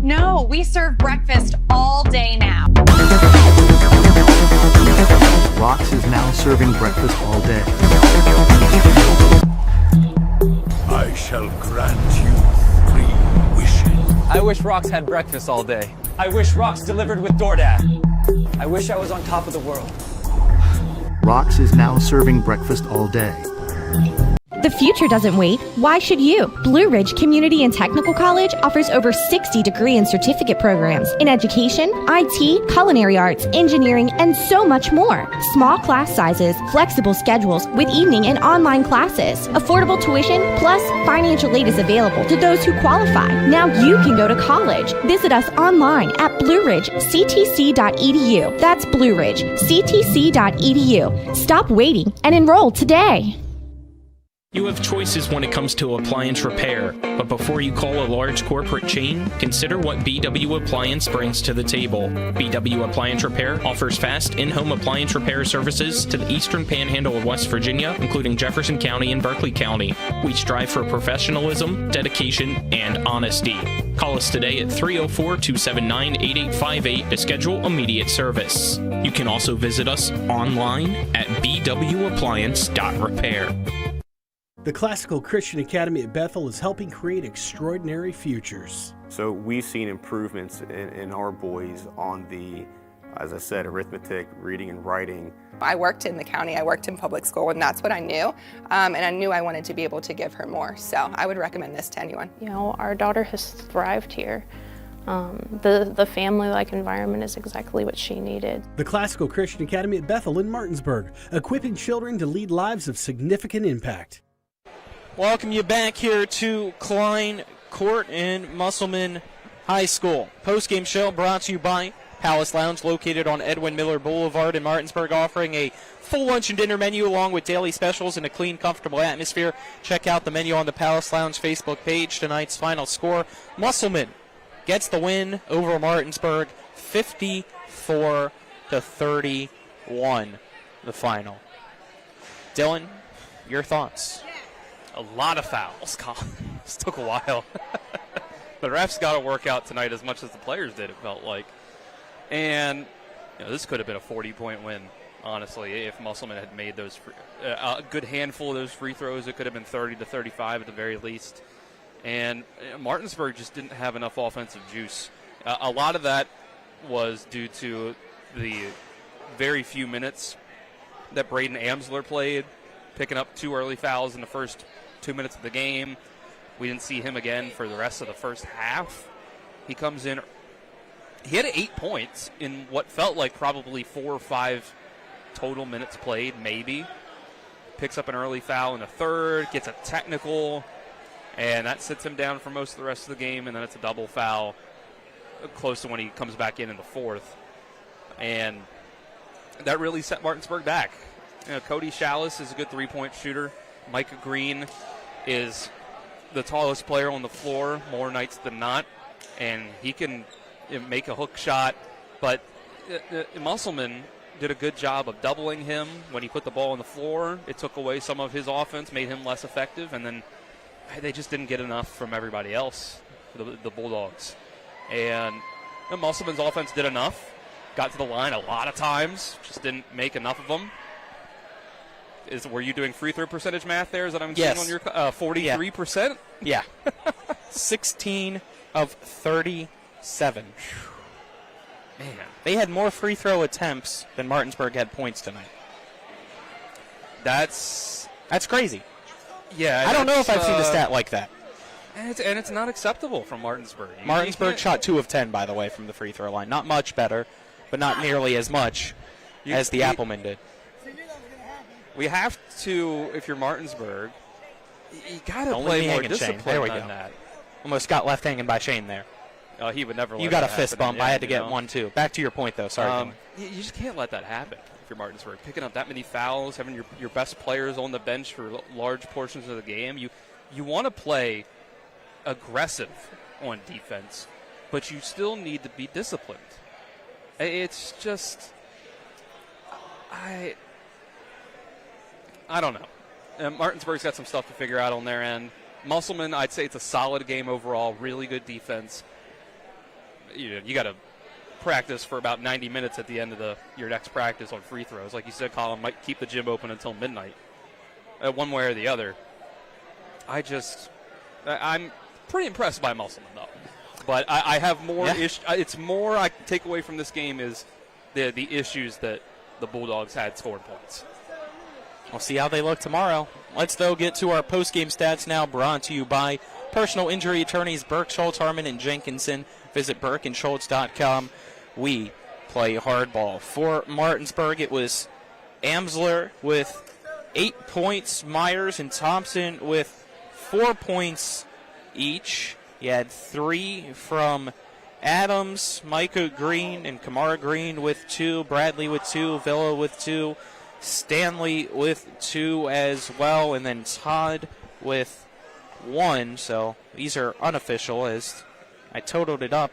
No, we serve breakfast all day now. Rox is now serving breakfast all day. I shall grant you 3 wishes. I wish Rox had breakfast all day. I wish Rox delivered with DoorDash. I wish I was on top of the world. Rox is now serving breakfast all day. The future doesn't wait. Why should you? Blue Ridge Community and Technical College offers over 60 degree and certificate programs in education, IT, culinary arts, engineering, and so much more. Small class sizes, flexible schedules with evening and online classes, affordable tuition, plus financial aid is available to those who qualify. Now you can go to college. Visit us online at blueridgectc.edu. That's blueridgectc.edu. Stop waiting and enroll today. You have choices when it comes to appliance repair, but before you call a large corporate chain, consider what BW Appliance brings to the table. BW Appliance Repair offers fast in-home appliance repair services to the eastern panhandle of West Virginia, including Jefferson County and Berkeley County. We strive for professionalism, dedication, and honesty. Call us today at 304-279-8858 to schedule immediate service. You can also visit us online at bwappliance.repair. The Classical Christian Academy at Bethel is helping create extraordinary futures. So we've seen improvements in our boys on the, as I said, arithmetic, reading and writing. I worked in the county, I worked in public school, and that's what I knew. And I knew I wanted to be able to give her more. So I would recommend this to anyone. You know, our daughter has thrived here. The family-like environment is exactly what she needed. The Classical Christian Academy at Bethel in Martinsburg, equipping children to lead lives of significant impact. Welcome you back here to Klein Court in Musselman High School. Postgame show brought to you by Palace Lounge, located on Edwin Miller Boulevard in Martinsburg, offering a full lunch and dinner menu along with daily specials in a clean, comfortable atmosphere. Check out the menu on the Palace Lounge Facebook page. Tonight's final score, Musselman gets the win over Martinsburg, 54-31, the final. Dylan, your thoughts? A lot of fouls, Colin. This took a while. The refs got to work out tonight as much as the players did, it felt like. And this could have been a 40-point win, honestly, if Musselman had made those a good handful of those free throws. It could have been 30-35 at the very least. And Martinsburg just didn't have enough offensive juice. A lot of that was due to the very few minutes that Braden Amsler played, picking up 2 early fouls in the first 2 minutes of the game. We didn't see him again for the rest of the first half. He comes in. He had 8 points in what felt like probably 4 or 5 total minutes played, maybe. Picks up an early foul in the third, gets a technical, and that sits him down for most of the rest of the game, and then it's a double foul close to when he comes back in the fourth. And that really set Martinsburg back. Cody Chalice is a good three-point shooter. Micah Green is the tallest player on the floor more nights than not, and he can make a hook shot. But Musselman did a good job of doubling him when he put the ball on the floor. It took away some of his offense, made him less effective, and then they just didn't get enough from everybody else, the Bulldogs. And Musselman's offense did enough, got to the line a lot of times, just didn't make enough of them. Were you doing free throw percentage math there? Is that I'm seeing on your 43%? Yeah. 16 of 37. Man, they had more free throw attempts than Martinsburg had points tonight. That's crazy. Yeah, I don't know if I've seen a stat like that. And it's not acceptable from Martinsburg. Martinsburg shot 2 of 10, by the way, from the free throw line. Not much better, but not nearly as much as the Applemen did. We have to, if you're Martinsburg, you got to play more disciplined than that. Almost got left hanging by Shane there. He would never let You got that a fist happen. bump. Yeah, I had to get one, too. Back to your point, though. Sorry. You just can't let that happen if you're Martinsburg. Picking up that many fouls, having your best players on the bench for large portions of the game. You want to play aggressive on defense, but you still need to be disciplined. It's just... I don't know. Martinsburg's got some stuff to figure out on their end. Musselman, I'd say it's a solid game overall, really good defense. You got to practice for about 90 minutes at the end of your next practice on free throws. Like you said, Colin, might keep the gym open until midnight, one way or the other. I'm pretty impressed by Musselman, though. But I have more it's more I take away from this game is the issues that the Bulldogs had scoring points. We'll see how they look tomorrow. Let's, though, get to our post-game stats now, brought to you by personal injury attorneys Burke, Schultz, Harmon, and Jenkinson. Visit burkeandschultz.com. We play hardball. For Martinsburg, it was Amsler with 8 points, Myers and Thompson with 4 points each. You had 3 from Adams, Micah Green, and Kamara Green with 2, Bradley with 2, Villa with 2, Stanley with 2 as well, and then Todd with 1. So these are unofficial as I totaled it up.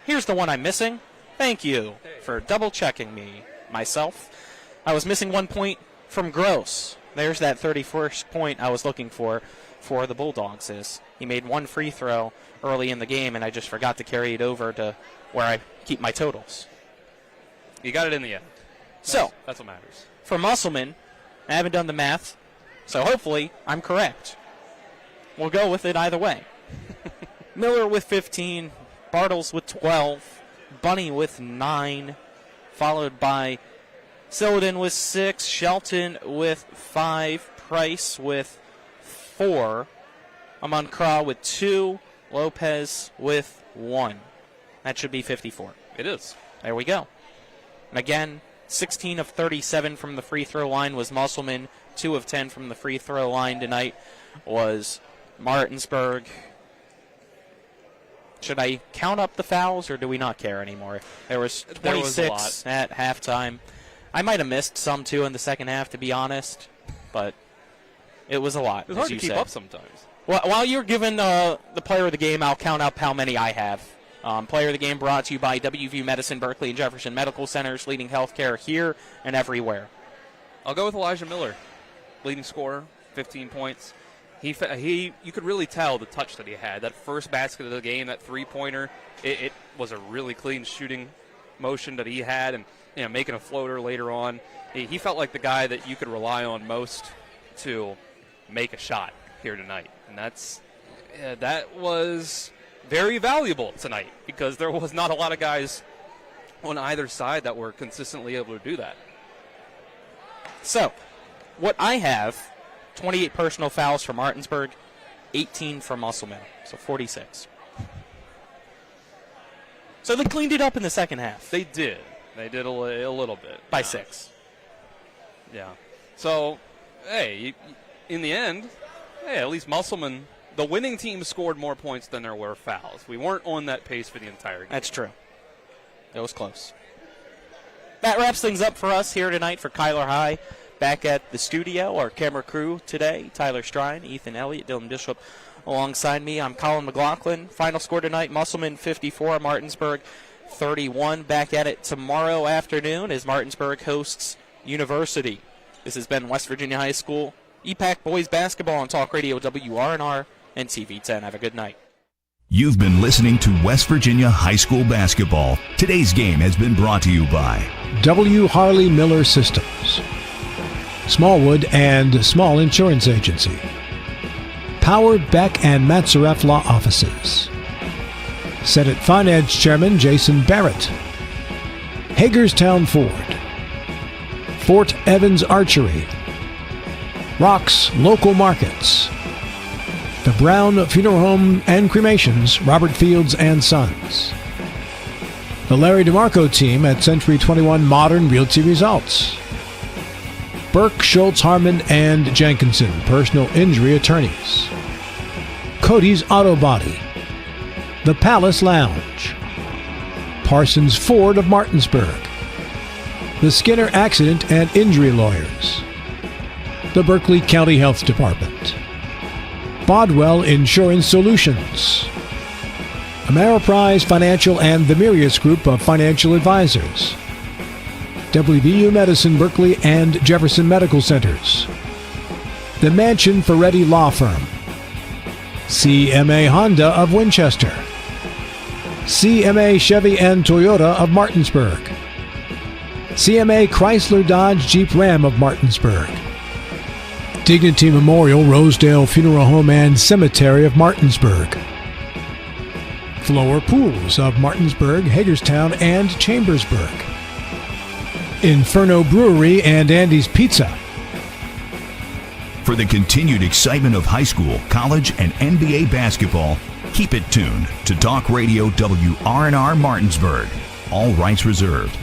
Here's the one I'm missing. Thank you for double-checking myself. I was missing 1 point from Gross. There's that 31st point I was looking for the Bulldogs. He made 1 free throw early in the game, and I just forgot to carry it over to where I keep my totals. You got it in the end. So that's what matters. For Musselman, I haven't done the math, so hopefully I'm correct. We'll go with it either way. Miller with 15, Bartles with 12, Bunny with 9, followed by Silden with 6, Shelton with 5, Price with 4, Amon Kra with 2, Lopez with 1. That should be 54. It is. There we go. And again, 16 of 37 from the free throw line was Musselman. 2 of 10 from the free throw line tonight was Martinsburg. Should I count up the fouls, or do we not care anymore? There was 26 at halftime. I might have missed some, too, in the second half, to be honest, but it was a lot. It's hard to keep up sometimes. Well, while you're giving the player of the game, I'll count up how many I have. Player of the game brought to you by WVU Medicine, Berkeley, and Jefferson Medical Centers, leading healthcare here and everywhere. I'll go with Elijah Miller, leading scorer, 15 points. You could really tell the touch that he had. That first basket of the game, that three-pointer, it was a really clean shooting motion that he had, and making a floater later on. He felt like the guy that you could rely on most to make a shot here tonight, and that was very valuable tonight because there was not a lot of guys on either side that were consistently able to do that. So, what I have, 28 personal fouls for Martinsburg, 18 for Musselman, so 46. So they cleaned it up in the second half. They did. They did a little bit. By 6. Yeah. So, hey, in the end, at least Musselman, the winning team scored more points than there were fouls. We weren't on that pace for the entire game. That's true. That was close. That wraps things up for us here tonight for Kyler High. Back at the studio, our camera crew today, Tyler Strine, Ethan Elliott, Dylan Bishop alongside me. I'm Colin McLaughlin. Final score tonight, Musselman 54, Martinsburg 31. Back at it tomorrow afternoon as Martinsburg hosts University. This has been West Virginia High School EPAC Boys Basketball on Talk Radio WRNR and TV10. Have a good night. You've been listening to West Virginia High School Basketball. Today's game has been brought to you by W. Harley Miller Systems, Smallwood and Small Insurance Agency, Power, Beck, and Matzaref Law Offices, Senate Finance Chairman Jason Barrett, Hagerstown Ford, Fort Evans Archery, Rocks Local Markets, the Brown Funeral Home and Cremations, Robert Fields and Sons, the Larry DeMarco team at Century 21 Modern Realty Results, Burke, Schultz, Harmon, and Jenkinson, personal injury attorneys, Cody's Auto Body, the Palace Lounge, Parsons Ford of Martinsburg, the Skinner Accident and Injury Lawyers, the Berkeley County Health Department, Bodwell Insurance Solutions, Ameriprise Financial and the Mirius Group of Financial Advisors, WVU Medicine, Berkeley, and Jefferson Medical Centers, the Mansion Ferretti Law Firm, CMA Honda of Winchester, CMA Chevy and Toyota of Martinsburg, CMA Chrysler Dodge Jeep Ram of Martinsburg, Dignity Memorial Rosedale Funeral Home and Cemetery of Martinsburg, Flower Pools of Martinsburg, Hagerstown, and Chambersburg, Inferno Brewery and Andy's Pizza. For the continued excitement of high school, college, and NBA basketball, keep it tuned to Talk Radio WRNR Martinsburg. All rights reserved.